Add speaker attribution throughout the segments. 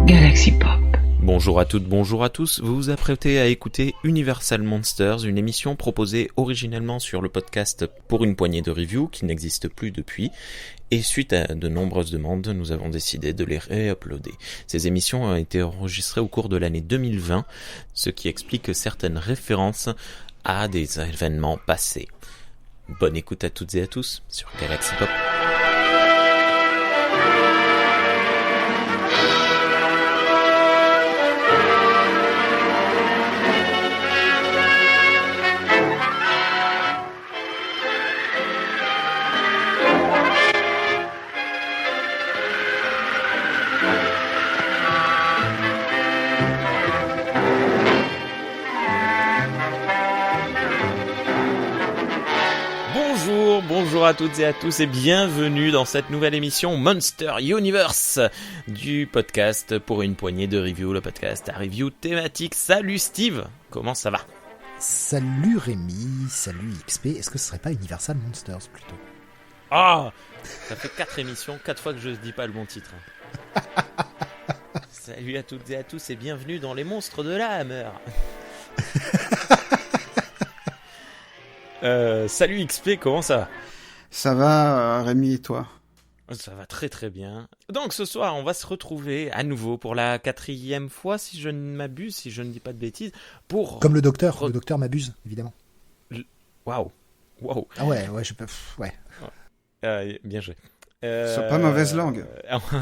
Speaker 1: Galaxy Pop.
Speaker 2: Bonjour à toutes, bonjour à tous, vous vous apprêtez à écouter Universal Monsters, une émission proposée originellement sur le podcast Pour une poignée de reviews qui n'existe plus depuis, et suite à de nombreuses demandes, nous avons décidé de les réuploader. Ces émissions ont été enregistrées au cours de l'année 2020, ce qui explique certaines références à des événements passés. Bonne écoute à toutes et à tous sur Galaxy Pop. Bonjour à toutes et à tous et bienvenue dans cette nouvelle émission Monster Universe du podcast Pour une poignée de reviews, le podcast à review thématique. Salut Steve, comment ça va?
Speaker 3: Salut Rémi, salut XP, est-ce que ce serait pas Universal Monsters plutôt?
Speaker 2: Ah, ça fait 4 émissions, 4 fois que je ne dis pas le bon titre. Salut à toutes et à tous et bienvenue dans les monstres de la Hammer. Salut XP, comment ça va?
Speaker 4: Ça va, Rémi, et toi?
Speaker 2: Ça va très très bien. Donc ce soir, on va se retrouver à nouveau pour la 4e fois, si je ne m'abuse, si je ne dis pas de bêtises, pour...
Speaker 3: Comme le docteur m'abuse, évidemment.
Speaker 2: Waouh.
Speaker 3: Ah ouais, je peux... Ouais.
Speaker 2: Bien joué.
Speaker 4: C'est pas mauvaise langue.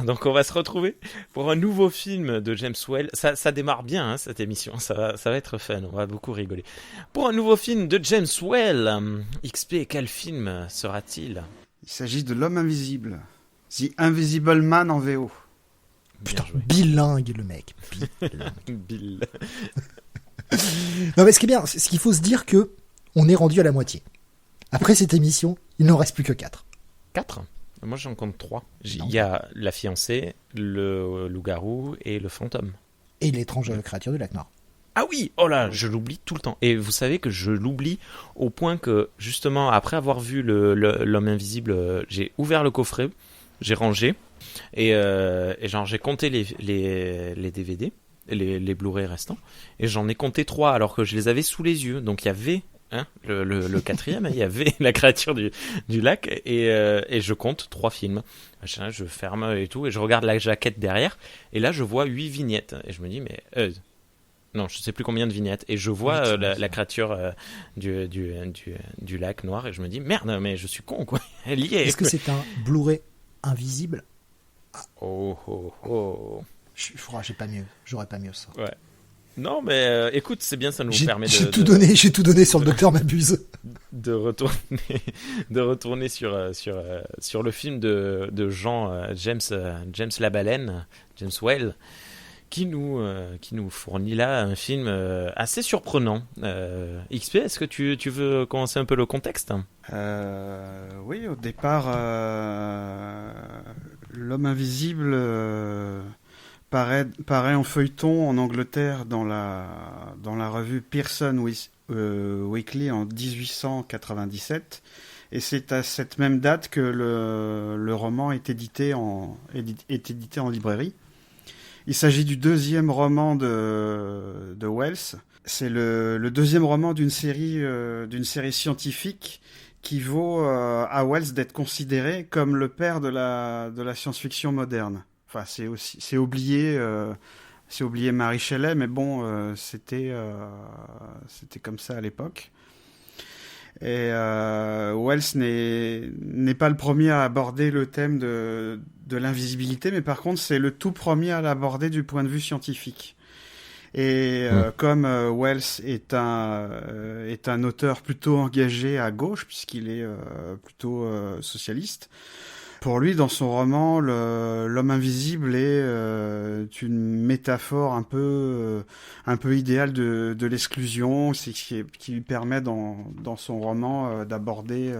Speaker 2: Donc on va se retrouver pour un nouveau film de James Whale. Ça démarre bien hein, cette émission, ça va être fun, on va beaucoup rigoler. Pour un nouveau film de James Whale, XP, quel film sera-t-il?
Speaker 4: Il s'agit de L'Homme Invisible. The Invisible Man en VO.
Speaker 3: Putain, bilingue le mec.
Speaker 2: Bill.
Speaker 3: Non mais ce qui est bien, c'est qu'il faut se dire que on est rendu à la moitié. Après cette émission, il n'en reste plus que 4.
Speaker 2: 4? Moi j'en compte 3. Il y a la fiancée, le loup-garou et le fantôme.
Speaker 3: Et l'étrange créature du lac Noir.
Speaker 2: Ah oui, oh là, je l'oublie tout le temps. Et vous savez que je l'oublie au point que justement après avoir vu l'homme invisible, j'ai ouvert le coffret, j'ai rangé et genre j'ai compté les DVD, les Blu-ray restants et j'en ai compté 3 alors que je les avais sous les yeux. Donc il y avait le 4e, il y avait la créature du lac et je compte 3 films. Je ferme et tout et je regarde la jaquette derrière et là je vois 8 vignettes et je me dis mais non je sais plus combien de vignettes et je vois la créature du lac noir et je me dis merde mais je suis con quoi. Elle y est.
Speaker 3: Est-ce que c'est un Blu-ray invisible?
Speaker 2: Oh.
Speaker 3: J'ai pas mieux, j'aurais pas mieux ça.
Speaker 2: Ouais. Non, mais écoute, c'est bien, ça nous permet
Speaker 3: J'ai tout donné sur le docteur m'abuse.
Speaker 2: De retourner sur le film de Jean James Labaleine, James Whale, qui nous fournit là un film assez surprenant. XP, est-ce que tu veux commencer un peu le contexte?
Speaker 4: Oui, au départ, L'Homme Invisible... paraît en feuilleton en Angleterre dans la revue Pearson Weekly en 1897 et c'est à cette même date que le roman est édité en librairie. Il s'agit du 2e roman de Wells. C'est le 2e roman d'une série scientifique qui vaut à Wells d'être considéré comme le père de la science-fiction moderne. Enfin, c'est oublié Mary Shelley, mais bon, c'était comme ça à l'époque. Et Wells n'est pas le premier à aborder le thème de l'invisibilité, mais par contre, c'est le tout premier à l'aborder du point de vue scientifique. Et comme Wells est un auteur plutôt engagé à gauche, puisqu'il est plutôt socialiste, pour lui, dans son roman, l'homme invisible est une métaphore un peu idéale de l'exclusion, c'est qui lui permet dans son roman d'aborder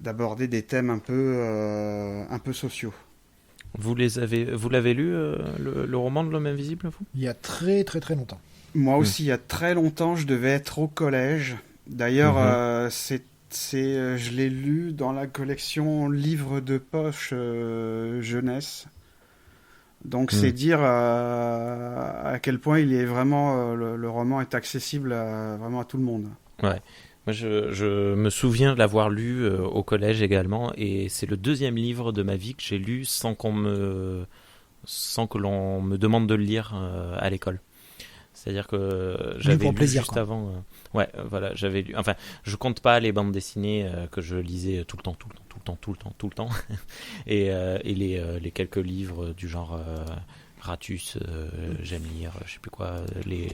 Speaker 4: des thèmes un peu sociaux.
Speaker 2: Vous l'avez lu le roman de l'homme invisible, vous?
Speaker 3: Il y a très très très longtemps.
Speaker 4: Moi aussi, il y a très longtemps, je devais être au collège. D'ailleurs, je l'ai lu dans la collection livres de poche jeunesse. Donc c'est dire à quel point il est vraiment le roman est accessible vraiment à tout le monde.
Speaker 2: Ouais. Moi, je me souviens de l'avoir lu au collège également, et c'est le deuxième livre de ma vie que j'ai lu sans que l'on me demande de le lire à l'école. C'est-à-dire que j'avais lu
Speaker 3: plaisir,
Speaker 2: juste
Speaker 3: quoi.
Speaker 2: avant. Ouais, voilà, j'avais lu. Enfin, je compte pas les bandes dessinées que je lisais tout le temps, et les quelques livres du genre Ratus, j'aime lire, je sais plus quoi,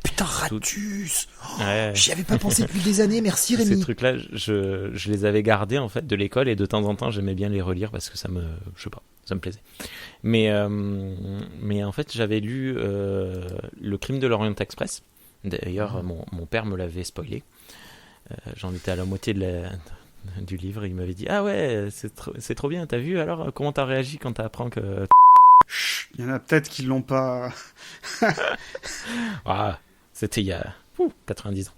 Speaker 3: Putain, Ratus!
Speaker 2: Ouais.
Speaker 3: J'y avais pas pensé depuis des années, merci
Speaker 2: Ces
Speaker 3: Rémi.
Speaker 2: trucs-là, je les avais gardés en fait de l'école, et de temps en temps j'aimais bien les relire parce que je sais pas, ça me plaisait. Mais en fait j'avais lu Le Crime de l'Orient Express. D'ailleurs mon père me l'avait spoilé. J'en étais à la moitié du livre, et il m'avait dit ah ouais c'est trop bien, t'as vu, alors comment t'as réagi quand t'apprends que
Speaker 4: Chut, il y en a peut-être qui l'ont pas.
Speaker 2: ah, c'était il y a 90 ans.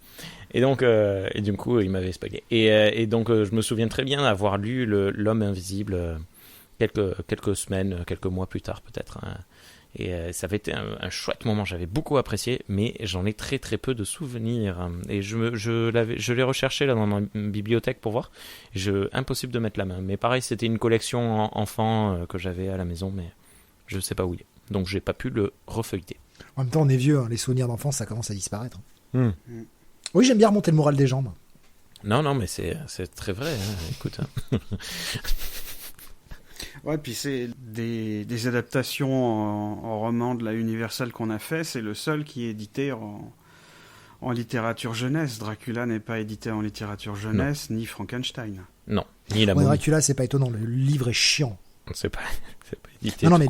Speaker 2: Et donc, et du coup, il m'avait spoilé. Et donc, je me souviens très bien d'avoir lu L'Homme Invisible quelques semaines, quelques mois plus tard, peut-être. Hein. Et ça avait été un chouette moment. J'avais beaucoup apprécié, mais j'en ai très très peu de souvenirs. Et je l'ai recherché là dans ma bibliothèque pour voir. Impossible de mettre la main. Mais pareil, c'était une collection enfant que j'avais à la maison, mais je sais pas où il est. Donc, j'ai pas pu le refeuilleter.
Speaker 3: En même temps, on est vieux, hein, les souvenirs d'enfance, ça commence à disparaître.
Speaker 2: Hmm.
Speaker 3: Oui, j'aime bien remonter le moral des gens, moi.
Speaker 2: Non, mais c'est très vrai. Hein. Écoute. Hein.
Speaker 4: Ouais, puis c'est des adaptations en roman de la Universal qu'on a fait. C'est le seul qui est édité en littérature jeunesse. Dracula n'est pas édité en littérature jeunesse, ni Frankenstein.
Speaker 2: Non, ni la
Speaker 3: Ouais,
Speaker 2: momie.
Speaker 3: Dracula, c'est pas étonnant, le livre est chiant.
Speaker 2: C'est pas édité.
Speaker 3: Non, mais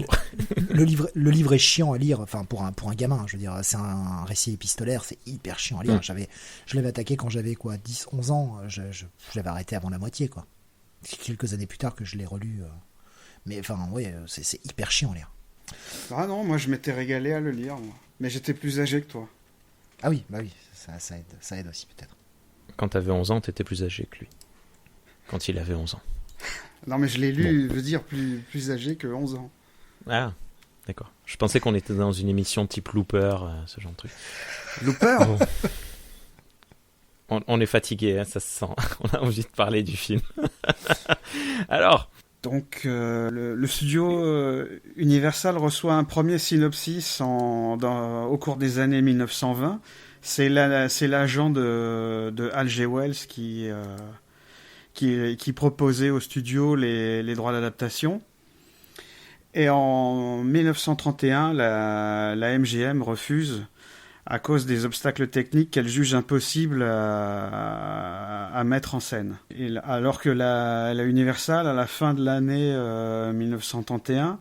Speaker 3: le livre est chiant à lire, enfin pour un gamin, je veux dire, c'est un récit épistolaire, c'est hyper chiant à lire. Je l'avais attaqué quand j'avais 10, 11 ans, je l'avais arrêté avant la moitié, quoi. Quelques années plus tard que je l'ai relu. Mais enfin, ouais, c'est hyper chiant à lire.
Speaker 4: Ah non, moi je m'étais régalé à le lire, moi. Mais j'étais plus âgé que toi.
Speaker 3: Ah oui, bah oui, ça aide aussi peut-être.
Speaker 2: Quand t'avais 11 ans, t'étais plus âgé que lui. Quand il avait 11 ans.
Speaker 4: Non, mais je l'ai lu, veut dire plus âgé que 11 ans.
Speaker 2: Ah, d'accord. Je pensais qu'on était dans une émission type Looper, ce genre de truc.
Speaker 4: Looper
Speaker 2: On est fatigué, hein, ça se sent. On a envie de parler du film. Alors,
Speaker 4: donc, le studio Universal reçoit un premier synopsis au cours des années 1920. C'est l'agent de Hal G. Wells qui proposait au studio les droits d'adaptation. Et en 1931, la MGM refuse à cause des obstacles techniques qu'elle juge impossibles à mettre en scène. Alors que la Universal, à la fin de l'année 1931,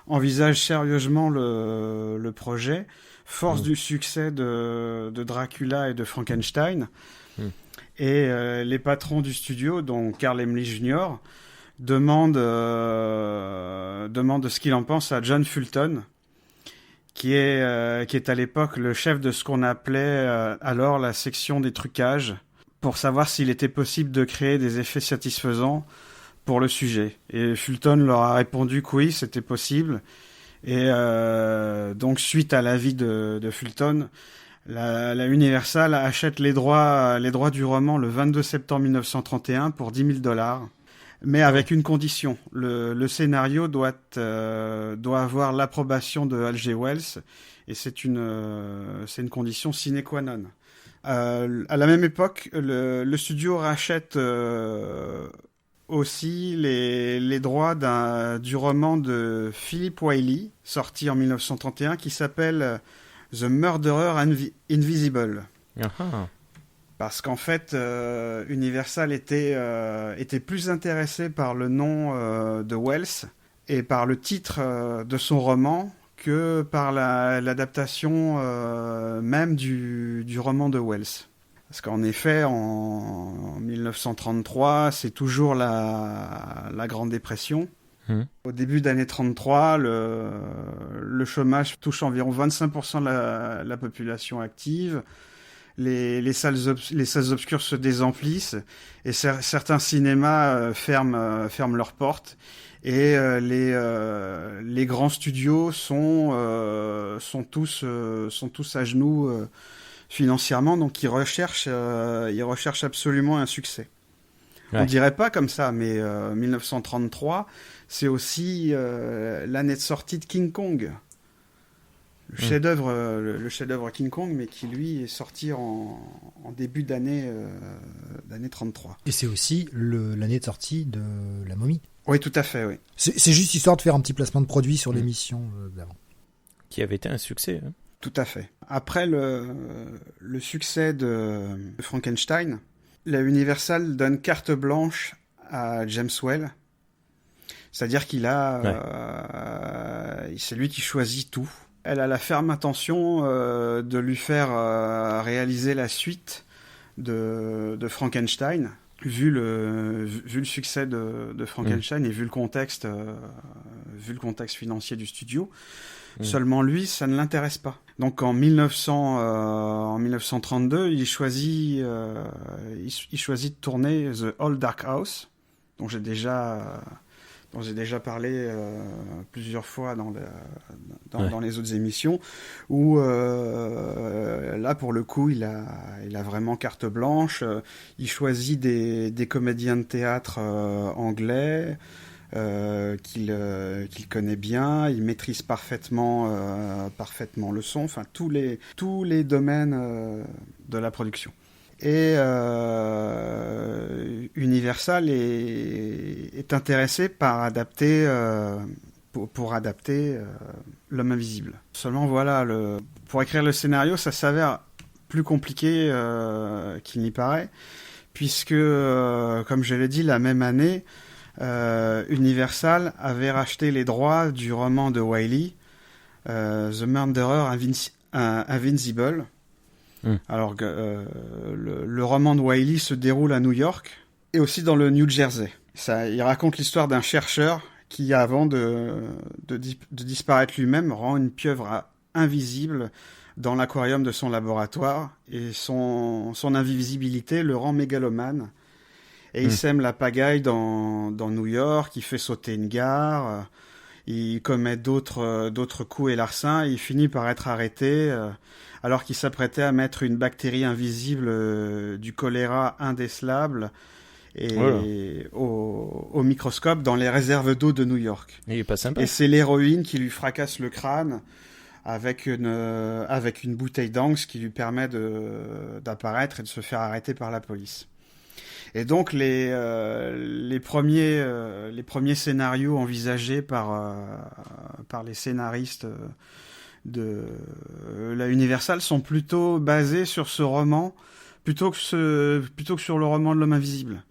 Speaker 4: envisage sérieusement le projet, force du succès de Dracula et de Frankenstein. Et les patrons du studio, dont Carl Laemmle Jr., demandent ce qu'il en pense à John Fulton, qui est à l'époque le chef de ce qu'on appelait alors la section des trucages, pour savoir s'il était possible de créer des effets satisfaisants pour le sujet. Et Fulton leur a répondu que oui, c'était possible. Et donc, suite à l'avis de Fulton, la Universal achète les droits du roman le 22 septembre 1931 pour $10,000. Mais avec une condition, le scénario doit avoir l'approbation de Hal G. Wells, et c'est une condition sine qua non. À la même époque, le studio rachète aussi les droits du roman de Philip Wiley, sorti en 1931, qui s'appelle The Murderer Invisible.
Speaker 2: uh-huh.
Speaker 4: Parce qu'en fait, Universal était plus intéressé par le nom de Wells et par le titre de son roman que par l'adaptation même du roman de Wells. Parce qu'en effet, en 1933, c'est toujours la Grande Dépression. Au début d'année 33, le chômage touche environ 25% de la population active. les salles obscures se désemplissent et certains cinémas ferment leurs portes et les grands studios sont tous à genoux financièrement, donc ils recherchent absolument un succès. Ouais. On dirait pas comme ça, mais 1933, c'est aussi l'année de sortie de King Kong. Le chef-d'œuvre King Kong, mais qui lui est sorti en début d'année 33.
Speaker 3: Et c'est aussi l'année de sortie de La Momie.
Speaker 4: Oui, tout à fait, oui.
Speaker 3: C'est juste histoire de faire un petit placement de produit sur l'émission d'avant.
Speaker 2: Qui avait été un succès. Hein.
Speaker 4: Tout à fait. Après le succès de Frankenstein, la Universal donne carte blanche à James Whale. C'est-à-dire qu'il a... c'est lui qui choisit tout. Elle a la ferme intention de lui faire réaliser la suite de Frankenstein, vu le succès de Frankenstein et vu le contexte financier du studio. Seulement lui, ça ne l'intéresse pas. Donc en 1932, il choisit de tourner The Old Dark House, dont j'ai déjà parlé plusieurs fois dans les autres émissions, où là pour le coup il a vraiment carte blanche. Il choisit des comédiens de théâtre anglais qu'il connaît bien, il maîtrise parfaitement le son, enfin tous les domaines de la production. Et Universal est intéressé par adapter pour adapter L'Homme Invisible. Seulement voilà, pour écrire le scénario, ça s'avère plus compliqué qu'il n'y paraît, puisque comme je l'ai dit, la même année, Universal avait racheté les droits du roman de Wiley, The Murderer Invincible. Alors le roman de Wiley se déroule à New York et aussi dans le New Jersey. Il raconte l'histoire d'un chercheur qui, avant de disparaître lui-même, rend une pieuvre invisible dans l'aquarium de son laboratoire, et son invisibilité le rend mégalomane. Et il sème la pagaille dans New York, il fait sauter une gare, il commet d'autres coups et larcins, et il finit par être arrêté alors qu'il s'apprêtait à mettre une bactérie invisible du choléra indécelable au microscope dans les réserves d'eau de New York.
Speaker 2: Il est pas sympa.
Speaker 4: Et c'est l'héroïne qui lui fracasse le crâne avec une bouteille d'encre, ce qui lui permet d'apparaître et de se faire arrêter par la police. Et donc les premiers scénarios envisagés par les scénaristes de la Universal sont plutôt basés sur ce roman plutôt que sur le roman de L'Homme Invisible.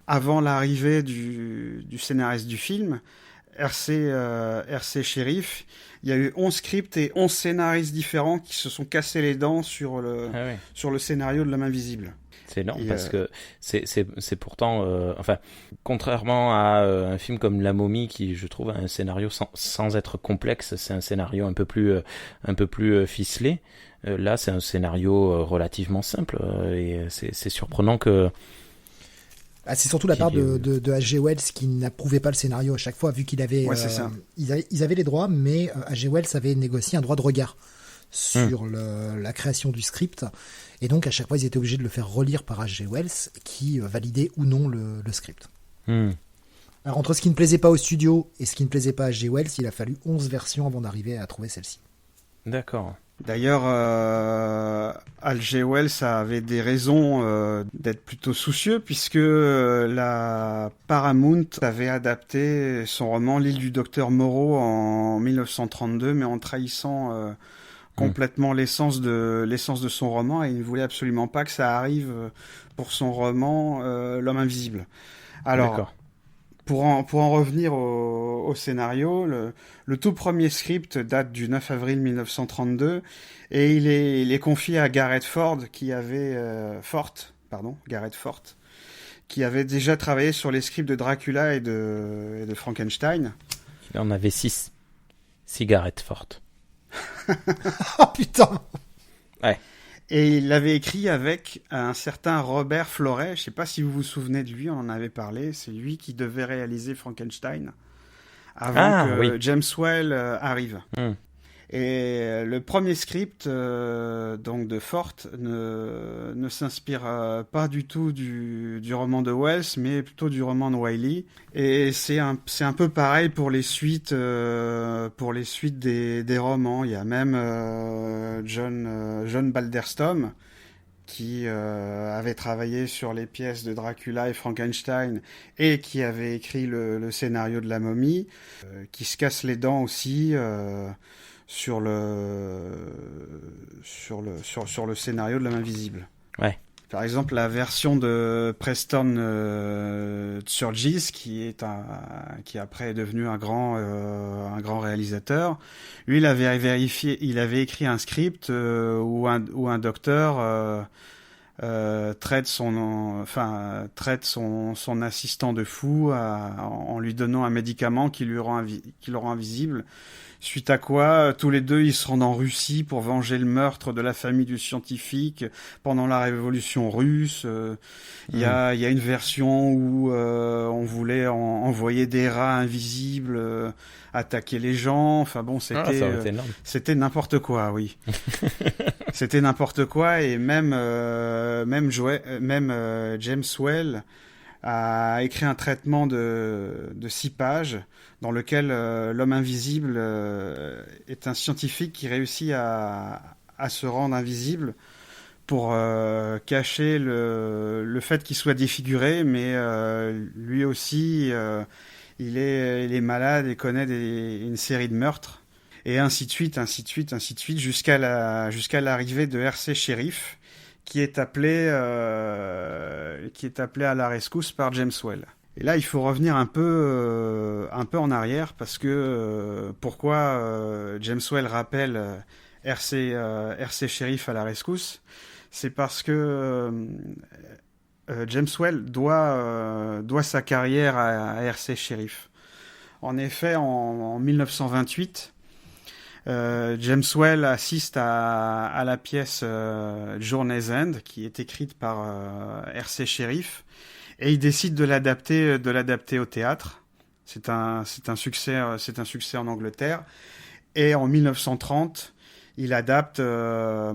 Speaker 4: Avant l'arrivée du scénariste du film, R.C. Sheriff, il y a eu 11 scripts et 11 scénaristes différents qui se sont cassés les dents sur le scénario de L'Homme Invisible.
Speaker 2: C'est énorme parce que c'est pourtant, contrairement à un film comme La Momie qui, je trouve, a un scénario sans être complexe, c'est un scénario un peu plus ficelé. Là, c'est un scénario relativement simple et c'est surprenant que.
Speaker 3: C'est surtout la part de H.G. Wells qui n'approuvait pas le scénario à chaque fois, vu qu'il avait, ils avaient les droits, mais H.G. Wells avait négocié un droit de regard sur la création du script, et donc à chaque fois ils étaient obligés de le faire relire par H.G. Wells qui validait ou non le script. Alors entre ce qui ne plaisait pas au studio et ce qui ne plaisait pas à H.G. Wells, il a fallu 11 versions avant d'arriver à trouver celle-ci.
Speaker 2: D'accord.
Speaker 4: D'ailleurs, H.G. Wells avait des raisons d'être plutôt soucieux, puisque la Paramount avait adapté son roman L'île du docteur Moreau en 1932, mais en trahissant complètement l'essence de son roman, et il ne voulait absolument pas que ça arrive pour son roman L'Homme Invisible. Alors, d'accord. Pour en revenir au scénario, le tout premier script date du 9 avril 1932 et il est confié à Gareth Fort, qui avait déjà travaillé sur les scripts de Dracula et de Frankenstein.
Speaker 2: Il en avait 6. Gareth Fort.
Speaker 3: Oh putain.
Speaker 2: Ouais.
Speaker 4: Et il l'avait écrit avec un certain Robert Florey. Je sais pas si vous vous souvenez de lui, on en avait parlé. C'est lui qui devait réaliser Frankenstein avant que James Whale arrive. Et le premier script donc de Fort ne s'inspire pas du tout du roman de Wells, mais plutôt du roman de Wiley. Et c'est un peu pareil pour les suites des romans. Il y a même John Balderstom qui avait travaillé sur les pièces de Dracula et Frankenstein et qui avait écrit le scénario de La Momie, qui se casse les dents aussi sur le scénario de L'Homme Invisible.
Speaker 2: Ouais.
Speaker 4: Par exemple, la version de Preston Sturges, qui après est devenu un grand réalisateur. Lui, il avait écrit un script où un docteur traite son assistant de fou en lui donnant un médicament qui le rend invisible. Suite à quoi, tous les deux, ils se rendent en Russie pour venger le meurtre de la famille du scientifique pendant la révolution russe. Il y a une version où on voulait envoyer des rats invisibles attaquer les gens. Enfin bon, c'était n'importe quoi, oui. C'était n'importe quoi et même James Whale a écrit un traitement de 6 pages dans lequel l'homme invisible est un scientifique qui réussit à se rendre invisible pour cacher le fait qu'il soit défiguré, mais lui aussi il est malade et connaît une série de meurtres et ainsi de suite jusqu'à l'arrivée de R.C. Sheriff qui est appelé à la rescousse par James Whale. Et là, il faut revenir un peu en arrière parce que pourquoi James Whale rappelle R.C. Sheriff à la rescousse, c'est parce que James Whale doit sa carrière à R.C. Sheriff. En effet, en 1928, James Whale assiste à la pièce Journey's End, qui est écrite par R.C. Sheriff, et il décide de l'adapter au théâtre. C'est un succès en Angleterre. Et en 1930, il adapte à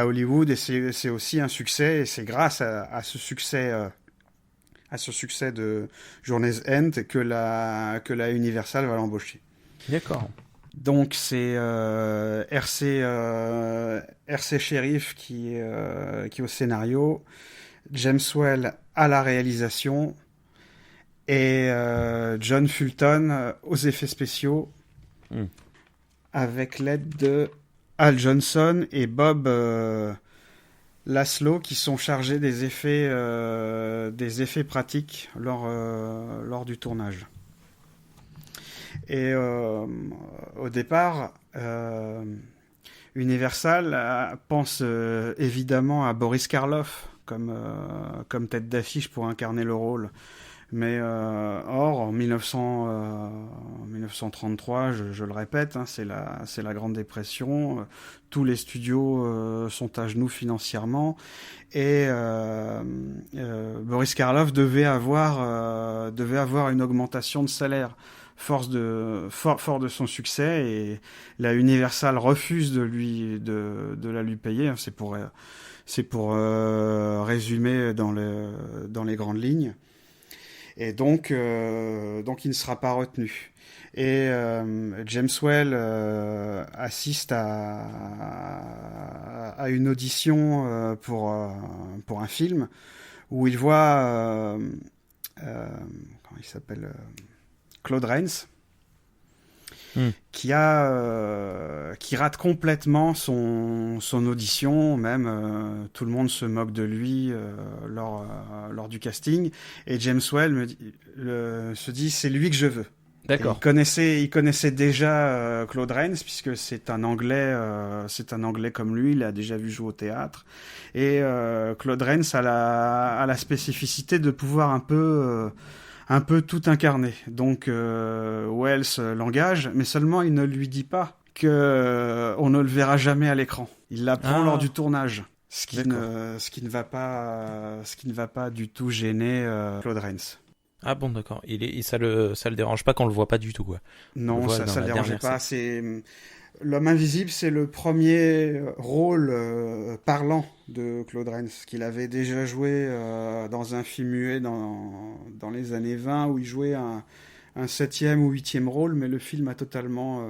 Speaker 4: Hollywood, et c'est aussi un succès. Et c'est grâce à ce succès de Journey's End que la Universal va l'embaucher.
Speaker 2: D'accord.
Speaker 4: Donc c'est R.C. Sheriff qui est au scénario, James Whale à la réalisation et John Fulton aux effets spéciaux avec l'aide de Al Johnson et Bob Laszlo qui sont chargés des effets pratiques lors du tournage. Et au départ, Universal pense évidemment à Boris Karloff comme tête d'affiche pour incarner le rôle. Mais or, en 1933, je le répète, hein, c'est la Grande Dépression. Tous les studios sont à genoux financièrement. Et Boris Karloff devait avoir une augmentation de salaire. Fort de son succès, et la Universal refuse de la lui payer. C'est pour résumer dans les grandes lignes. Et donc il ne sera pas retenu. Et James Whale assiste à une audition pour un film où il voit comment il s'appelle, Claude Rains, qui rate complètement son audition, même tout le monde se moque de lui lors du casting, et James Whale se dit c'est lui que je veux.
Speaker 2: D'accord.
Speaker 4: Il connaissait déjà Claude Rains puisque c'est un Anglais comme lui, il a déjà vu jouer au théâtre, et Claude Rains a la spécificité de pouvoir un peu tout incarner. Donc Wells l'engage, mais seulement il ne lui dit pas que on ne le verra jamais à l'écran. Il l'apprend lors du tournage. Ce qui ne va pas du tout gêner Claude Rains.
Speaker 2: Ah bon, d'accord. Ça le dérange pas qu'on le voit pas du tout, quoi.
Speaker 4: Non, ça le dérangeait pas. L'homme invisible, c'est le premier rôle parlant de Claude Rains, qu'il avait déjà joué dans un film muet dans les années 20, où il jouait un 7e ou 8e rôle, mais le film a totalement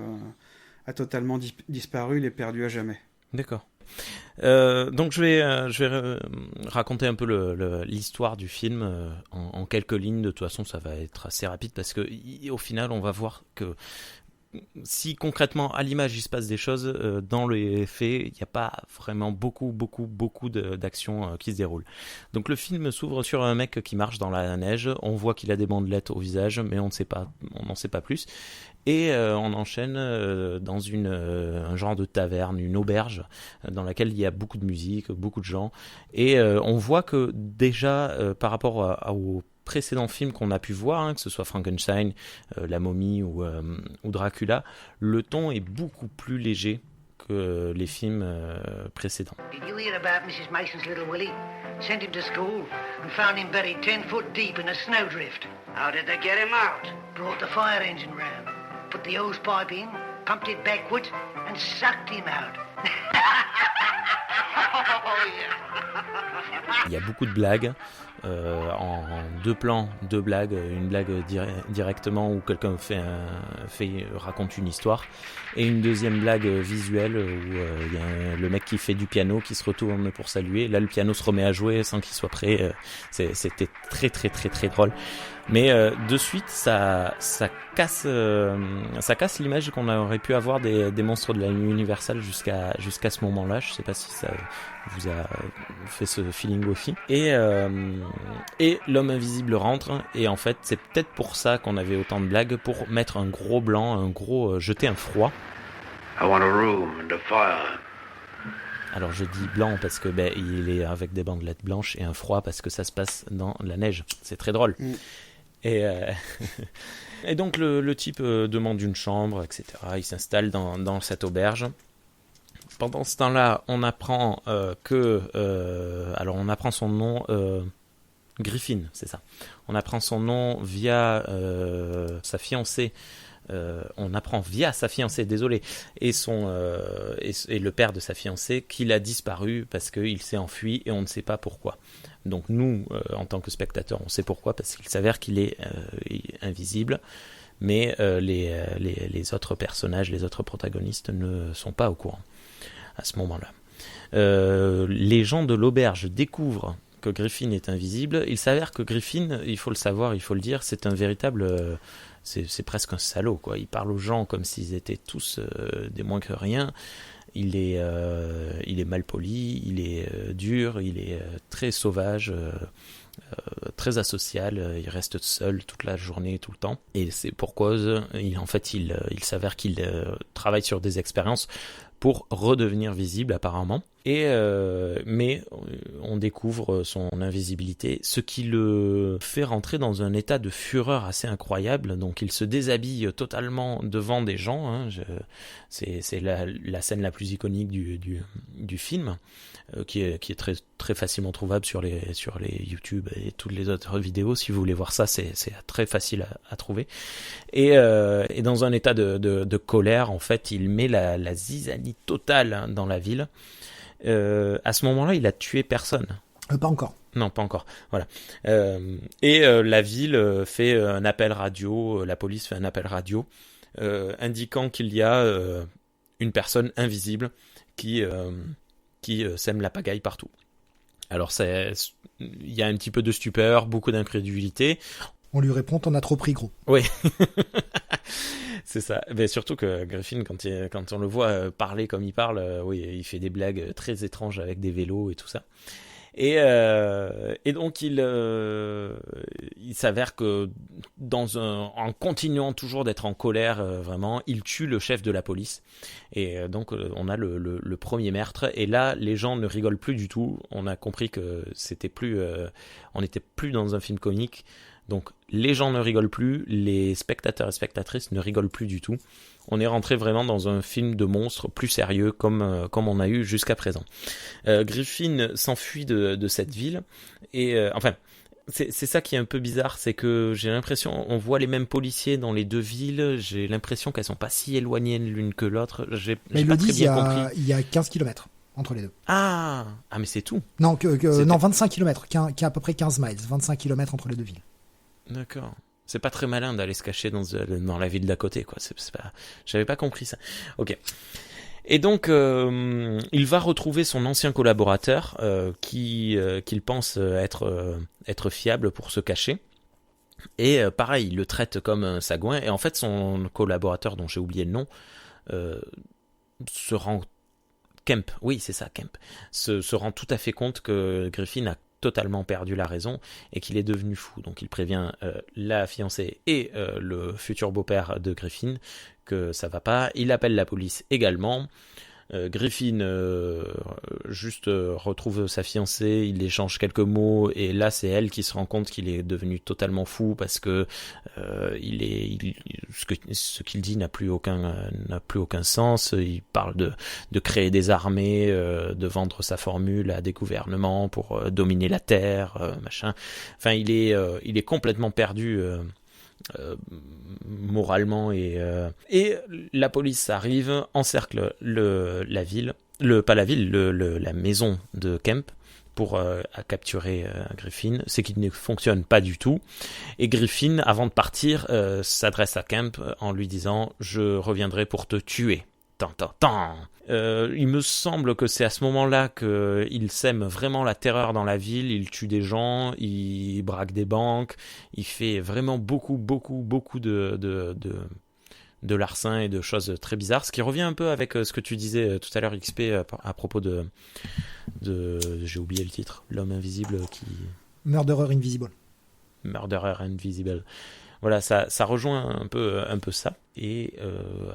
Speaker 4: disparu, il est perdu à jamais.
Speaker 2: D'accord. Donc je vais raconter un peu l'histoire du film en quelques lignes. De toute façon, ça va être assez rapide parce que au final, on va voir que si concrètement à l'image il se passe des choses, dans les faits il n'y a pas vraiment beaucoup d'actions qui se déroulent. Donc le film s'ouvre sur un mec qui marche dans la neige, on voit qu'il a des bandelettes au visage mais on n'en sait pas plus, et on enchaîne dans un genre de taverne, une auberge dans laquelle il y a beaucoup de musique, beaucoup de gens, et on voit que déjà par rapport au précédents films qu'on a pu voir, que ce soit Frankenstein, La Momie ou Dracula, le ton est beaucoup plus léger que les films précédents.
Speaker 1: Did you hear about Mrs. Mason's little Willie? Sent him to school and found him buried 10 foot deep in a snowdrift. How did they get him out? Brought the fire engine round, put the hose pipe in, pumped it backwards and sucked him out.
Speaker 2: Il y a beaucoup de blagues, en deux plans, deux blagues, une blague directement où quelqu'un raconte une histoire, et une deuxième blague visuelle où il y a le mec qui fait du piano qui se retourne pour saluer. Là, le piano se remet à jouer sans qu'il soit prêt. C'était très très très très drôle. Mais de suite, ça casse l'image qu'on aurait pu avoir des monstres de la nuit Universal jusqu'à ce moment-là. Je sais pas si ça vous a fait ce feeling aussi. Et l'homme invisible rentre, et en fait, c'est peut-être pour ça qu'on avait autant de blagues, pour mettre un gros blanc, jeter un froid.
Speaker 1: I want a room and a fire.
Speaker 2: Alors je dis blanc parce que il est avec des bandelettes blanches, et un froid parce que ça se passe dans la neige. C'est très drôle. Et donc le type demande une chambre, etc. Il s'installe dans cette auberge. Pendant ce temps-là, on apprend on apprend son nom, Griffin, c'est ça. On apprend son nom via sa fiancée. On apprend via sa fiancée, désolé, et le père de sa fiancée, qu'il a disparu parce qu'il s'est enfui et on ne sait pas pourquoi. Donc nous, en tant que spectateurs, on sait pourquoi, parce qu'il s'avère qu'il est invisible, mais les autres personnages, les autres protagonistes ne sont pas au courant à ce moment-là. Les gens de l'auberge découvrent que Griffin est invisible. Il s'avère que Griffin, il faut le savoir, il faut le dire, c'est un véritable... c'est presque un salaud, quoi. Il parle aux gens comme s'ils étaient tous des moins que rien. Il est malpoli, il est dur, il est très sauvage, très asocial. Il reste seul toute la journée, tout le temps. Et c'est pour cause, il s'avère qu'il travaille sur des expériences pour redevenir visible apparemment. Mais on découvre son invisibilité, ce qui le fait rentrer dans un état de fureur assez incroyable. Donc il se déshabille totalement devant des gens, c'est la scène la plus iconique du film, qui est très, très facilement trouvable sur les YouTube et toutes les autres vidéos. Si vous voulez voir ça, c'est très facile à trouver. Et dans un état de colère, en fait, il met la zizanie totale dans la ville. À ce moment-là, il a tué personne.
Speaker 3: Pas encore.
Speaker 2: Non, pas encore. Voilà. La ville fait un appel radio, la police fait un appel radio, indiquant qu'il y a une personne invisible qui sème la pagaille partout. Alors, il y a un petit peu de stupeur, beaucoup d'incrédulité.
Speaker 3: On lui répond, t'en as trop pris, gros.
Speaker 2: Oui. C'est ça. Mais surtout que Griffin, quand on le voit parler comme il parle, oui, il fait des blagues très étranges avec des vélos et tout ça. Et donc il s'avère que en continuant toujours d'être en colère, vraiment, il tue le chef de la police. Et donc on a le premier meurtre. Et là, les gens ne rigolent plus du tout. On a compris que c'était plus, on n'était plus dans un film comique. Donc les gens ne rigolent plus, les spectateurs et spectatrices ne rigolent plus du tout. On est rentré vraiment dans un film de monstre plus sérieux comme on a eu jusqu'à présent. Griffin s'enfuit de cette ville et c'est ça qui est un peu bizarre, c'est que j'ai l'impression, on voit les mêmes policiers dans les deux villes, j'ai l'impression qu'elles sont pas si éloignées l'une que l'autre. J'ai pas très bien compris.
Speaker 3: Il y a 15 km entre les deux.
Speaker 2: Ah mais c'est tout.
Speaker 3: Non, 25 km, qui est à peu près 15 miles, 25 km entre les deux villes.
Speaker 2: D'accord. C'est pas très malin d'aller se cacher dans la ville d'à côté, quoi. J'avais pas compris ça. Ok. Et donc, il va retrouver son ancien collaborateur, qu'il pense être fiable pour se cacher. Et pareil, il le traite comme un sagouin. Et en fait, son collaborateur, dont j'ai oublié le nom, se rend... Kemp, oui, c'est ça, Kemp. Se rend tout à fait compte que Griffin a totalement perdu la raison et qu'il est devenu fou. Donc il prévient la fiancée et le futur beau-père de Griffin que ça va pas. Il appelle la police également. Griffin retrouve sa fiancée, il échange quelques mots et là c'est elle qui se rend compte qu'il est devenu totalement fou parce que ce qu'il dit n'a plus aucun sens. Il parle de créer des armées, de vendre sa formule à des gouvernements pour dominer la terre, machin. Enfin il est complètement perdu. Moralement et la police arrive, encercle la maison de Kemp pour capturer Griffin, ce qui ne fonctionne pas du tout. Et Griffin, avant de partir, s'adresse à Kemp en lui disant « Je reviendrai pour te tuer ». Il me semble que c'est à ce moment-là qu'il sème vraiment la terreur dans la ville, il tue des gens, il braque des banques, il fait vraiment beaucoup de larcins et de choses très bizarres, ce qui revient un peu avec ce que tu disais tout à l'heure XP à propos de j'ai oublié le titre, l'homme invisible qui...
Speaker 3: Murderer Invisible.
Speaker 2: Murderer Invisible. Voilà, ça rejoint un peu ça. Et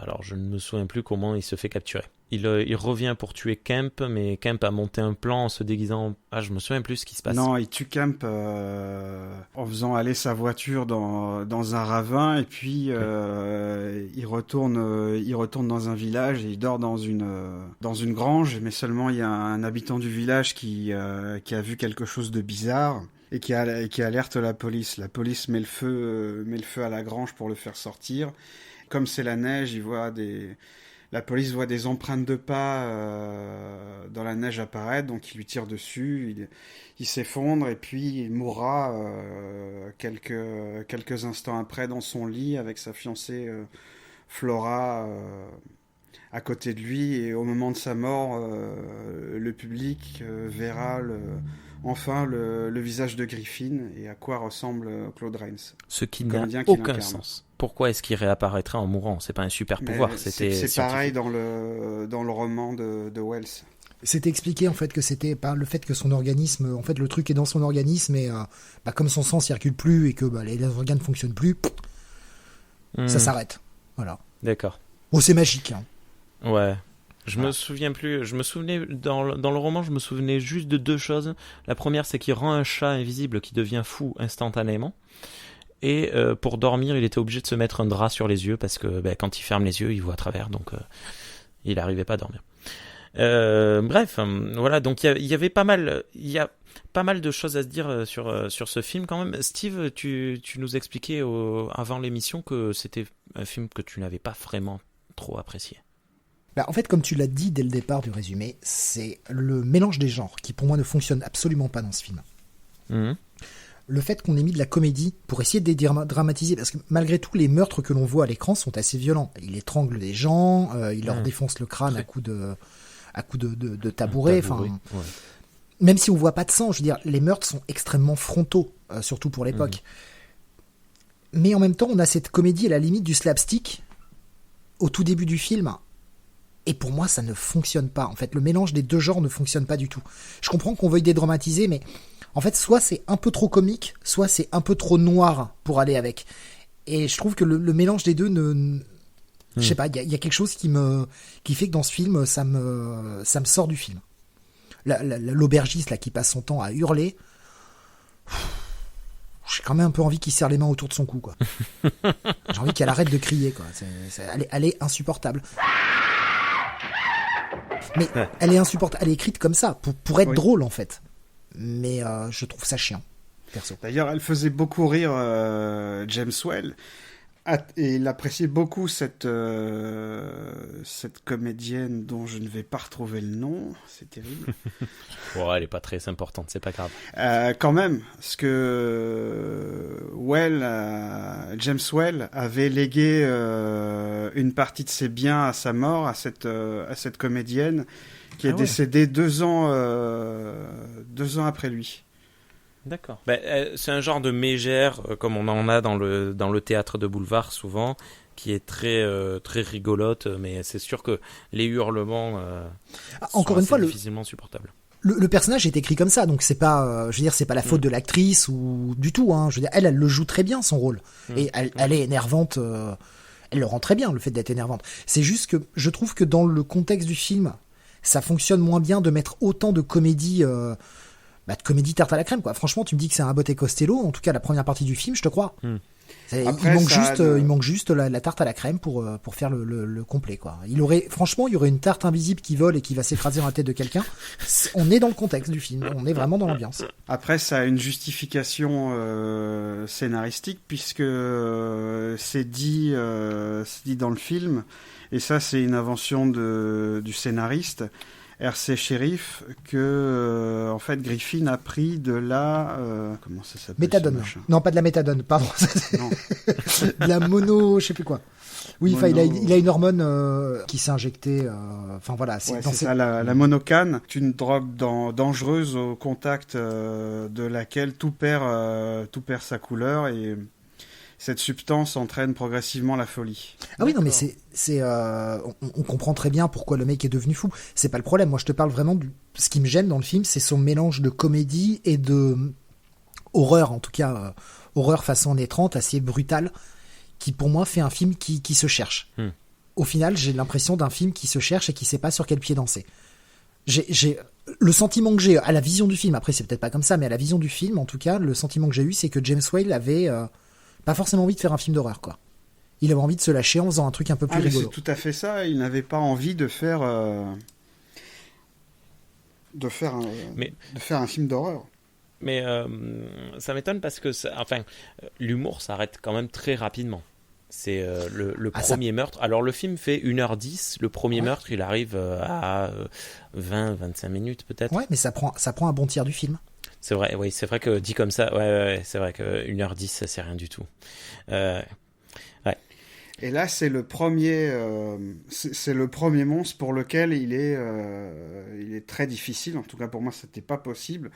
Speaker 2: alors, je ne me souviens plus comment il se fait capturer. Il revient pour tuer Kemp, mais Kemp a monté un plan en se déguisant... Ah, je me souviens plus ce qui se passe.
Speaker 4: Non, il tue Kemp en faisant aller sa voiture dans un ravin, et puis il retourne dans un village et il dort dans une grange, mais seulement il y a un habitant du village qui a vu quelque chose de bizarre. Et qui alerte la police. La police met le feu à la grange pour le faire sortir. Comme c'est la neige, la police voit des empreintes de pas dans la neige apparaître, donc il lui tire dessus, il s'effondre et puis il mourra quelques instants après dans son lit avec sa fiancée Flora à côté de lui. Et au moment de sa mort, le public verra enfin le visage de Griffin et à quoi ressemble Claude Rains.
Speaker 2: Ce qui n'a aucun sens. Pourquoi est-ce qu'il réapparaîtrait en mourant ? C'est pas un super pouvoir,
Speaker 4: c'est pareil dans le roman de Wells.
Speaker 3: C'était expliqué en fait que c'était par le fait que son organisme, en fait le truc est dans son organisme et comme son sang circule plus et que les organes fonctionnent plus, ça s'arrête. Voilà.
Speaker 2: D'accord.
Speaker 3: Oh, c'est magique. Hein.
Speaker 2: Ouais. Je me souviens plus. Je me souvenais dans le roman, je me souvenais juste de deux choses. La première, c'est qu'il rend un chat invisible qui devient fou instantanément. Et pour dormir, il était obligé de se mettre un drap sur les yeux parce que quand il ferme les yeux, il voit à travers. Donc, il n'arrivait pas à dormir. Bref, voilà. Donc, il y avait pas mal. Il y a pas mal de choses à se dire sur ce film quand même. Steve, tu nous expliquais avant l'émission que c'était un film que tu n'avais pas vraiment trop apprécié.
Speaker 3: En fait, comme tu l'as dit dès le départ du résumé, c'est le mélange des genres qui, pour moi, ne fonctionne absolument pas dans ce film.
Speaker 2: Mmh.
Speaker 3: Le fait qu'on ait mis de la comédie pour essayer de dédramatiser, parce que malgré tout, les meurtres que l'on voit à l'écran sont assez violents. Il étrangle des gens, il leur défonce le crâne à coups de tabouret.
Speaker 2: Ouais.
Speaker 3: Même si on voit pas de sang, je veux dire, les meurtres sont extrêmement frontaux, surtout pour l'époque. Mais en même temps, on a cette comédie à la limite du slapstick au tout début du film. Et pour moi, ça ne fonctionne pas. En fait, le mélange des deux genres ne fonctionne pas du tout. Je comprends qu'on veuille dédramatiser, mais en fait, soit c'est un peu trop comique, soit c'est un peu trop noir pour aller avec. Et je trouve que le mélange des deux je sais pas, il y a quelque chose qui fait que dans ce film, ça me sort du film. L'aubergiste là qui passe son temps à hurler, je j'ai quand même un peu envie qu'il serre les mains autour de son cou, quoi. J'ai envie qu'elle arrête de crier, quoi. Elle est insupportable. Mais elle est insupportable. Elle est écrite comme ça, pour être drôle, en fait. Mais je trouve ça chiant, perso.
Speaker 4: D'ailleurs, elle faisait beaucoup rire James Whale. Et il appréciait beaucoup cette comédienne dont je ne vais pas retrouver le nom. C'est terrible.
Speaker 2: Ouais, elle est pas très importante, c'est pas grave.
Speaker 4: Quand même, parce que James Whale avait légué une partie de ses biens à sa mort à cette comédienne qui est décédée 2 ans après lui.
Speaker 2: D'accord. C'est un genre de mégère, comme on en a dans le théâtre de boulevard souvent, qui est très rigolote, mais c'est sûr que les hurlements
Speaker 3: encore
Speaker 2: sont
Speaker 3: une fois,
Speaker 2: difficilement supportables.
Speaker 3: Le personnage est écrit comme ça, donc c'est pas, je veux dire, c'est pas la faute de l'actrice ou du tout. Hein. Je veux dire, elle le joue très bien son rôle, et elle est énervante. Elle le rend très bien, le fait d'être énervante. C'est juste que je trouve que dans le contexte du film, ça fonctionne moins bien de mettre autant de comédie. De comédie tarte à la crème, quoi. Franchement, tu me dis que c'est un Abbott et Costello, en tout cas la première partie du film, je te crois.
Speaker 4: Après,
Speaker 3: il manque juste la tarte à la crème pour faire le complet, quoi. Il y aurait une tarte invisible qui vole et qui va s'écraser dans la tête de quelqu'un. On est dans le contexte du film, on est vraiment dans l'ambiance.
Speaker 4: Après, ça a une justification scénaristique puisque c'est dit dans le film, et ça c'est une invention du scénariste. R.C. Sheriff, que en fait Griffin a pris de la comment ça s'appelle,
Speaker 3: méthadone. Non, pas de la méthadone, pardon. Non. De la mono, je sais plus quoi. Oui, enfin il a une hormone qui s'est injectée. Enfin voilà,
Speaker 4: c'est ça, la monocane, c'est une drogue dangereuse au contact de laquelle tout perd sa couleur et cette substance entraîne progressivement la folie.
Speaker 3: Ah oui, non, mais on comprend très bien pourquoi le mec est devenu fou. C'est pas le problème. Moi, je te parle vraiment ce qui me gêne dans le film, c'est son mélange de comédie et de horreur, en tout cas, horreur façon années 30, assez brutale, qui pour moi fait un film qui se cherche. Au final, j'ai l'impression d'un film qui se cherche et qui sait pas sur quel pied danser. J'ai le sentiment que j'ai à la vision du film, après c'est peut-être pas comme ça, mais à la vision du film, en tout cas, le sentiment que j'ai eu, c'est que James Whale avait pas forcément envie de faire un film d'horreur, quoi. Il avait envie de se lâcher en faisant un truc un peu plus rigolo.
Speaker 4: C'est tout à fait ça. Il n'avait pas envie de faire un film d'horreur.
Speaker 2: Mais ça m'étonne parce que l'humour s'arrête quand même très rapidement. C'est le premier meurtre. Alors le film fait 1h10. Le premier meurtre, il arrive à 20-25 minutes peut-être.
Speaker 3: Ouais, mais ça prend un bon tiers du film.
Speaker 2: C'est vrai, oui, c'est vrai que dit comme ça, c'est vrai que 1h10, ça c'est rien du tout.
Speaker 4: Et là, c'est le premier monstre pour lequel il est très difficile. En tout cas, pour moi, c'était pas possible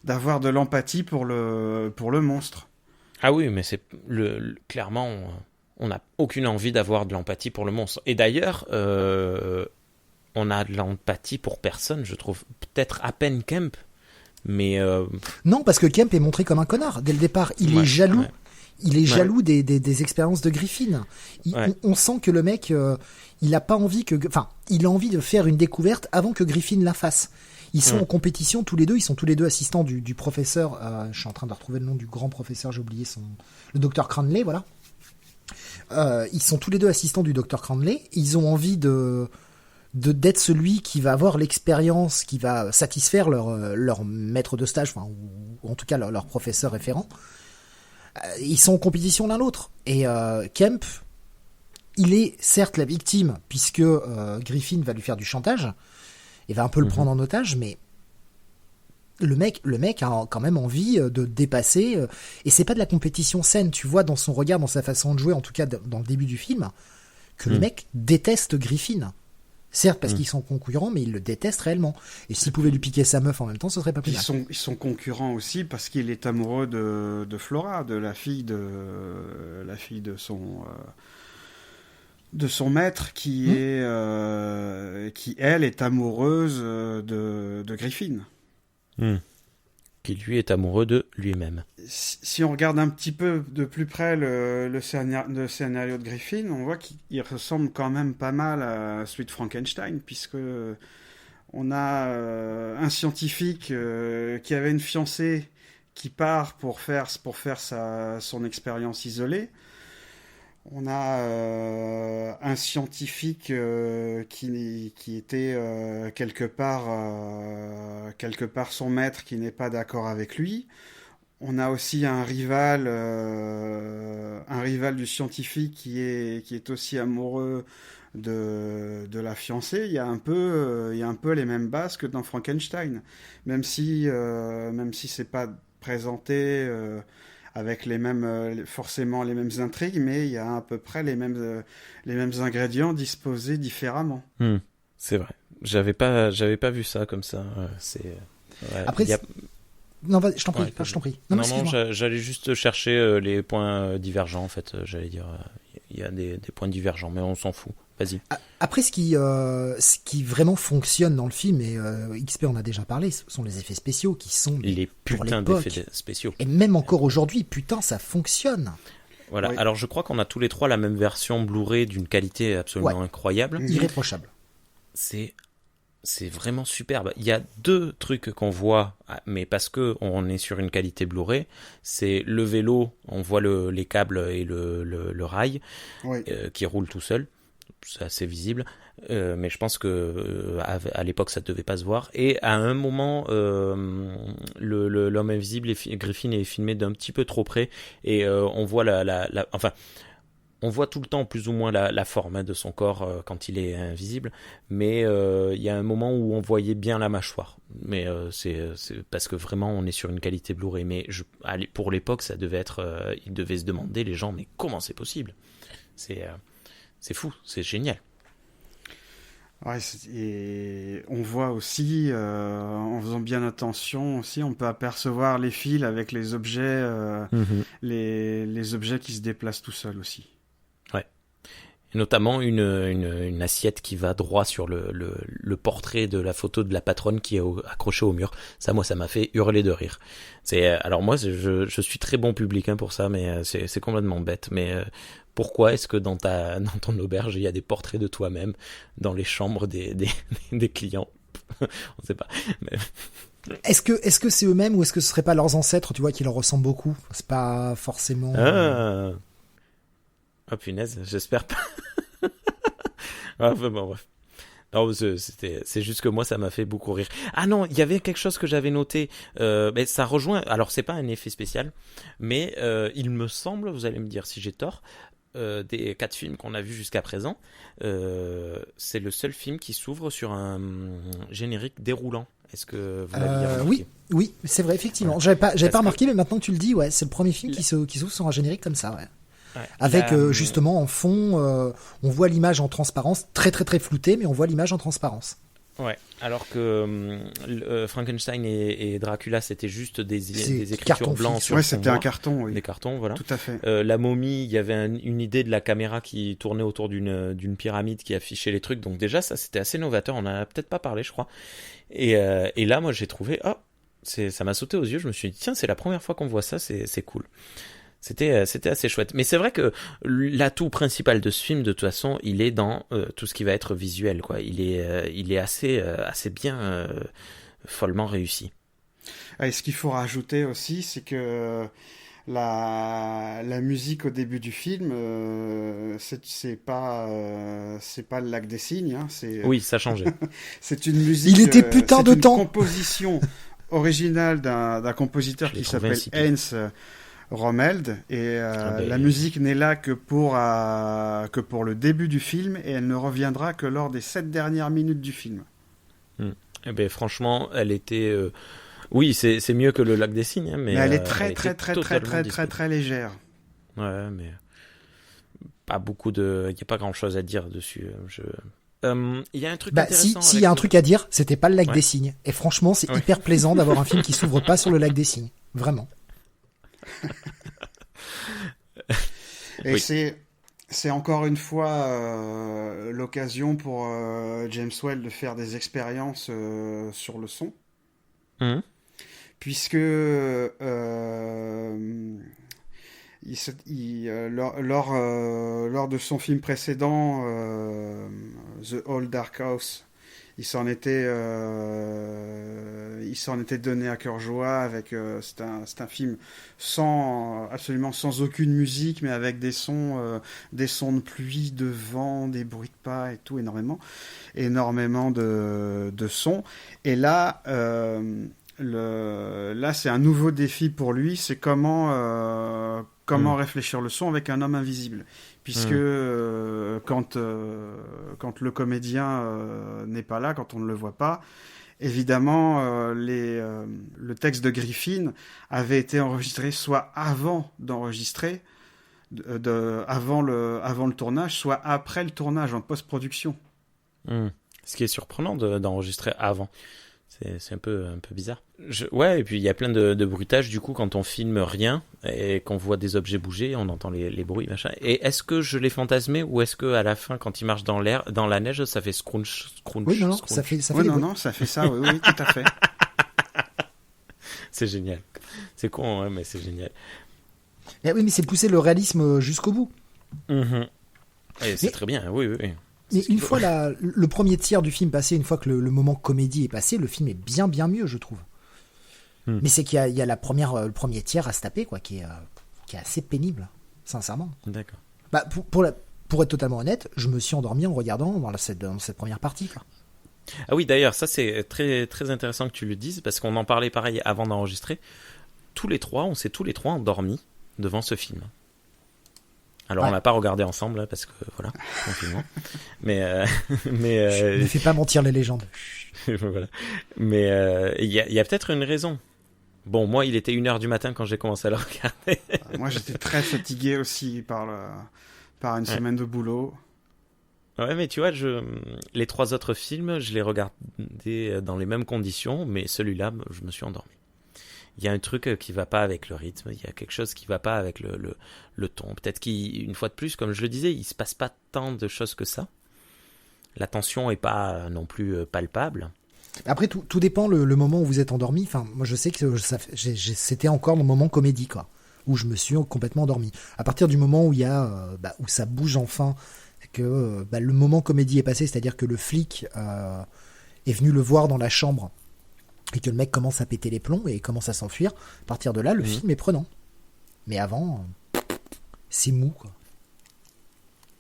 Speaker 4: d'avoir de l'empathie pour le monstre.
Speaker 2: Ah oui, mais c'est clairement, on n'a aucune envie d'avoir de l'empathie pour le monstre. Et d'ailleurs, on a de l'empathie pour personne, je trouve. Peut-être à peine Kemp. Mais
Speaker 3: non, parce que Kemp est montré comme un connard dès le départ. Il est jaloux. Ouais. Il est jaloux des expériences de Griffin. On sent que le mec, il a pas envie il a envie de faire une découverte avant que Griffin la fasse. Ils sont en compétition tous les deux. Ils sont tous les deux assistants du professeur. Je suis en train de retrouver le nom du grand professeur. J'ai oublié le docteur Cranley. Voilà. Ils sont tous les deux assistants du docteur Cranley. Ils ont envie d'être celui qui va avoir l'expérience, qui va satisfaire leur maître de stage, ou en tout cas leur professeur référent. Ils sont en compétition l'un l'autre. Et Kemp, il est certes la victime, puisque Griffin va lui faire du chantage, et va un peu le prendre en otage, mais le mec a quand même envie de dépasser, et c'est pas de la compétition saine, tu vois dans son regard, dans sa façon de jouer, en tout cas dans le début du film, que le mec déteste Griffin. Certes, parce qu'ils sont concurrents, mais il le déteste réellement. Et s'il pouvait lui piquer sa meuf en même temps, ce serait pas plus mal.
Speaker 4: Ils sont concurrents aussi parce qu'il est amoureux de Flora, de la fille de son maître, qui elle est amoureuse de Griffin.
Speaker 2: Qui lui est amoureux de lui-même.
Speaker 4: Si on regarde un petit peu de plus près le scénario de Griffin, on voit qu'il ressemble quand même pas mal à celui de Frankenstein, puisque on a un scientifique qui avait une fiancée qui part pour faire son expérience isolée. On a un scientifique qui était quelque part son maître qui n'est pas d'accord avec lui. On a aussi un rival du scientifique qui est aussi amoureux de la fiancée. Il y a un peu les mêmes bases que dans Frankenstein, même si c'est pas présenté avec forcément les mêmes intrigues, mais il y a à peu près les mêmes ingrédients disposés différemment.
Speaker 2: C'est vrai. J'avais pas vu ça comme ça.
Speaker 3: Après, non, je t'en prie, je t'en prie.
Speaker 2: Non, j'allais juste chercher les points divergents, en fait. J'allais dire, il y a des points divergents, mais on s'en fout. Vas-y.
Speaker 3: Après, ce qui vraiment fonctionne dans le film, et XP en a déjà parlé, ce sont les effets spéciaux qui sont
Speaker 2: les putains d'effets spéciaux.
Speaker 3: Et même encore aujourd'hui, putain, ça fonctionne.
Speaker 2: Voilà.
Speaker 4: Oui.
Speaker 2: Alors, je crois qu'on a tous les trois la même version Blu-ray d'une qualité absolument incroyable.
Speaker 3: Irréprochable.
Speaker 2: C'est vraiment superbe. Il y a deux trucs qu'on voit, mais parce que on est sur une qualité Blu-ray, c'est le vélo, on voit les câbles et le rail qui roule tout seul. C'est assez visible, mais je pense que à l'époque ça devait pas se voir. Et à un moment, l'homme invisible Griffin est filmé d'un petit peu trop près, et on voit enfin. On voit tout le temps plus ou moins la forme de son corps quand il est invisible, mais il y a un moment où on voyait bien la mâchoire. Mais c'est parce que vraiment on est sur une qualité Blu-ray. Mais pour l'époque, ça devait être, ils devaient se demander les gens, mais comment c'est possible ? C'est fou, c'est génial.
Speaker 4: Ouais, et on voit aussi, en faisant bien attention aussi, on peut apercevoir les fils avec les objets, les objets qui se déplacent tout seuls aussi.
Speaker 2: Ouais. Et notamment une assiette qui va droit sur le portrait de la photo de la patronne qui est accrochée au mur. Ça, moi, ça m'a fait hurler de rire. Alors moi, je suis très bon public pour ça, mais c'est complètement bête. Mais pourquoi est-ce que dans ton auberge, il y a des portraits de toi-même dans les chambres des clients ? On sait pas. Mais...
Speaker 3: Est-ce que c'est eux-mêmes ou est-ce que ce serait pas leurs ancêtres, tu vois, qui leur ressemblent beaucoup ? C'est pas forcément...
Speaker 2: Oh punaise, j'espère pas. Enfin, bon, bref. Non, c'est juste que moi, ça m'a fait beaucoup rire. Ah non, il y avait quelque chose que j'avais noté. Mais ça rejoint... Alors, c'est pas un effet spécial, mais il me semble, vous allez me dire si j'ai tort, des 4 films qu'on a vus jusqu'à présent, c'est le seul film qui s'ouvre sur un générique déroulant. Est-ce que vous l'aviez remarqué ?
Speaker 3: Oui, c'est vrai, effectivement. J'avais pas remarqué, mais maintenant que tu le dis, ouais, c'est le premier film qui s'ouvre sur un générique comme ça, ouais. Ouais, avec justement en fond, on voit l'image en transparence, très très très floutée, mais on voit l'image en transparence.
Speaker 2: Ouais, alors que Frankenstein et Dracula, c'était juste des écritures blanches sur
Speaker 4: c'était un carton, oui.
Speaker 2: Des cartons, voilà.
Speaker 4: Tout à fait.
Speaker 2: La momie, il y avait une idée de la caméra qui tournait autour d'une pyramide qui affichait les trucs, donc déjà ça c'était assez novateur, on en a peut-être pas parlé, je crois. Et là, moi j'ai trouvé, ça m'a sauté aux yeux, je me suis dit tiens, c'est la première fois qu'on voit ça, c'est cool. C'était assez chouette. Mais c'est vrai que l'atout principal de ce film, de toute façon, il est dans tout ce qui va être visuel, quoi. Il est assez bien, follement réussi.
Speaker 4: Et ce qu'il faut rajouter aussi, c'est que la musique au début du film, c'est pas le Lac des Cygnes. Hein,
Speaker 2: oui, ça changeait.
Speaker 4: C'est une musique.
Speaker 3: Il était putain de temps.
Speaker 4: C'est une composition originale d'un compositeur qui s'appelle Heinz Rommeld, et la musique n'est là que pour le début du film, et elle ne reviendra que lors des 7 dernières minutes du film.
Speaker 2: Eh ben, franchement, elle était... Oui, c'est mieux que le Lac des Cygnes, hein, mais
Speaker 4: elle est très très légère.
Speaker 2: Ouais, mais pas beaucoup de... Il n'y a pas grand-chose à dire dessus. Il y a un truc intéressant.
Speaker 3: Si, il y a un truc à dire, c'était pas le Lac des Cygnes. Et franchement, c'est hyper plaisant d'avoir un film qui s'ouvre pas sur le Lac des Cygnes. Vraiment.
Speaker 4: Et c'est encore une fois l'occasion pour James Whale de faire des expériences sur le son, puisque lors de son film précédent, The Old Dark House, il s'en était donné à cœur joie avec c'est un film absolument sans aucune musique, mais avec des sons de pluie, de vent, des bruits de pas et tout, énormément de sons. Et là là c'est un nouveau défi pour lui, c'est comment réfléchir le son avec un homme invisible, puisque quand le comédien n'est pas là, quand on ne le voit pas, évidemment le texte de Griffin avait été enregistré soit avant d'enregistrer, avant le tournage, soit après le tournage, en post-production.
Speaker 2: Ce qui est surprenant d'enregistrer avant. C'est un peu bizarre. Ouais, et puis il y a plein de bruitages du coup quand on filme rien et qu'on voit des objets bouger, on entend les bruits, machin. Et est-ce que je l'ai fantasmé ou est-ce que à la fin, quand il marche dans la neige, ça fait scrunch?
Speaker 3: Oui, non, ça fait
Speaker 4: non, ça fait ça, oui, tout à fait.
Speaker 2: C'est génial. C'est con, hein, mais c'est génial.
Speaker 3: Mais oui, mais c'est pousser le réalisme jusqu'au bout.
Speaker 2: Et c'est très bien, oui.
Speaker 3: Mais une fois le premier tiers du film passé, une fois que le moment comédie est passé, le film est bien mieux, je trouve. Mais c'est qu'il y a le premier tiers à se taper, quoi, qui est assez pénible, sincèrement.
Speaker 2: D'accord.
Speaker 3: Bah, pour être totalement honnête, je me suis endormi en regardant dans cette première partie, quoi.
Speaker 2: Ah oui, d'ailleurs, ça c'est très, très intéressant que tu le dises, parce qu'on en parlait pareil avant d'enregistrer. On s'est tous les trois endormis devant ce film. Alors, on l'a pas regardé ensemble, là, parce que, voilà, confinement. Mais
Speaker 3: ne fais pas mentir les légendes.
Speaker 2: Voilà. Mais il y a peut-être une raison. Bon, moi, il était 1h du matin quand j'ai commencé à le regarder.
Speaker 4: Moi, j'étais très fatigué aussi par une semaine de boulot.
Speaker 2: Ouais, mais tu vois, les 3 autres films, je les regardais dans les mêmes conditions, mais celui-là, je me suis endormi. Il y a un truc qui va pas avec le rythme, il y a quelque chose qui va pas avec le ton. Peut-être qu'une fois de plus, comme je le disais, il se passe pas tant de choses que ça. La tension est pas non plus palpable.
Speaker 3: Après, tout dépend le moment où vous êtes endormi. Enfin, moi, je sais que c'était encore mon moment comédie, quoi, où je me suis complètement endormi. À partir du moment où il y a, où ça bouge enfin, que le moment comédie est passé, c'est-à-dire que le flic est venu le voir dans la chambre et que le mec commence à péter les plombs et commence à s'enfuir, à partir de là, le film est prenant. Mais avant, c'est mou, quoi.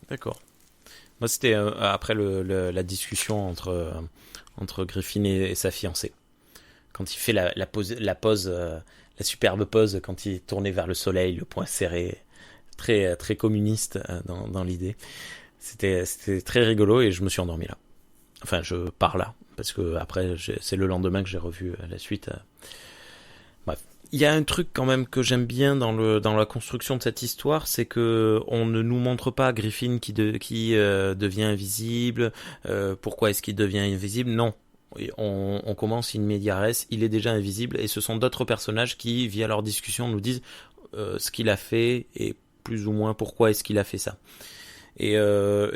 Speaker 2: D'accord. Moi, c'était après la discussion entre Griffin et sa fiancée. Quand il fait la pose, la superbe pose, quand il est tourné vers le soleil, le poing serré, très, très communiste dans l'idée. C'était très rigolo et je me suis endormi là. Enfin, je pars là, parce que après, c'est le lendemain que j'ai revu la suite. Bref. Il y a un truc quand même que j'aime bien dans la construction de cette histoire, c'est que on ne nous montre pas Griffin qui devient invisible. Pourquoi est-ce qu'il devient invisible? Non. On commence in media res, il est déjà invisible, et ce sont d'autres personnages qui, via leur discussion, nous disent ce qu'il a fait et plus ou moins pourquoi est-ce qu'il a fait ça. Et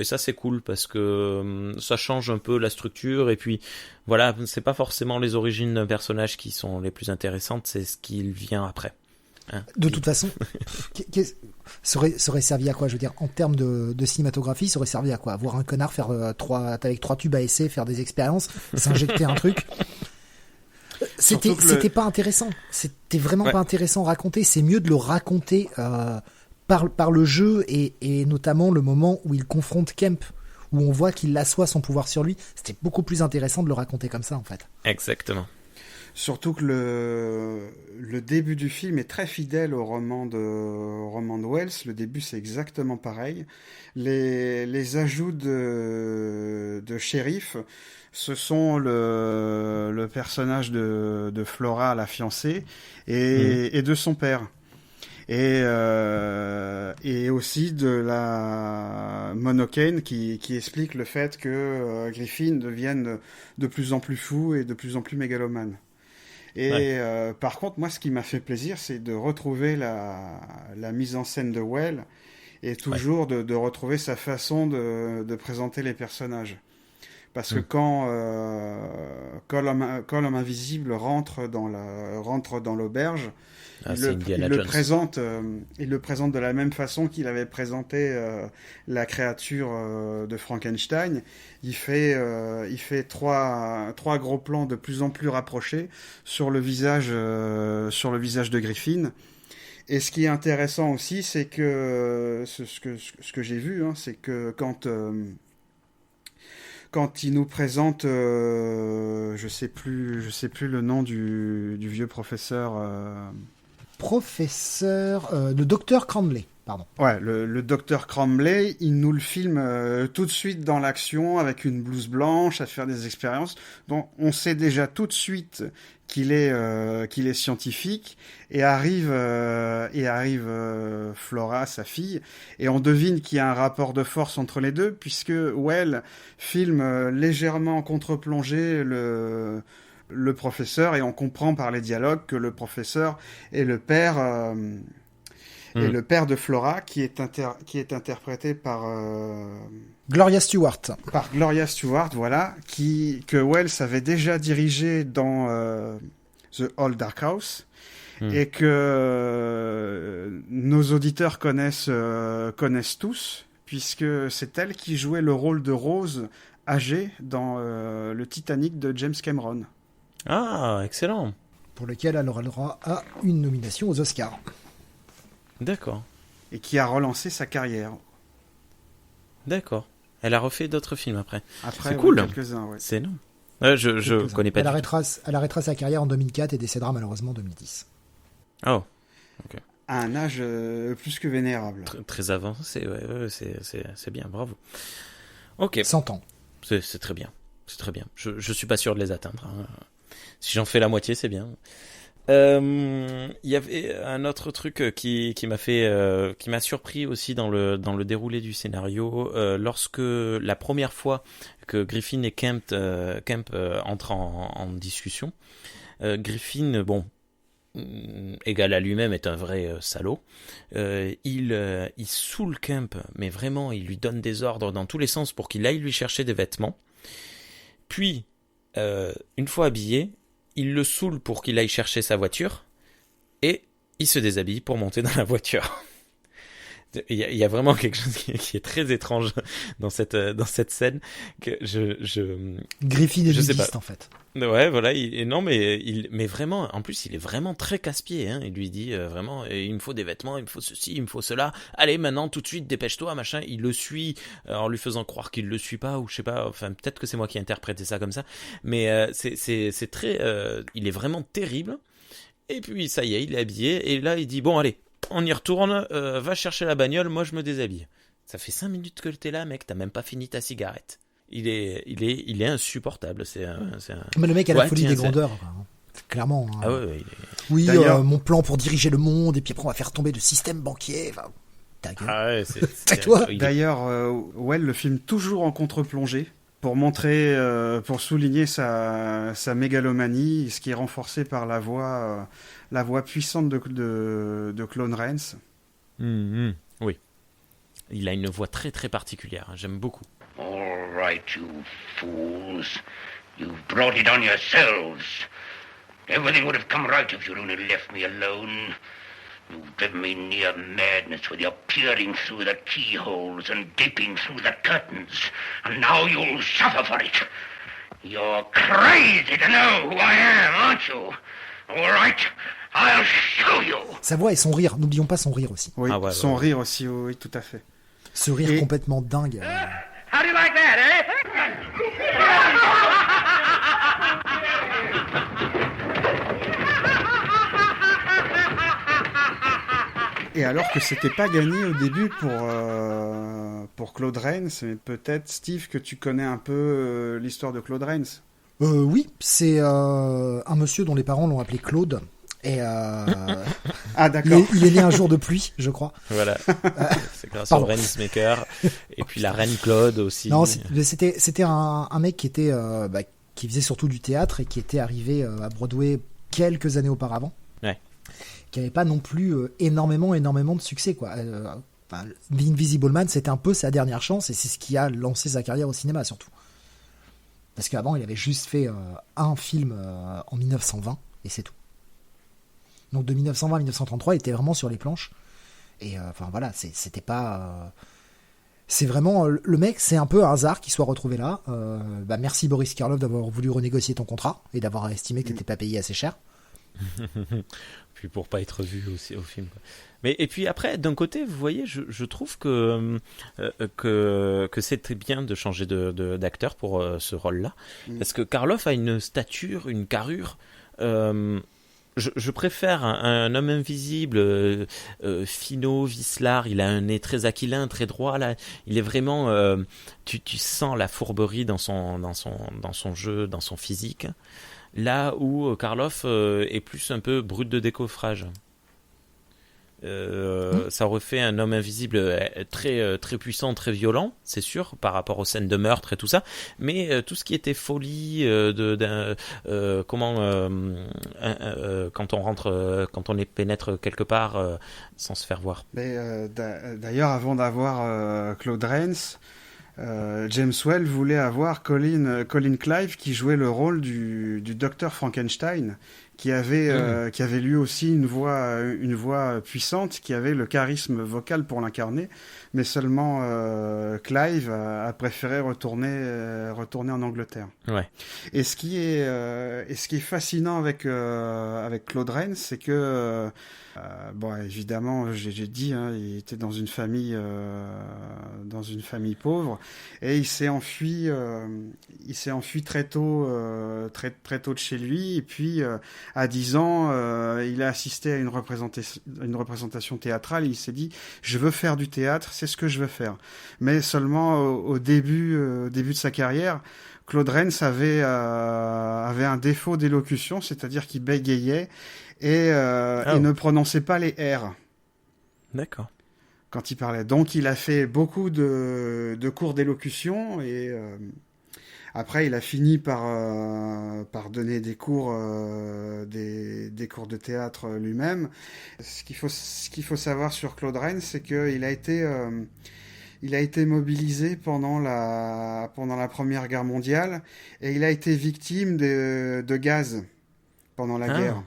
Speaker 2: ça c'est cool parce que ça change un peu la structure, et puis voilà, c'est pas forcément les origines d'un personnage qui sont les plus intéressantes, c'est ce qui vient après. Hein,
Speaker 3: de toute façon, ça aurait servi à quoi? Je veux dire, en termes de cinématographie, ça aurait servi à quoi? Voir un connard faire avec 3 tubes à essai, faire des expériences, s'injecter un truc. C'était pas intéressant. C'était vraiment pas intéressant à raconter. C'est mieux de le raconter par le jeu et notamment le moment où il confronte Kemp, où on voit qu'il assoit son pouvoir sur lui. C'était beaucoup plus intéressant de le raconter comme ça, en fait.
Speaker 2: Exactement.
Speaker 4: Surtout que le début du film est très fidèle au roman de Wells. Le début, c'est exactement pareil. Les ajouts de shérif, ce sont le personnage de Flora, la fiancée, et de son père. Et aussi de la Monokane qui explique le fait que Griffin devienne de plus en plus fou et de plus en plus mégalomane. Et par contre, moi, ce qui m'a fait plaisir, c'est de retrouver la mise en scène de Well et toujours de retrouver sa façon de présenter les personnages. Parce que quand l'homme invisible rentre dans l'auberge, il le présente de la même façon qu'il avait présenté la créature de Frankenstein. Il fait trois gros plans de plus en plus rapprochés sur le visage de Griffin. Et ce qui est intéressant aussi, c'est que ce que j'ai vu, hein, c'est que quand il nous présente, je sais plus le nom du vieux professeur.
Speaker 3: Le docteur Cramley, pardon.
Speaker 4: Ouais, le docteur Cramley, il nous le filme tout de suite dans l'action avec une blouse blanche à faire des expériences. Donc on sait déjà tout de suite qu'il est scientifique et arrive Flora, sa fille, et on devine qu'il y a un rapport de force entre les deux puisque Well filme légèrement en contre-plongée le professeur et on comprend par les dialogues que le professeur est le père de Flora qui est interprété par
Speaker 3: Gloria Stewart.
Speaker 4: Par Gloria Stewart, voilà, que Wells avait déjà dirigé dans The Old Dark House et que nos auditeurs connaissent tous puisque c'est elle qui jouait le rôle de Rose âgée dans le Titanic de James Cameron.
Speaker 2: Ah, excellent.
Speaker 3: Pour lequel elle aura le droit à une nomination aux Oscars.
Speaker 2: D'accord.
Speaker 4: Et qui a relancé sa carrière.
Speaker 2: D'accord. Elle a refait d'autres films après.
Speaker 4: C'est
Speaker 2: cool.
Speaker 4: Quelques-uns, ouais.
Speaker 2: C'est énorme. Je connais pas.
Speaker 3: Elle arrêtera sa carrière en 2004 et décédera malheureusement en 2010.
Speaker 2: Oh. Ok.
Speaker 4: À un âge plus que vénérable.
Speaker 2: Très avancé, ouais, c'est bien, bravo. Ok.
Speaker 3: 100 ans.
Speaker 2: C'est très bien. C'est très bien. Je suis pas sûr de les atteindre. Hein. Si j'en fais la moitié, c'est bien. Il y avait un autre truc qui m'a surpris aussi dans le déroulé du scénario lorsque la première fois que Griffin et Kemp entrent en discussion. Griffin, bon, égal à lui-même, est un vrai salaud. Il saoule Kemp, mais vraiment, il lui donne des ordres dans tous les sens pour qu'il aille lui chercher des vêtements. Puis, une fois habillé, il le saoule pour qu'il aille chercher sa voiture et il se déshabille pour monter dans la voiture. Il y a vraiment quelque chose qui est très étrange dans cette scène que
Speaker 3: Griffin est nudiste en fait.
Speaker 2: Ouais, voilà. Mais vraiment, en plus, il est vraiment très casse-pied. Hein. Il lui dit vraiment, il me faut des vêtements, il me faut ceci, il me faut cela. Allez, maintenant, tout de suite, dépêche-toi, machin. Il le suit en lui faisant croire qu'il le suit pas, ou je sais pas. Enfin, peut-être que c'est moi qui ai interprété ça comme ça. Mais c'est très, il est vraiment terrible. Et puis, ça y est, il est habillé. Et là, il dit, bon, allez, on y retourne. Va chercher la bagnole. Moi, je me déshabille. Ça fait 5 minutes que t'es là, mec. T'as même pas fini ta cigarette. Il est insupportable.
Speaker 3: Mais le mec a la folie des grandeurs. Clairement. Hein.
Speaker 2: Ah ouais,
Speaker 3: oui, mon plan pour diriger le monde, et puis après on va faire tomber le système banquier. Enfin, ta gueule.
Speaker 2: Ah ouais,
Speaker 3: c'est toi.
Speaker 4: D'ailleurs, Well le filme toujours en contre-plongée pour montrer, pour souligner sa mégalomanie, ce qui est renforcé par la voix puissante de Claude Rains.
Speaker 2: Oui. Il a une voix très très particulière. Hein. J'aime beaucoup.
Speaker 5: All right, you fools. You've brought it on yourselves. Everything would have come right if you'd only left me alone. You've driven me near madness with your peering through the keyholes and gaping through the curtains. And now you'll suffer for it. You're crazy to know who I am, aren't you? All right, I'll show you.
Speaker 3: Sa voix et son rire. N'oublions pas son rire aussi.
Speaker 4: Oui, son rire aussi, oui, tout à fait.
Speaker 3: Ce rire complètement dingue.
Speaker 5: How do you like that, eh?
Speaker 4: Et alors que c'était pas gagné au début pour Claude Rains, mais peut-être Steve que tu connais un peu l'histoire de Claude Rains.
Speaker 3: Oui, c'est un monsieur dont les parents l'ont appelé Claude. Et
Speaker 4: ah d'accord.
Speaker 3: Il est né un jour de pluie, je crois.
Speaker 2: Voilà. C'est grâce au Rainsmaker et puis la reine Claude aussi.
Speaker 3: Non, c'était un mec qui faisait surtout du théâtre et qui était arrivé à Broadway quelques années auparavant.
Speaker 2: Ouais.
Speaker 3: Qui n'avait pas non plus énormément de succès quoi. The Invisible Man, c'était un peu sa dernière chance et c'est ce qui a lancé sa carrière au cinéma surtout. Parce qu'avant, il avait juste fait un film en 1920, et c'est tout. Donc de 1920 à 1933, il était vraiment sur les planches. Et voilà, c'était pas... c'est vraiment... le mec, c'est un peu un hasard qu'il soit retrouvé là. Merci Boris Karloff d'avoir voulu renégocier ton contrat et d'avoir estimé que t'étais pas payé assez cher.
Speaker 2: Puis pour pas être vu aussi au film. Mais et puis après, d'un côté, vous voyez, je trouve que c'était bien de changer d'acteur pour ce rôle-là, parce que Karloff a une stature, une carrure. Je préfère un homme invisible, finot, vicelard. Il a un nez très aquilin, très droit. Là, il est vraiment. Tu sens la fourberie dans son jeu, dans son physique. Là où Karloff est plus un peu brut de décoffrage. Ça aurait fait un homme invisible très puissant, très violent, c'est sûr, par rapport aux scènes de meurtre et tout ça. Mais tout ce qui était folie, quand on rentre, quand on les pénètre quelque part sans se faire voir.
Speaker 4: Mais d'ailleurs, avant d'avoir Claude Rains, James Whale voulait avoir Colin Clive qui jouait le rôle du docteur Frankenstein, qui avait lui aussi une voix puissante, qui avait le charisme vocal pour l'incarner, mais seulement Clive a préféré retourner en Angleterre.
Speaker 2: Ouais.
Speaker 4: Et ce qui est fascinant avec Claude Rains, c'est que évidemment, j'ai dit, il était dans une famille pauvre, et il s'est enfui très tôt de chez lui, et puis à 10 ans, il a assisté à une représentation théâtrale, et il s'est dit, je veux faire du théâtre, c'est ce que je veux faire. Mais seulement au début de sa carrière, Claude Rains avait un défaut d'élocution, c'est-à-dire qu'il bégayait et il ne prononçait pas les R.
Speaker 2: D'accord.
Speaker 4: Quand il parlait. Donc il a fait beaucoup de cours d'élocution, et après il a fini par donner des cours des cours de théâtre lui-même. Ce qu'il faut savoir sur Claude Rains, c'est qu'il a été mobilisé pendant la Première Guerre mondiale, et il a été victime de gaz pendant la guerre.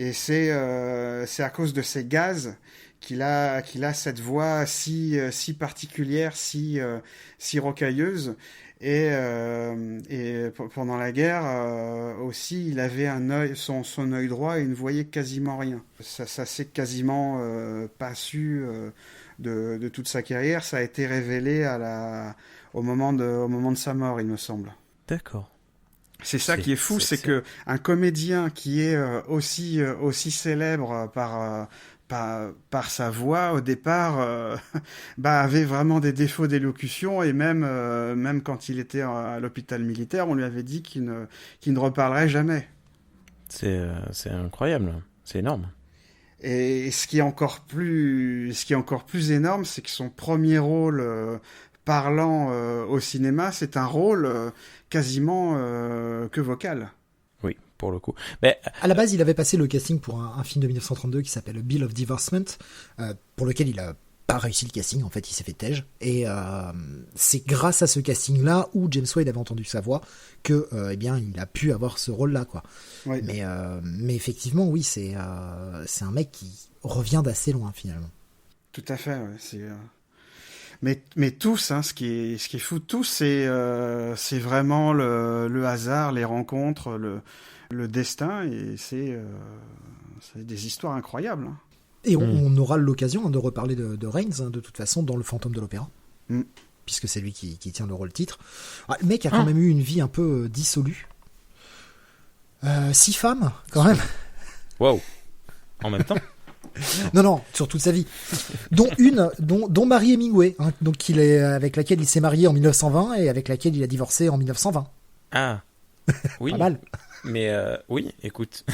Speaker 4: Et c'est à cause de ces gaz qu'il a cette voix si particulière, si rocailleuse. Et pendant la guerre aussi, il avait son œil droit, et il ne voyait quasiment rien. Ça s'est quasiment pas su de toute sa carrière. Ça a été révélé au moment de sa mort, il me semble.
Speaker 2: D'accord.
Speaker 4: C'est ça qui est fou, c'est que un comédien qui est aussi célèbre par sa voix, au départ, avait vraiment des défauts d'élocution, et même quand il était à l'hôpital militaire, on lui avait dit qu'il ne reparlerait jamais.
Speaker 2: C'est incroyable, c'est énorme.
Speaker 4: Et ce qui est encore plus énorme, c'est que son premier rôle parlant au cinéma, c'est un rôle quasiment que vocal.
Speaker 2: Oui, pour le coup. Mais
Speaker 3: à la base, il avait passé le casting pour un film de 1932 qui s'appelle Bill of Divorcement, pour lequel il a pas réussi le casting, en fait, il s'est fait tège. Et c'est grâce à ce casting-là, où James Whale avait entendu sa voix, que il a pu avoir ce rôle-là, quoi. Oui. Mais effectivement, oui, c'est un mec qui revient d'assez loin, finalement.
Speaker 4: Tout à fait, ouais, Mais tous, ce qui est fou, tous, c'est vraiment le hasard, les rencontres, le destin, et c'est des histoires incroyables. Hein.
Speaker 3: Et on aura l'occasion de reparler de Rains, de toute façon, dans Le Fantôme de l'Opéra, puisque c'est lui qui tient le rôle titre. Le mec a quand même eu une vie un peu dissolue. 6 femmes, quand même.
Speaker 2: Waouh. En même temps.
Speaker 3: Non, sur toute sa vie. Dont Mary Hemingway, donc avec laquelle il s'est marié en 1920 et avec laquelle il a divorcé en 1920.
Speaker 2: Ah, oui.
Speaker 3: Pas mal.
Speaker 2: Mais oui, écoute,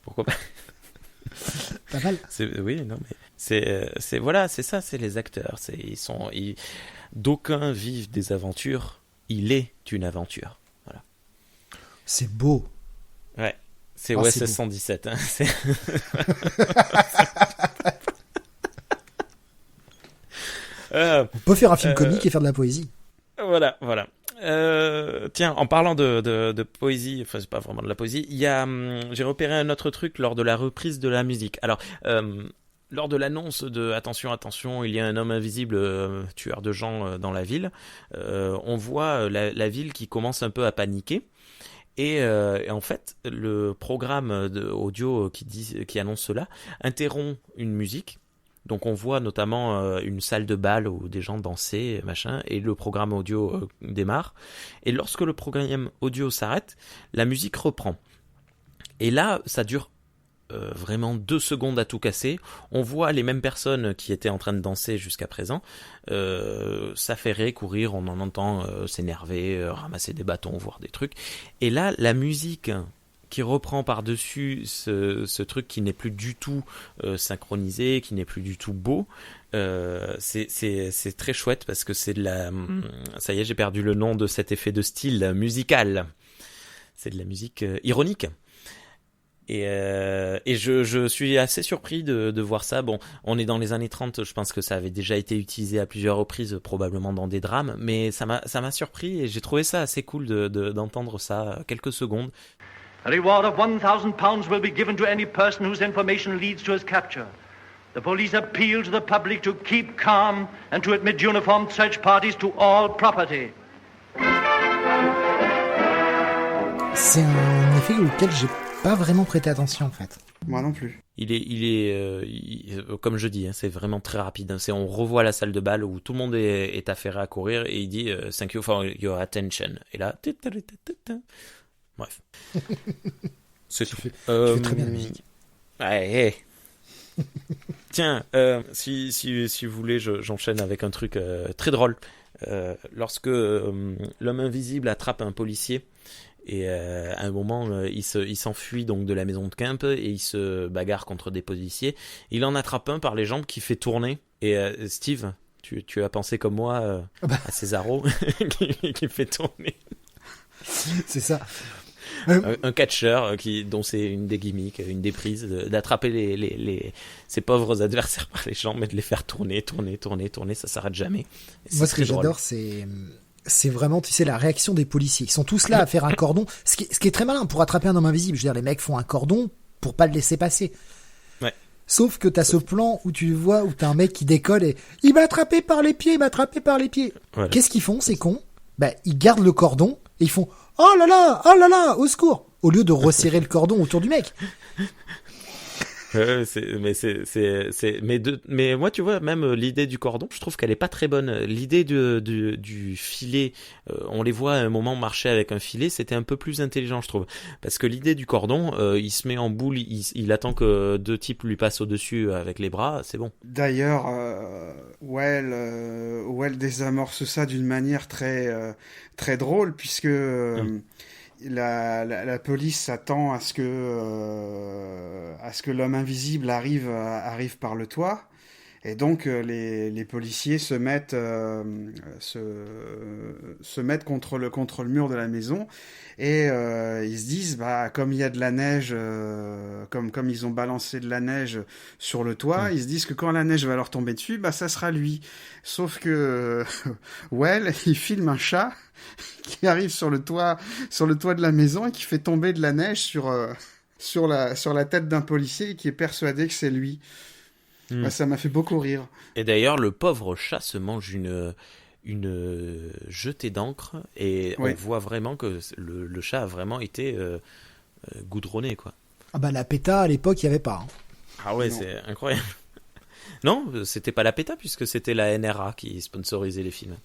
Speaker 2: pourquoi pas.
Speaker 3: Pas mal.
Speaker 2: Oui, non, mais c'est voilà, c'est ça, c'est les acteurs. D'aucuns vivent des aventures. Il est une aventure. Voilà.
Speaker 3: C'est beau.
Speaker 2: Ouais. C'est OSS 117. Hein.
Speaker 3: On peut faire un film comique et faire de la poésie.
Speaker 2: Voilà. Tiens, en parlant de poésie, enfin c'est pas vraiment de la poésie, il y a, j'ai repéré un autre truc lors de la reprise de la musique. Alors, lors de l'annonce de attention, attention, il y a un homme invisible tueur de gens dans la ville, on voit la ville qui commence un peu à paniquer. Et en fait, le programme audio qui annonce cela interrompt une musique. Donc on voit notamment une salle de bal où des gens dansaient, machin, et le programme audio démarre. Et lorsque le programme audio s'arrête, la musique reprend. Et là, ça dure vraiment 2 secondes à tout casser. On voit les mêmes personnes qui étaient en train de danser jusqu'à présent s'affairer, courir, on en entend s'énerver, ramasser des bâtons, voir des trucs. Et là, la musique qui reprend par-dessus ce truc qui n'est plus du tout synchronisé, qui n'est plus du tout beau, c'est très chouette parce que c'est de la... Ça y est, j'ai perdu le nom de cet effet de style musical. C'est de la musique ironique. Et je suis assez surpris de voir ça. Bon, on est dans les années 30, je pense que ça avait déjà été utilisé à plusieurs reprises, probablement dans des drames, mais ça m'a surpris et j'ai trouvé ça assez cool d'entendre ça quelques secondes.
Speaker 6: A reward of £1,000 will be given to any person whose information leads to his capture. The police appeal to the public to keep calm and to admit uniformed search parties to all property.
Speaker 3: C'est un effet auquel j'ai pas vraiment prêté attention en fait.
Speaker 4: Moi non plus.
Speaker 2: Il est comme je dis, hein, c'est vraiment très rapide. On revoit la salle de bal où tout le monde est affairé à courir et il dit thank you for your attention. Et là, bref. C'est tout.
Speaker 3: Tu fais très bien la musique.
Speaker 2: Ouais. Tiens, si vous voulez, j'enchaîne avec un truc très drôle. Lorsque l'homme invisible attrape un policier et à un moment il s'enfuit donc de la maison de Kemp et il se bagarre contre des policiers, il en attrape un par les jambes qui fait tourner. Et Steve, tu as pensé comme moi à Cesaro qui fait tourner.
Speaker 3: C'est ça.
Speaker 2: Un catcheur dont c'est une des gimmicks, une des prises, d'attraper ses pauvres adversaires par les jambes et de les faire tourner, ça s'arrête jamais.
Speaker 3: Moi, ce que j'adore, c'est vraiment, tu sais, la réaction des policiers. Ils sont tous là à faire un cordon. Ce qui est très malin pour attraper un homme invisible. Je veux dire, les mecs font un cordon pour pas le laisser passer.
Speaker 2: Ouais.
Speaker 3: Sauf que t'as ce plan où tu vois, où t'as un mec qui décolle et il m'a attrapé par les pieds. Voilà. Qu'est-ce qu'ils font, ces cons? Ils gardent le cordon et ils font oh là là, au secours, au lieu de resserrer le cordon autour du mec.
Speaker 2: Mais moi, tu vois, même l'idée du cordon, je trouve qu'elle est pas très bonne. L'idée du filet, on les voit à un moment marcher avec un filet, c'était un peu plus intelligent, je trouve. Parce que l'idée du cordon, il se met en boule, il attend que 2 types lui passent au-dessus avec les bras, c'est bon.
Speaker 4: D'ailleurs, Well désamorce ça d'une manière très, très drôle, puisque la police s'attend à ce que l'homme invisible arrive par le toit, et donc les policiers se mettent contre le mur de la maison, et ils se disent comme il y a de la neige, comme ils ont balancé de la neige sur le toit, ils se disent que quand la neige va leur tomber dessus, ça sera lui. Sauf que il filme un chat qui arrive sur le toit de la maison et qui fait tomber de la neige sur la tête d'un policier et qui est persuadé que c'est lui. Ça m'a fait beaucoup rire.
Speaker 2: Et d'ailleurs, le pauvre chat se mange une jetée d'encre et on voit vraiment que le chat a vraiment été goudronné, quoi.
Speaker 3: La PETA à l'époque il y avait pas.
Speaker 2: Ah ouais, non. C'est incroyable. Non, c'était pas la PETA puisque c'était la NRA qui sponsorisait les films.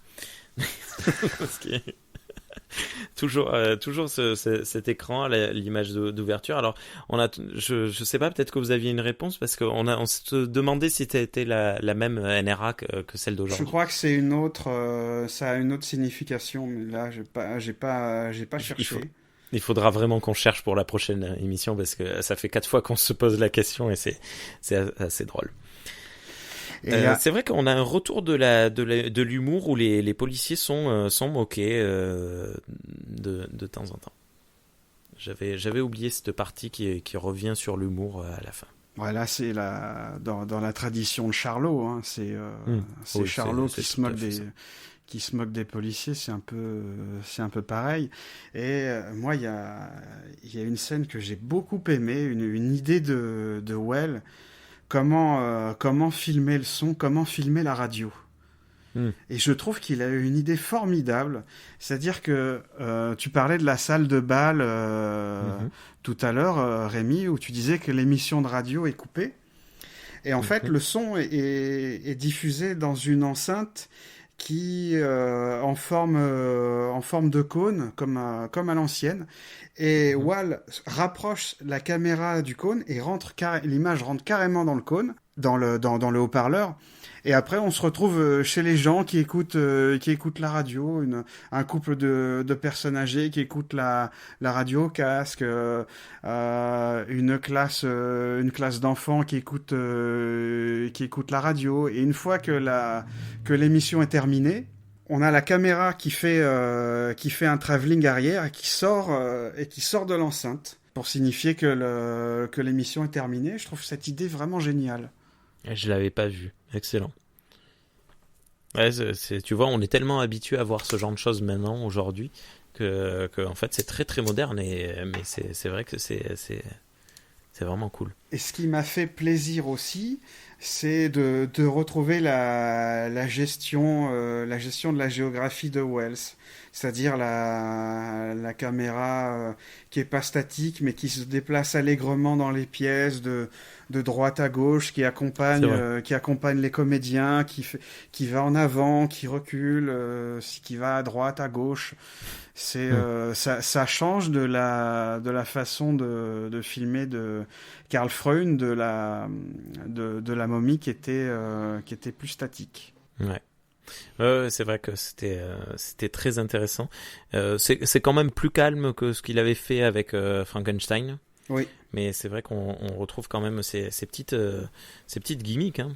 Speaker 2: Toujours cet écran, l'image d'ouverture. Alors, je sais pas, peut-être que vous aviez une réponse parce qu'on se demandait si c'était la même NRA que celle d'aujourd'hui.
Speaker 4: Je crois que c'est une autre, ça a une autre signification, mais là, j'ai pas cherché.
Speaker 2: Il faudra vraiment qu'on cherche pour la prochaine émission parce que ça fait 4 fois qu'on se pose la question et c'est assez drôle. C'est vrai qu'on a un retour de l'humour où les policiers sont moqués de temps en temps. J'avais oublié cette partie qui revient sur l'humour à la fin.
Speaker 4: Voilà, c'est dans la tradition de Charlot, hein, c'est Charlot qui se moque qui se moque des policiers, c'est un peu pareil. Et moi, il y a une scène que j'ai beaucoup aimée, une idée de Well, comment filmer le son, comment filmer la radio. Et je trouve qu'il a eu une idée formidable, c'est-à-dire que tu parlais de la salle de bal tout à l'heure, Rémi, où tu disais que l'émission de radio est coupée. Et en fait, le son est diffusé dans une enceinte qui en forme de cône, comme à l'ancienne. Et Wal rapproche la caméra du cône et l'image rentre carrément dans le cône, dans le haut-parleur. Et après, on se retrouve chez les gens qui écoutent la radio, un couple de personnes âgées qui écoutent la radio au casque, une classe d'enfants qui écoute la radio. Et une fois que l'émission est terminée, on a la caméra qui fait un travelling arrière et qui sort de l'enceinte pour signifier que l'émission est terminée. Je trouve cette idée vraiment géniale.
Speaker 2: Je l'avais pas vu. Excellent. Ouais, tu vois, on est tellement habitué à voir ce genre de choses maintenant, aujourd'hui, que en fait, c'est très très moderne. Mais c'est vrai que c'est vraiment cool.
Speaker 4: Et ce qui m'a fait plaisir aussi, c'est de retrouver la gestion de la géographie de Wells. C'est-à-dire la caméra qui est pas statique, mais qui se déplace allègrement dans les pièces, de droite à gauche, qui accompagne les comédiens, qui va en avant, qui recule, qui va à droite, à gauche. Ça change de la façon de filmer de Karl Freund, de la momie qui était plus statique.
Speaker 2: Ouais. C'est vrai que c'était très intéressant. C'est quand même plus calme que ce qu'il avait fait avec Frankenstein.
Speaker 4: Oui.
Speaker 2: Mais c'est vrai qu'on retrouve quand même ces petites gimmicks. Hein.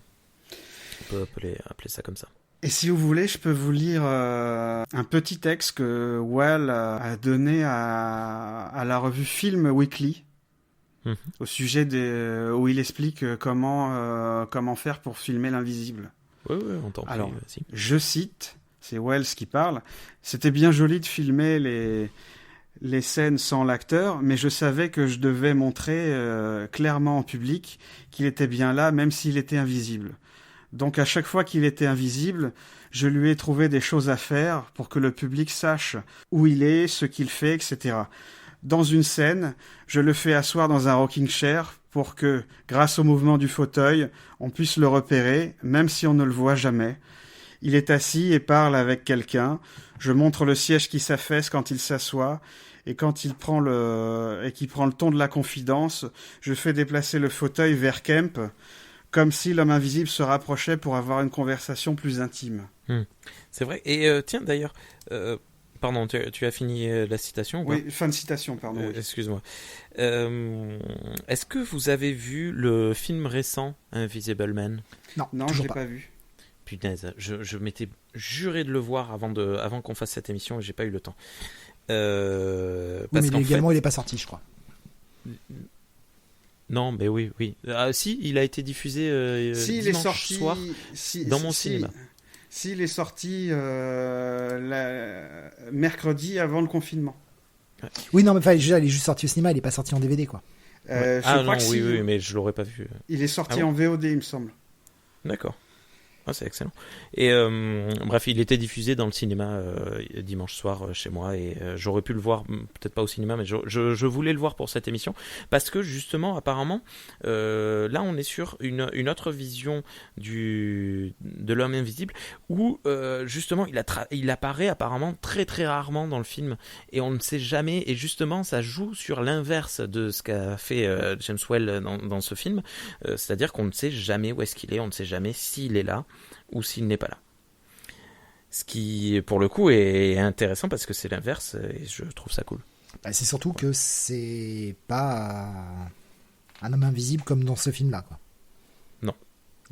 Speaker 2: On peut appeler ça comme ça.
Speaker 4: Et si vous voulez, je peux vous lire un petit texte que Well a donné à la revue Film Weekly. Au sujet où il explique comment faire pour filmer l'invisible.
Speaker 2: Oui, on t'en prie.
Speaker 4: Alors, je cite, c'est Wells qui parle, « C'était bien joli de filmer les scènes sans l'acteur, mais je savais que je devais montrer clairement en public qu'il était bien là, même s'il était invisible. Donc à chaque fois qu'il était invisible, je lui ai trouvé des choses à faire pour que le public sache où il est, ce qu'il fait, etc. Dans une scène, je le fais asseoir dans un rocking chair pour que, grâce au mouvement du fauteuil, on puisse le repérer, même si on ne le voit jamais. Il est assis et parle avec quelqu'un. Je montre le siège qui s'affaisse quand il s'assoit, et quand qu'il prend le ton de la confidence, je fais déplacer le fauteuil vers Kemp, comme si l'homme invisible se rapprochait pour avoir une conversation plus intime.
Speaker 2: C'est vrai. Et tiens, d'ailleurs... Pardon, tu as fini la citation ou pas ?
Speaker 4: Oui, fin de citation, pardon. Oui.
Speaker 2: Excuse-moi. Est-ce que vous avez vu le film récent, Invisible Man ?
Speaker 4: Non, je l'ai pas vu.
Speaker 2: Punaise, je m'étais juré de le voir avant qu'on fasse cette émission et j'ai pas eu le temps.
Speaker 3: Mais légalement, il n'est pas sorti, je crois.
Speaker 2: Non, mais oui. Ah, si, il a été diffusé dimanche soir dans mon cinéma.
Speaker 4: S'il est sorti mercredi avant le confinement.
Speaker 3: Oui, non, mais il est juste sorti au cinéma, il n'est pas sorti en DVD, quoi.
Speaker 2: Oui, mais je l'aurais pas vu.
Speaker 4: Il est sorti en VOD, il me semble.
Speaker 2: D'accord. Ah, c'est excellent. Et bref, il était diffusé dans le cinéma dimanche soir chez moi et j'aurais pu le voir, peut-être pas au cinéma, mais je voulais le voir pour cette émission parce que justement, apparemment, là, on est sur une autre vision de l'homme invisible où justement, il apparaît apparemment très très rarement dans le film et on ne sait jamais. Et justement, ça joue sur l'inverse de ce qu'a fait James Whale dans ce film, c'est-à-dire qu'on ne sait jamais où est-ce qu'il est, on ne sait jamais s'il est là ou s'il n'est pas là. Ce qui, pour le coup, est intéressant parce que c'est l'inverse et je trouve ça cool.
Speaker 3: C'est surtout que c'est pas un homme invisible comme dans ce film-là, quoi.
Speaker 2: Non.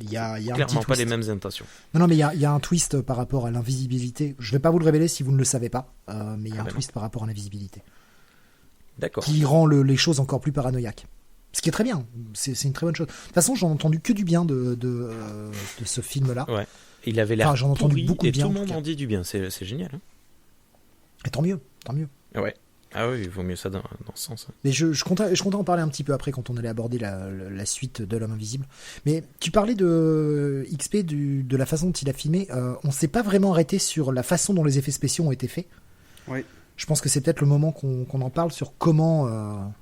Speaker 3: Il y a
Speaker 2: clairement pas les mêmes intentions.
Speaker 3: Non, mais il y a un twist par rapport à l'invisibilité. Je vais pas vous le révéler si vous ne le savez pas, mais il y a un twist par rapport à l'invisibilité.
Speaker 2: D'accord.
Speaker 3: Qui rend les choses encore plus paranoïaques. Ce qui est très bien, c'est une très bonne chose. De toute façon, j'en ai entendu que du bien de ce film-là.
Speaker 2: Ouais. Il avait l'air
Speaker 3: J'en ai entendu
Speaker 2: pourri
Speaker 3: beaucoup de
Speaker 2: et
Speaker 3: bien.
Speaker 2: tout le
Speaker 3: en tout
Speaker 2: monde
Speaker 3: cas.
Speaker 2: en dit du bien. C'est génial. Hein.
Speaker 3: Et tant mieux, tant mieux.
Speaker 2: Ouais. Ah oui, il vaut mieux ça dans ce sens. Hein.
Speaker 3: Mais je comptais en parler un petit peu après quand on allait aborder la suite de L'Homme Invisible. Mais tu parlais de XP, de la façon dont il a filmé. On s'est pas vraiment arrêté sur la façon dont les effets spéciaux ont été faits.
Speaker 4: Oui.
Speaker 3: Je pense que c'est peut-être le moment qu'on en parle sur comment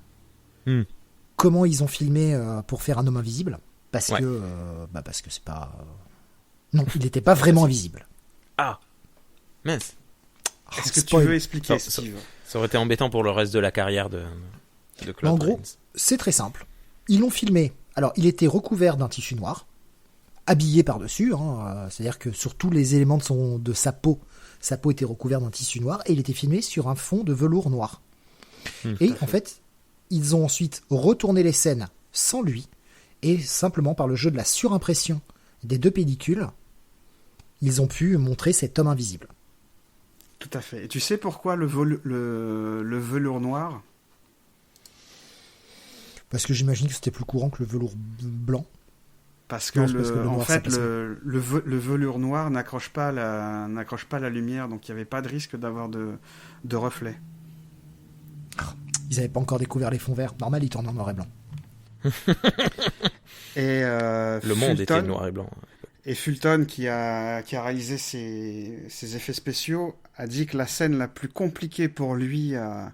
Speaker 3: ils ont filmé pour faire Un Homme Invisible. Parce que c'est pas... Non, il n'était pas vraiment invisible.
Speaker 2: Ah mince.
Speaker 4: Est-ce que
Speaker 3: spoil.
Speaker 4: tu veux expliquer, Steve ?
Speaker 2: Ça aurait été embêtant pour le reste de la carrière de Claude
Speaker 3: En gros,
Speaker 2: Rains.
Speaker 3: c'est très simple. Ils l'ont filmé. Alors, il était recouvert d'un tissu noir, habillé par-dessus. C'est-à-dire que sur tous les éléments de sa peau était recouverte d'un tissu noir, et il était filmé sur un fond de velours noir. Et en fait, ils ont ensuite retourné les scènes sans lui, et simplement par le jeu de la surimpression des deux pellicules, ils ont pu montrer cet homme invisible.
Speaker 4: Tout à fait. Et tu sais pourquoi le velours noir ?
Speaker 3: Parce que j'imagine que c'était plus courant que le velours blanc.
Speaker 4: Parce que, le velours noir n'accroche pas la lumière, donc il n'y avait pas de risque d'avoir de reflets.
Speaker 3: Ils n'avaient pas encore découvert les fonds verts. Normal, ils tournent en noir et blanc.
Speaker 4: Et
Speaker 2: Le monde était noir et blanc.
Speaker 4: Et Fulton, qui a réalisé ces effets spéciaux, a dit que la scène la plus compliquée pour lui à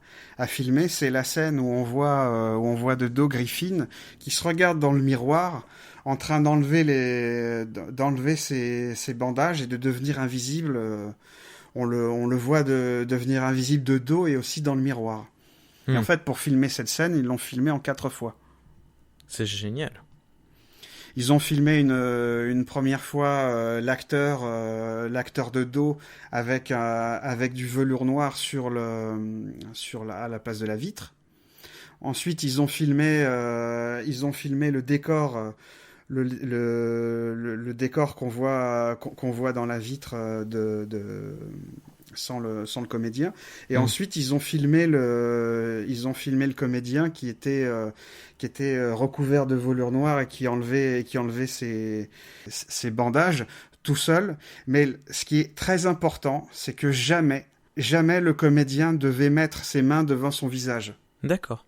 Speaker 4: filmer, c'est la scène où on voit de dos Griffin qui se regarde dans le miroir en train d'enlever ses bandages et de devenir invisible. On le voit devenir invisible de dos et aussi dans le miroir. Et en fait, pour filmer cette scène, ils l'ont filmé en 4 fois.
Speaker 2: C'est génial.
Speaker 4: Ils ont filmé une première fois l'acteur de dos avec du velours noir à la place de la vitre. Ensuite, ils ont filmé le décor, le décor qu'on voit dans la vitre sans le comédien. Et ensuite, ils ont filmé le comédien qui était recouvert de velours noir et qui enlevait ses bandages tout seul. Mais ce qui est très important, c'est que jamais le comédien devait mettre ses mains devant son visage.
Speaker 2: D'accord.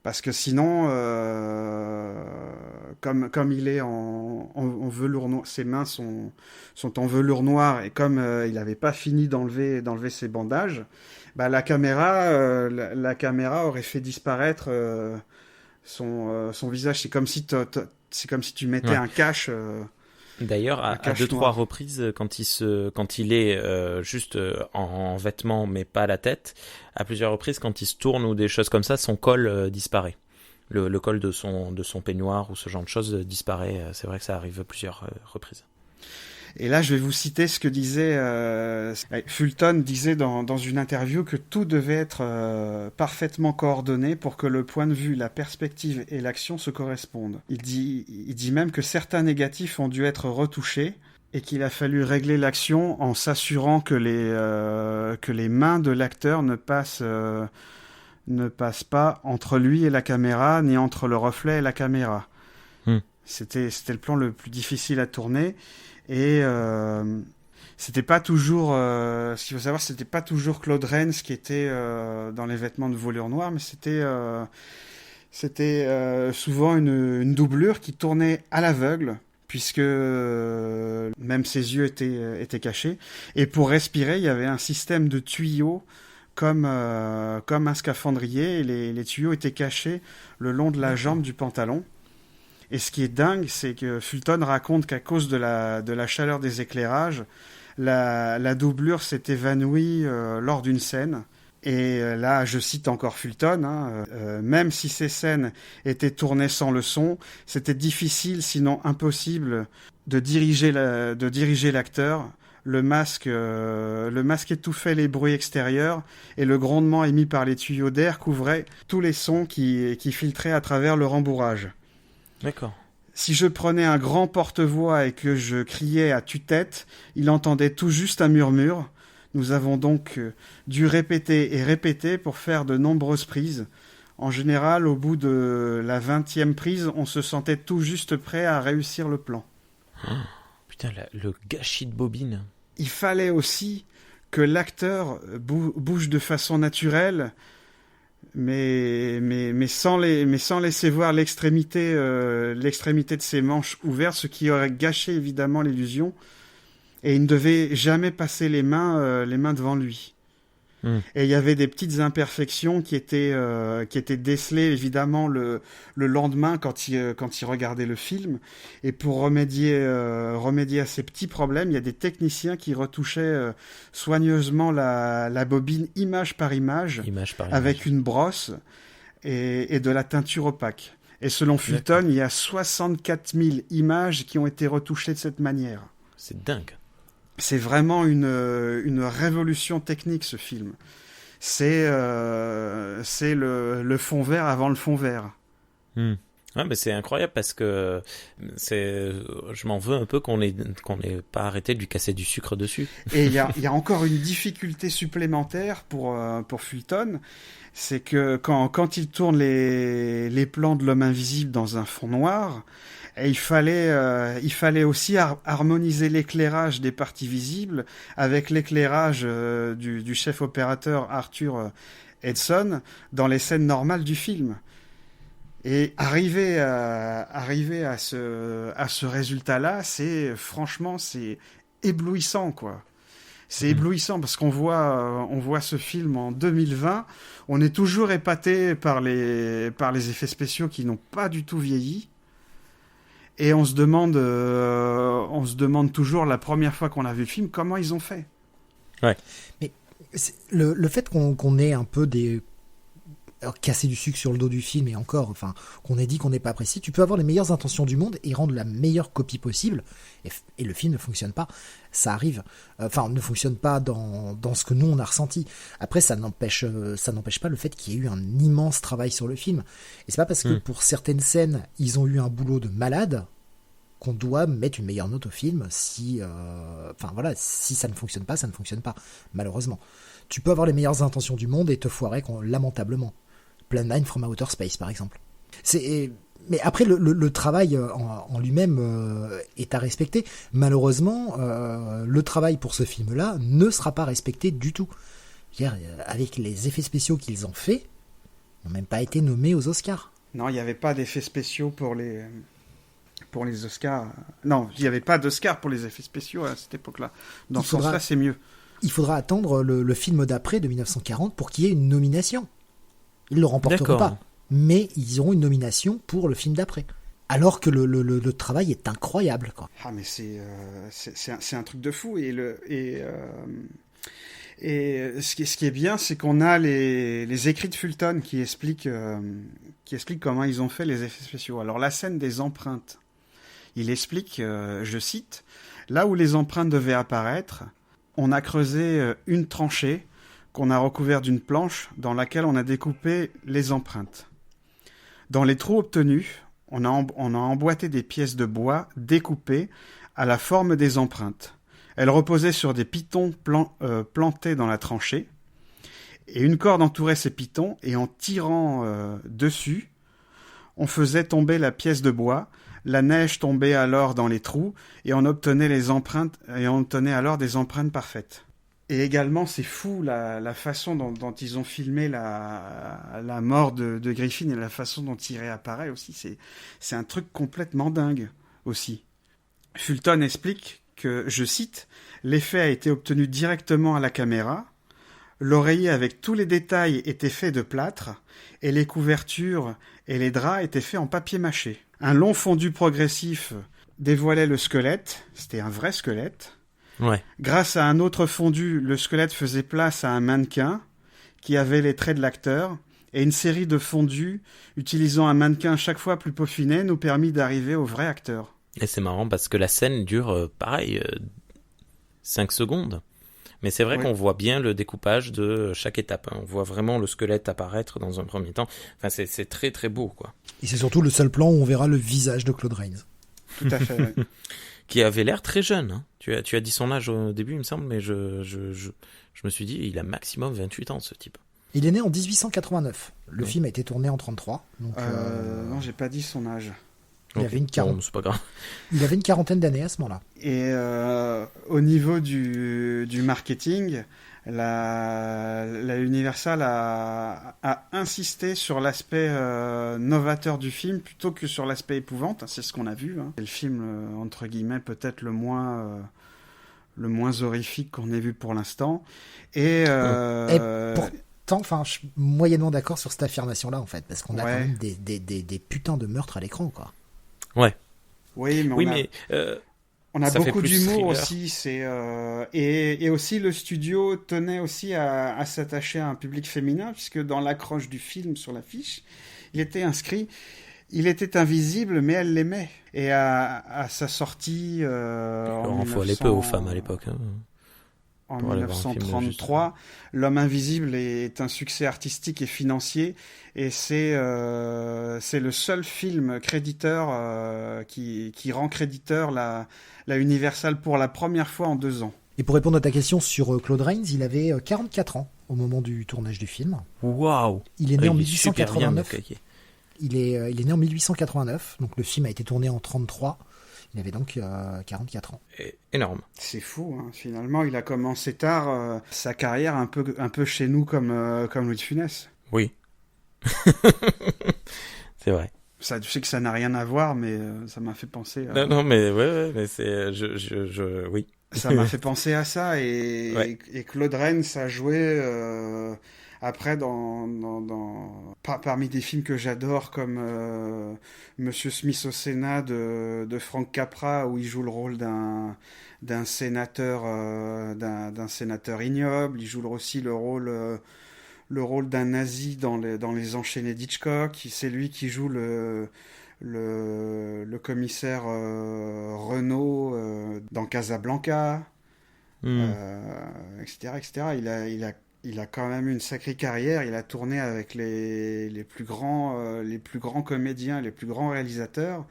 Speaker 4: Parce que sinon, comme il est en velours noir, ses mains sont en velours noir, et comme il n'avait pas fini d'enlever ses bandages, bah la caméra aurait fait disparaître son visage. C'est comme si tu mettais un cache.
Speaker 2: D'ailleurs, à 2-3 reprises, quand il est juste en vêtements mais pas la tête, à plusieurs reprises, quand il se tourne ou des choses comme ça, son col disparaît. Le col de son peignoir ou ce genre de choses disparaît. C'est vrai que ça arrive à plusieurs reprises.
Speaker 4: Et là, je vais vous citer ce que disait Fulton disait dans une interview que tout devait être parfaitement coordonné pour que le point de vue, la perspective et l'action se correspondent. Il dit même que certains négatifs ont dû être retouchés et qu'il a fallu régler l'action en s'assurant que les mains de l'acteur ne passent pas entre lui et la caméra, ni entre le reflet et la caméra. C'était le plan le plus difficile à tourner. Et c'était pas toujours ce qu'il faut savoir, c'était pas toujours Claude Rains qui était dans les vêtements de velours noir, mais c'était souvent une doublure qui tournait à l'aveugle, puisque même ses yeux étaient cachés, et pour respirer il y avait un système de tuyaux comme un scaphandrier, et les tuyaux étaient cachés le long de la jambe du pantalon. Et ce qui est dingue, c'est que Fulton raconte qu'à cause de la chaleur des éclairages, la doublure s'est évanouie lors d'une scène. Et là, je cite encore Fulton, même si ces scènes étaient tournées sans le son, c'était difficile, sinon impossible, de diriger l'acteur. Le masque étouffait les bruits extérieurs et le grondement émis par les tuyaux d'air couvrait tous les sons qui filtraient à travers le rembourrage.
Speaker 2: D'accord.
Speaker 4: Si je prenais un grand porte-voix et que je criais à tue-tête, il entendait tout juste un murmure. Nous avons donc dû répéter et répéter pour faire de nombreuses prises. En général, au bout de la 20e prise, on se sentait tout juste prêt à réussir le plan.
Speaker 2: Oh, putain, le gâchis de bobine.
Speaker 4: Il fallait aussi que l'acteur bouge de façon naturelle, mais sans laisser voir l'extrémité de ses manches ouvertes, ce qui aurait gâché évidemment l'illusion. Et il ne devait jamais passer les mains devant lui. Et il y avait des petites imperfections qui étaient décelées évidemment le lendemain quand il regardait le film. Et pour remédier à ces petits problèmes, il y a des techniciens qui retouchaient soigneusement la bobine image par image, avec une brosse et de la teinture opaque. Et selon Fulton, il y a 64 000 images qui ont été retouchées de cette manière.
Speaker 2: C'est dingue.
Speaker 4: C'est vraiment une révolution technique, ce film. C'est le fond vert avant le fond vert.
Speaker 2: Ouais, mais c'est incroyable parce que je m'en veux un peu qu'on ait pas arrêté de lui casser du sucre dessus.
Speaker 4: Et il y a encore une difficulté supplémentaire pour Fulton, c'est que quand il tourne les plans de l'homme invisible dans un fond noir, et il fallait aussi harmoniser l'éclairage des parties visibles avec l'éclairage du chef opérateur Arthur Edson dans les scènes normales du film. Et arriver à ce résultat-là, c'est éblouissant, quoi. C'est éblouissant parce qu'on voit ce film en 2020. On est toujours épaté par les effets spéciaux qui n'ont pas du tout vieilli. Et on se demande toujours la première fois qu'on a vu le film comment ils ont fait.
Speaker 2: Ouais.
Speaker 3: Mais le fait qu'on ait un peu casser du sucre sur le dos du film et encore, enfin, qu'on ait dit qu'on n'est pas apprécié, tu peux avoir les meilleures intentions du monde et rendre la meilleure copie possible et le film ne fonctionne pas. Ça arrive. Enfin, ne fonctionne pas dans ce que nous on a ressenti. Après, ça n'empêche pas le fait qu'il y ait eu un immense travail sur le film. Et c'est pas parce que pour certaines scènes, ils ont eu un boulot de malade qu'on doit mettre une meilleure note au film si ça ne fonctionne pas, ça ne fonctionne pas. Malheureusement. Tu peux avoir les meilleures intentions du monde et te foirer lamentablement. Plan 9 from Outer Space, par exemple. Mais après, le travail en lui-même est à respecter. Malheureusement, le travail pour ce film-là ne sera pas respecté du tout. Avec les effets spéciaux qu'ils ont faits, ils n'ont même pas été nommés aux Oscars.
Speaker 4: Non, il n'y avait pas d'effets spéciaux pour les Oscars. Non, il n'y avait pas d'Oscars pour les effets spéciaux à cette époque-là. Dans ce sens-là, c'est mieux.
Speaker 3: Il faudra attendre le film d'après, de 1940, pour qu'il y ait une nomination. Ils ne le remporteront pas, mais ils auront une nomination pour le film d'après. Alors que le travail est incroyable, quoi.
Speaker 4: Ah, mais c'est un truc de fou. Et ce qui est bien, c'est qu'on a les écrits de Fulton qui expliquent comment ils ont fait les effets spéciaux. Alors, la scène des empreintes, il explique, je cite, « Là où les empreintes devaient apparaître, on a creusé une tranchée qu'on a recouverte d'une planche dans laquelle on a découpé les empreintes. Dans les trous obtenus, on a emboîté des pièces de bois découpées à la forme des empreintes. Elles reposaient sur des pitons plantés dans la tranchée, et une corde entourait ces pitons, et en tirant dessus, on faisait tomber la pièce de bois. La neige tombait alors dans les trous, et on obtenait alors des empreintes parfaites. » Et également, c'est fou la façon dont ils ont filmé la mort de Griffin et la façon dont il réapparaît aussi. C'est un truc complètement dingue aussi. Fulton explique que, je cite, « L'effet a été obtenu directement à la caméra. L'oreiller avec tous les détails était fait de plâtre et les couvertures et les draps étaient faits en papier mâché. Un long fondu progressif dévoilait le squelette. C'était un vrai squelette.
Speaker 2: Ouais.
Speaker 4: Grâce à un autre fondu, le squelette faisait place à un mannequin qui avait les traits de l'acteur, et une série de fondus utilisant un mannequin chaque fois plus peaufiné nous permit d'arriver au vrai acteur. »
Speaker 2: Et c'est marrant parce que la scène dure, 5 secondes. Mais c'est vrai qu'on voit bien le découpage de chaque étape. On voit vraiment le squelette apparaître dans un premier temps. Enfin, c'est très très beau, quoi.
Speaker 3: Et c'est surtout le seul plan où on verra le visage de Claude Rains.
Speaker 4: Tout à fait, oui.
Speaker 2: Qui avait l'air très jeune. Hein. Tu as dit son âge au début, il me semble, mais je me suis dit, il a maximum 28 ans, ce type.
Speaker 3: Il est né en 1889. Le film a été tourné en 33. Donc,
Speaker 4: Non, j'ai pas dit son âge.
Speaker 3: Il avait une quarantaine.
Speaker 2: Bon, c'est pas grave.
Speaker 3: Il avait une quarantaine d'années à ce moment-là.
Speaker 4: Et au niveau du marketing, la Universal a insisté sur l'aspect novateur du film plutôt que sur l'aspect épouvante. C'est ce qu'on a vu. C'est le film, entre guillemets, peut-être le moins horrifique qu'on ait vu pour l'instant. Et
Speaker 3: pourtant, enfin, je suis moyennement d'accord sur cette affirmation-là, en fait, parce qu'on a quand
Speaker 4: Ouais.
Speaker 3: même des putains de meurtres à l'écran, quoi.
Speaker 2: Ouais.
Speaker 4: Oui, mais
Speaker 2: Oui, mais
Speaker 4: on a
Speaker 2: ça fait
Speaker 4: beaucoup
Speaker 2: plus
Speaker 4: d'humour
Speaker 2: thriller.
Speaker 4: aussi. Et aussi, le studio tenait aussi à s'attacher à un public féminin, puisque dans l'accroche du film sur l'affiche, il était inscrit « Il était invisible, mais elle l'aimait ». Et à sa sortie
Speaker 2: alors, il faut aller peu aux femmes à l'époque. Hein.
Speaker 4: En
Speaker 2: Pour aller voir un film,
Speaker 4: 1933, L'Homme Invisible est un succès artistique et financier, et c'est le seul film créditeur qui rend créditeur la Universal pour la première fois en 2 ans.
Speaker 3: Et pour répondre à ta question sur Claude Rains, il avait 44 ans au moment du tournage du film.
Speaker 2: Waouh.
Speaker 3: Il est né en
Speaker 2: Il est super bien,
Speaker 3: 1889.
Speaker 2: le cahier.
Speaker 3: Il est né en 1889, donc le film a été tourné en 33. Il avait donc 44 ans.
Speaker 2: Énorme.
Speaker 4: C'est fou, hein. Finalement, il a commencé tard sa carrière un peu chez nous comme Louis de Funès.
Speaker 2: Oui. C'est vrai.
Speaker 4: Ça, je sais que ça n'a rien à voir, mais ça m'a fait penser à...
Speaker 2: Non, mais ouais, mais c'est, oui.
Speaker 4: Ça m'a fait penser à ça, et,
Speaker 2: Ouais.
Speaker 4: et Claude Rains a joué après parmi des films que j'adore, comme Monsieur Smith au Sénat de Frank Capra, où il joue le rôle d'un sénateur ignoble. Il joue aussi le rôle d'un nazi dans les Enchaînés d'Hitchcock. C'est lui qui joue le commissaire Renault dans Casablanca, etc., etc. Il a quand même une sacrée carrière. Il a tourné avec les plus grands comédiens, les plus grands réalisateurs.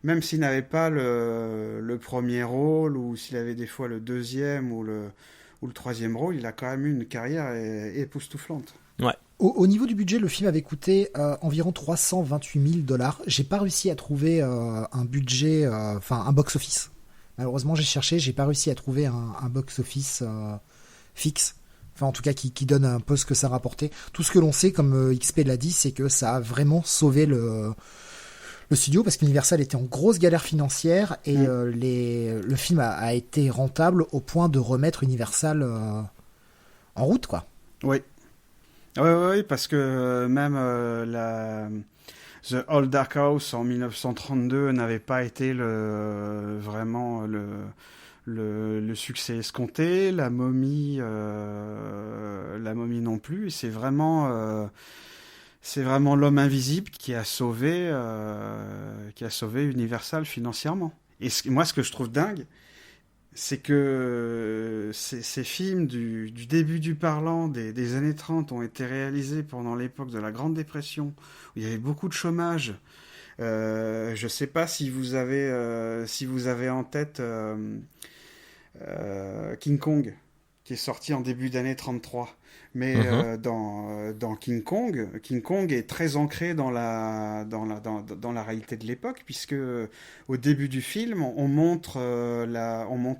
Speaker 4: Même s'il n'avait pas le premier rôle, ou s'il avait des fois le deuxième ou le troisième rôle, il a quand même eu une carrière époustouflante.
Speaker 2: Ouais.
Speaker 3: Au niveau du budget, le film avait coûté environ 328 000 $. J'ai pas réussi à trouver un budget, un box-office. Malheureusement, j'ai cherché, j'ai pas réussi à trouver un box-office fixe. Enfin, en tout cas, qui donne un peu ce que ça rapportait. Tout ce que l'on sait, comme XP l'a dit, c'est que ça a vraiment sauvé le studio, parce qu'Universal était en grosse galère financière, et le film a été rentable au point de remettre Universal en route, quoi.
Speaker 4: Oui. Oui, parce que même The Old Dark House en 1932 n'avait pas été vraiment le succès escompté. La momie non plus. Et c'est vraiment L'Homme Invisible qui a sauvé Universal financièrement. Et moi, ce que je trouve dingue, c'est que ces films du début du parlant des années 30 ont été réalisés pendant l'époque de la Grande Dépression, où il y avait beaucoup de chômage. Je ne sais pas si vous avez en tête King Kong, qui est sorti en début d'année 33. Mais dans King Kong est très ancré dans la réalité de l'époque, puisque au début du film, on montre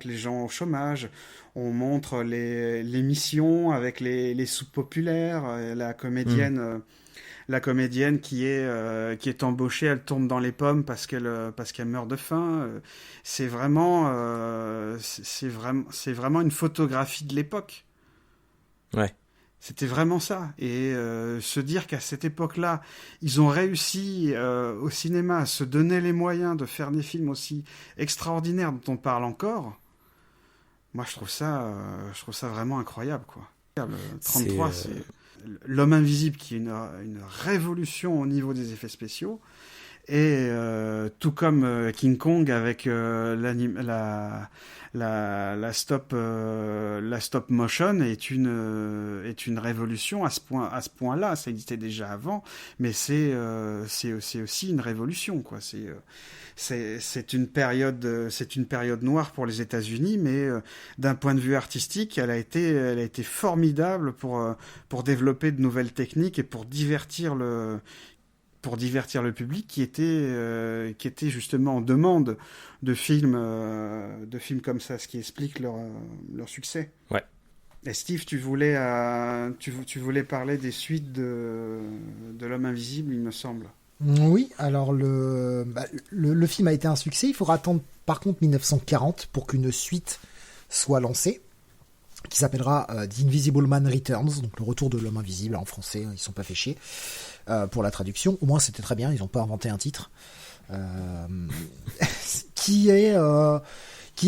Speaker 4: les gens au chômage, on montre les missions avec les soupes populaires, la comédienne qui est embauchée, elle tombe dans les pommes parce qu'elle meurt de faim. C'est vraiment une photographie de l'époque.
Speaker 2: Ouais.
Speaker 4: C'était vraiment ça. Et se dire qu'à cette époque-là, ils ont réussi au cinéma à se donner les moyens de faire des films aussi extraordinaires dont on parle encore, moi je trouve ça vraiment incroyable, quoi. Le 33, c'est L'Homme Invisible, qui est une révolution au niveau des effets spéciaux, Et tout comme King Kong avec la stop motion est une révolution à ce point-là. Ça existait déjà avant, mais c'est aussi une révolution, quoi. C'est une période noire pour les États-Unis, mais d'un point de vue artistique, elle a été formidable pour développer de nouvelles techniques et pour divertir le public qui était justement en demande de films comme ça, ce qui explique leur succès.
Speaker 2: Ouais.
Speaker 4: Et Steve, tu voulais parler des suites de L'Homme Invisible, il me semble.
Speaker 3: Oui, alors le film a été un succès. Il faudra attendre par contre 1940 pour qu'une suite soit lancée, qui s'appellera The Invisible Man Returns, donc le retour de l'homme invisible en français, ils sont pas fait chier pour la traduction. Au moins c'était très bien, ils n'ont pas inventé un titre qui est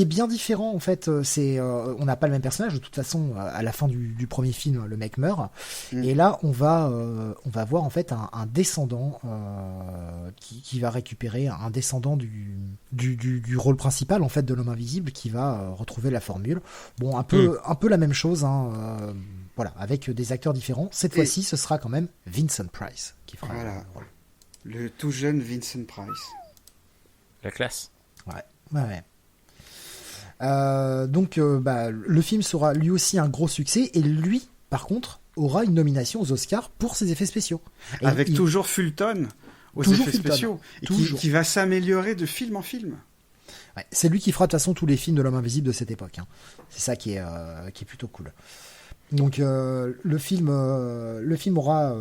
Speaker 3: bien différent en fait. On n'a pas le même personnage de toute façon. À la fin du premier film, le mec meurt, et là on va voir en fait un descendant qui va récupérer un descendant du rôle principal en fait de l'homme invisible, qui va retrouver la formule. Bon, un peu la même chose, hein, voilà, avec des acteurs différents. Cette fois-ci, ce sera quand même Vincent Price qui fera le rôle.
Speaker 4: Le tout jeune Vincent Price.
Speaker 2: La classe.
Speaker 3: Ouais. Donc le film sera lui aussi un gros succès, et lui par contre aura une nomination aux Oscars pour ses effets spéciaux, et
Speaker 4: avec toujours Fulton aux effets spéciaux, et qui va s'améliorer de film en film.
Speaker 3: Ouais, c'est lui qui fera de toute façon tous les films de l'homme invisible de cette époque, hein. C'est ça qui est plutôt cool. Donc le film aura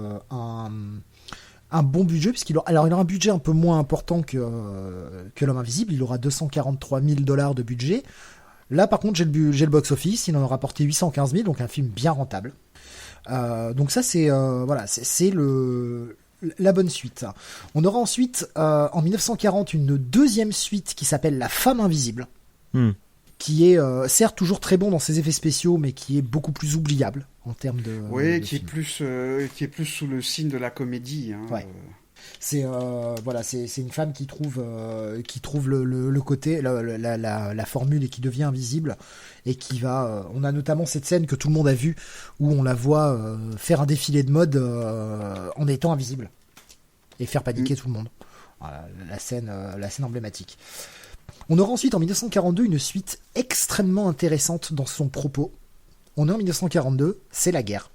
Speaker 3: un bon budget, puisqu'il aura un budget un peu moins important que l'homme invisible. Il aura $243 000 de budget. Là, par contre, j'ai le box-office. Il en a rapporté 815 000, donc un film bien rentable. Donc ça, c'est la bonne suite. On aura ensuite, en 1940, une deuxième suite qui s'appelle La Femme Invisible, qui est certes toujours très bon dans ses effets spéciaux, mais qui est beaucoup plus oubliable en termes de...
Speaker 4: Oui, qui est plus sous le signe de la comédie. Hein.
Speaker 3: Ouais. C'est une femme qui trouve le côté, la formule, et qui devient invisible, et qui va... on a notamment cette scène que tout le monde a vue, où on la voit faire un défilé de mode en étant invisible, et faire paniquer tout le monde. Voilà, la scène emblématique. On aura ensuite en 1942 une suite extrêmement intéressante dans son propos. On est en 1942, c'est la guerre.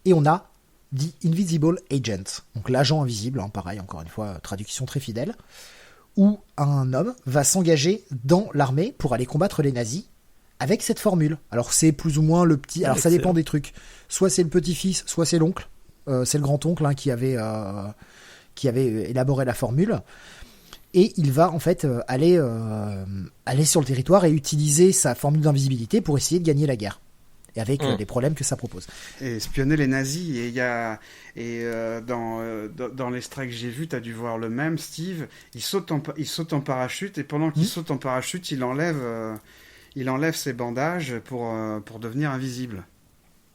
Speaker 3: Et on a The Invisible Agent, donc l'agent invisible, hein, pareil, encore une fois, traduction très fidèle, où un homme va s'engager dans l'armée pour aller combattre les nazis avec cette formule. Alors c'est plus ou moins le petit... Alors ça dépend des trucs. Soit c'est le petit-fils, soit c'est l'oncle. C'est le grand-oncle, hein, qui avait élaboré la formule. Et il va en fait aller sur le territoire et utiliser sa formule d'invisibilité pour essayer de gagner la guerre. Et avec les problèmes que ça propose. Et
Speaker 4: espionner les nazis. Et dans l'extrait que j'ai vu, tu as dû voir le même, Steve. Il saute en parachute, et pendant qu'il saute en parachute, il enlève ses bandages pour devenir invisible.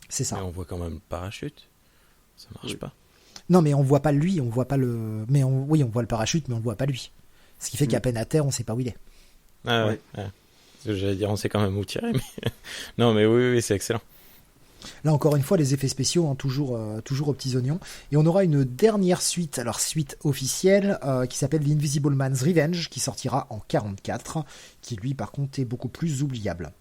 Speaker 3: C'est ça.
Speaker 2: Mais on voit quand même le parachute. Ça marche pas.
Speaker 3: Non, mais on voit pas lui, on voit pas le... on voit le parachute, mais on voit pas lui. Ce qui fait qu'à peine à terre, on sait pas où il est.
Speaker 2: Ah ouais. J'allais dire, on sait quand même où tirer, mais... Non, mais oui, c'est excellent.
Speaker 3: Là, encore une fois, les effets spéciaux, hein, toujours aux petits oignons. Et on aura une dernière suite, alors suite officielle, qui s'appelle The Invisible Man's Revenge, qui sortira en 1944, qui lui, par contre, est beaucoup plus oubliable.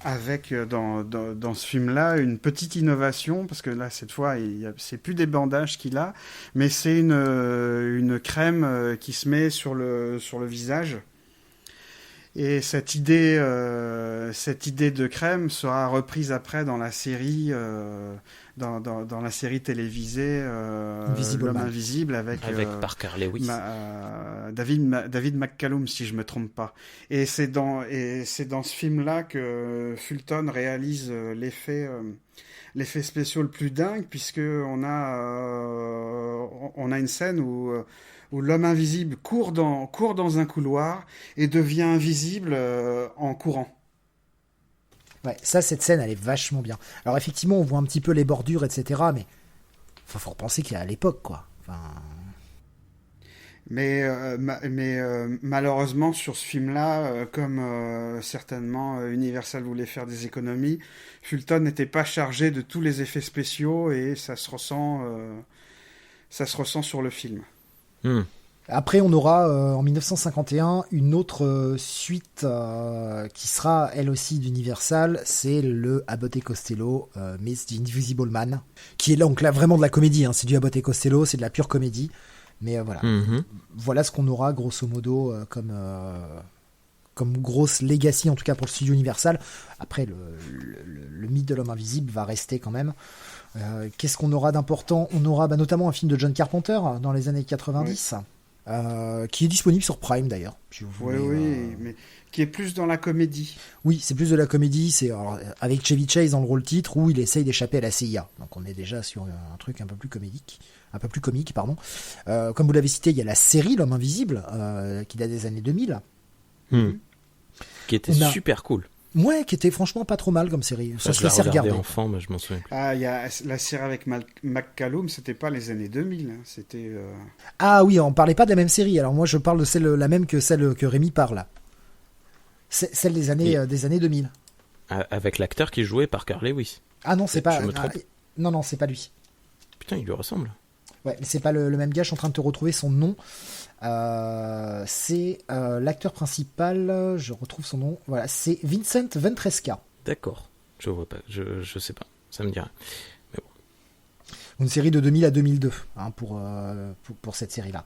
Speaker 4: Avec dans ce film-là une petite innovation, parce que là cette fois c'est plus des bandages qu'il a, mais c'est une crème qui se met sur le visage. Et cette idée de crème sera reprise après dans la série dans la série télévisée L'Homme Invisible avec
Speaker 2: Parker Lewis,
Speaker 4: David McCallum, si je me trompe pas. Et c'est dans ce film-là que Fulton réalise l'effet spécial le plus dingue, puisque on a une scène où l'homme invisible court dans un couloir et devient invisible en courant.
Speaker 3: Ouais, cette scène, elle est vachement bien. Alors effectivement, on voit un petit peu les bordures, etc., mais faut repenser qu'il est à l'époque, quoi. Enfin...
Speaker 4: Mais malheureusement, sur ce film-là, comme certainement Universal voulait faire des économies, Fulton n'était pas chargé de tous les effets spéciaux et ça se ressent sur le film.
Speaker 3: Après, on aura en 1951 une autre suite qui sera elle aussi d'Universal, c'est le Abbott et Costello Miss the Invisible Man, qui est donc là vraiment de la comédie, hein. C'est du Abbott et Costello, c'est de la pure comédie. Mais voilà, voilà ce qu'on aura grosso modo comme grosse legacy, en tout cas pour le studio Universal. Après, le mythe de l'homme invisible va rester quand même. Qu'est-ce qu'on aura d'important ? On aura notamment un film de John Carpenter dans les années 90, qui est disponible sur Prime d'ailleurs. Si vous voulez,
Speaker 4: mais qui est plus dans la comédie.
Speaker 3: Oui, c'est plus de la comédie, c'est avec Chevy Chase dans le rôle titre où il essaye d'échapper à la CIA. Donc on est déjà sur un truc un peu plus comique, pardon. Comme vous l'avez cité, il y a la série L'Homme Invisible qui date des années 2000.
Speaker 2: Qui était super cool.
Speaker 3: Ouais, qui était franchement pas trop mal comme série. Ça se laissait
Speaker 2: regarder
Speaker 3: regarder.
Speaker 2: Enfant, mais je m'en souviens plus.
Speaker 4: Ah, il y a la série avec McCallum, c'était pas les années 2000, hein, c'était...
Speaker 3: Ah oui, on parlait pas de la même série. Alors moi, je parle de la même que celle que Rémi parle. Celle des années 2000.
Speaker 2: Avec l'acteur qui jouait Parker Lewis.
Speaker 3: Ah non, c'est pas...
Speaker 2: Je me trompe.
Speaker 3: Non, c'est pas lui.
Speaker 2: Putain, il lui ressemble.
Speaker 3: Ouais, mais c'est pas le même gars, je suis en train de te retrouver son nom. C'est l'acteur principal, je retrouve son nom. Voilà, c'est Vincent Ventresca.
Speaker 2: D'accord, je vois pas, je sais pas, ça me dit rien. Mais bon.
Speaker 3: Une série de 2000 à 2002 hein, pour cette série-là.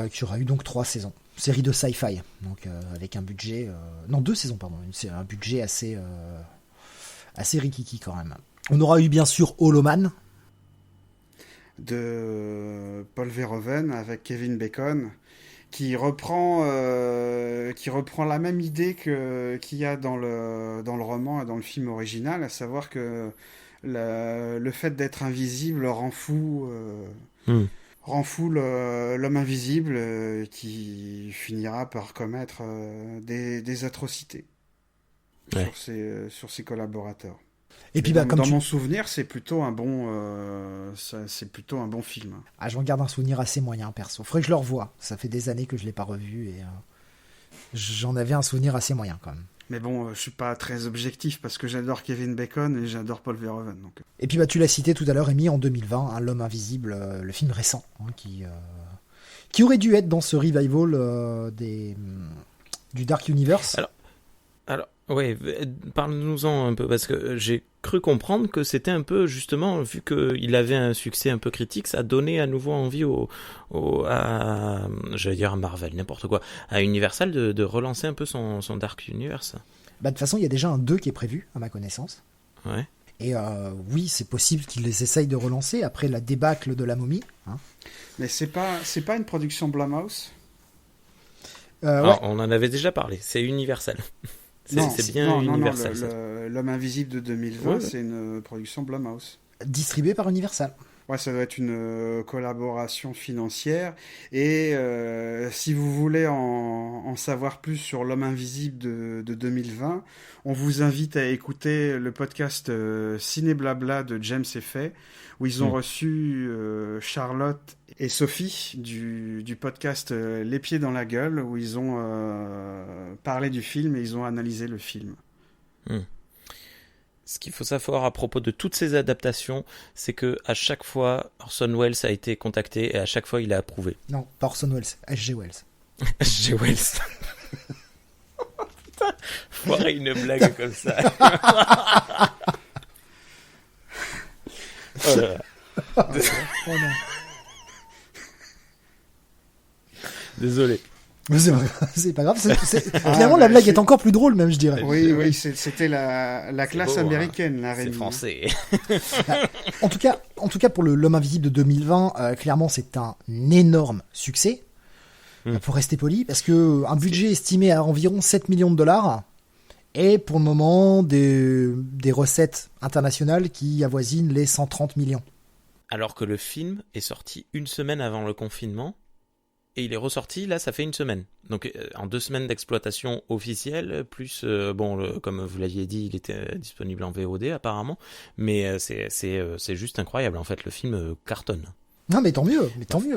Speaker 3: Qui aura eu donc 3 saisons. Série de sci-fi, donc avec un budget... non, 2 saisons, pardon. Un budget assez rikiki quand même. On aura eu bien sûr Holoman.
Speaker 4: De Paul Verhoeven avec Kevin Bacon, qui reprend la même idée qu'il y a dans le roman et dans le film original, à savoir que le fait d'être invisible rend fou l'homme invisible qui finira par commettre des atrocités sur ses collaborateurs.
Speaker 3: Et puis
Speaker 4: dans mon souvenir, c'est plutôt un bon film.
Speaker 3: Ah, j'en garde un souvenir assez moyen perso. Faudrait que je le revoie. Ça fait des années que je l'ai pas revu et j'en avais un souvenir assez moyen quand même.
Speaker 4: Mais bon, je suis pas très objectif parce que j'adore Kevin Bacon et j'adore Paul Verhoeven. Donc.
Speaker 3: Et puis tu l'as cité tout à l'heure, Rémi, en 2020, hein, L'Homme Invisible, le film récent, hein, qui aurait dû être dans ce revival du Dark Universe.
Speaker 2: Alors, ouais, parle-nous-en un peu, parce que j'ai cru comprendre que c'était un peu, justement, vu qu'il avait un succès un peu critique, ça donnait à nouveau envie j'allais dire à Marvel, n'importe quoi, à Universal de relancer un peu son Dark Universe.
Speaker 3: De toute façon, il y a déjà un 2 qui est prévu, à ma connaissance.
Speaker 2: Ouais.
Speaker 3: Et oui, c'est possible qu'ils les essayent de relancer après la débâcle de la momie. Hein.
Speaker 4: Mais c'est pas une production Blumhouse
Speaker 3: ouais.
Speaker 2: On en avait déjà parlé, c'est Universal. C'est bien Universal.
Speaker 4: Non, L'Homme Invisible de 2020, c'est une production Blumhouse.
Speaker 3: Distribuée par Universal.
Speaker 4: Ouais, ça doit être une collaboration financière. Et si vous voulez en savoir plus sur L'Homme Invisible de 2020, on vous invite à écouter le podcast Ciné Blabla de James Effet, où ils ont reçu Charlotte et Sophie du podcast Les Pieds dans la Gueule, où ils ont parlé du film et ils ont analysé le film.
Speaker 2: Ce qu'il faut savoir à propos de toutes ces adaptations, c'est que à chaque fois, Orson Welles a été contacté et à chaque fois, il a approuvé.
Speaker 3: Non, pas Orson Welles, H.G. Wells.
Speaker 2: H.G. Wells. Putain, foirer une blague comme ça. Oh là là.
Speaker 3: Oh non.
Speaker 2: Désolé.
Speaker 3: Mais c'est pas grave. Finalement, la blague est encore plus drôle, même, je dirais.
Speaker 4: Oui, c'était la classe beau, américaine, la
Speaker 2: Rémi. C'est français.
Speaker 3: En tout cas, pour L'Homme Invisible de 2020, clairement, c'est un énorme succès. Pour rester poli, parce que un budget estimé à environ 7 millions de dollars et pour le moment des recettes internationales qui avoisinent les 130 millions.
Speaker 2: Alors que le film est sorti une semaine avant le confinement. et il est ressorti, là, ça fait une semaine. Donc, en 2 semaines d'exploitation officielle, plus, comme vous l'aviez dit, il était disponible en VOD apparemment, mais c'est juste incroyable, en fait, le film cartonne.
Speaker 3: Non, mais tant mieux.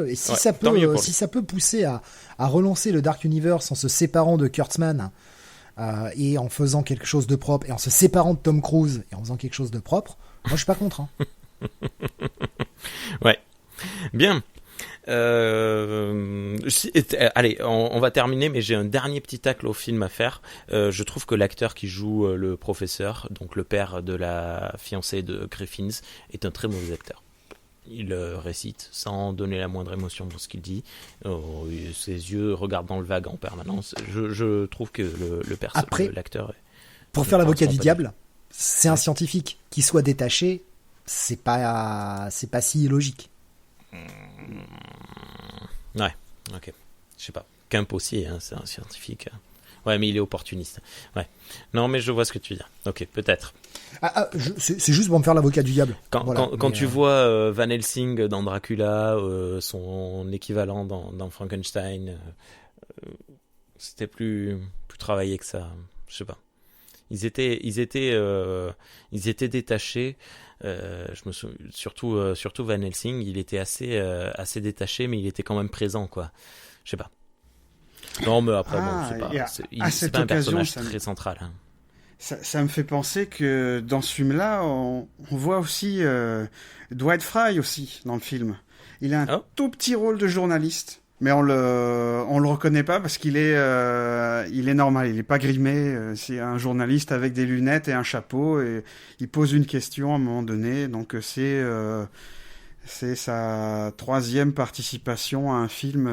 Speaker 3: Et si ça peut pousser à relancer le Dark Universe en se séparant de Kurtzman et en faisant quelque chose de propre, et en se séparant de Tom Cruise et en faisant quelque chose de propre, moi je suis pas contre. Hein.
Speaker 2: Ouais. Bien. Allez, on va terminer, mais j'ai un dernier petit tacle au film à faire. Je trouve que l'acteur qui joue le professeur, donc le père de la fiancée de Griffins, est un très mauvais acteur. Il récite sans donner la moindre émotion dans ce qu'il dit. Ses yeux regardent dans le vague en permanence. Je trouve que l'acteur...
Speaker 3: Pour faire l'avocat du diable, c'est un scientifique. Qu'il soit détaché, c'est pas si illogique.
Speaker 2: Ouais, ok. Je sais pas. Kemp aussi, hein, c'est un scientifique. Ouais, mais il est opportuniste. Ouais. Non, mais je vois ce que tu veux dire. Ok, peut-être.
Speaker 3: C'est juste pour me faire l'avocat du diable.
Speaker 2: Quand tu vois Van Helsing dans Dracula, son équivalent dans Frankenstein, c'était plus travaillé que ça. Je sais pas. Ils étaient détachés. Je me souviens, surtout Van Helsing, il était assez détaché, mais il était quand même présent, quoi. Je sais pas. Non, mais après, c'est pas un personnage très central. Hein.
Speaker 4: Ça me fait penser que dans ce film-là, on voit aussi Dwight Frye aussi dans le film. Il a un tout petit rôle de journaliste, mais on le reconnaît pas parce qu'il est normal. Il est pas grimé. C'est un journaliste avec des lunettes et un chapeau et il pose une question à un moment donné. Donc c'est sa 3e participation à un film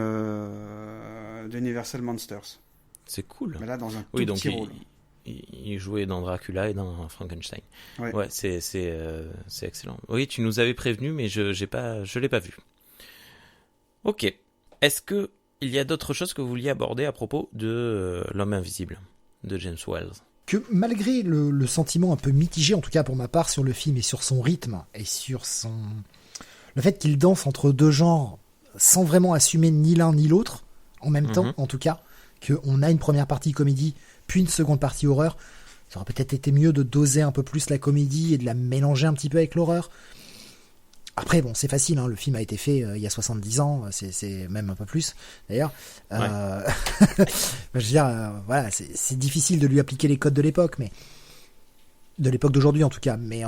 Speaker 4: d'Universal Monsters.
Speaker 2: C'est cool.
Speaker 4: Mais là, dans un tout petit rôle.
Speaker 2: Il jouait dans Dracula et dans Frankenstein.
Speaker 4: Ouais,
Speaker 2: c'est excellent. Oui, tu nous avais prévenu, mais je l'ai pas vu. Ok. Est-ce que il y a d'autres choses que vous vouliez aborder à propos de L'Homme Invisible de James Whale?
Speaker 3: Que malgré le sentiment un peu mitigé, en tout cas pour ma part, sur le film et sur son rythme et sur le fait qu'il danse entre 2 genres sans vraiment assumer ni l'un ni l'autre en même temps, en tout cas, qu'on a une première partie comédie puis une seconde partie horreur, ça aurait peut-être été mieux de doser un peu plus la comédie et de la mélanger un petit peu avec l'horreur. Après, bon, c'est facile, hein, le film a été fait il y a 70 ans, c'est même un peu plus, d'ailleurs. Je veux dire, voilà, c'est difficile de lui appliquer les codes de l'époque, mais de l'époque d'aujourd'hui en tout cas. Mais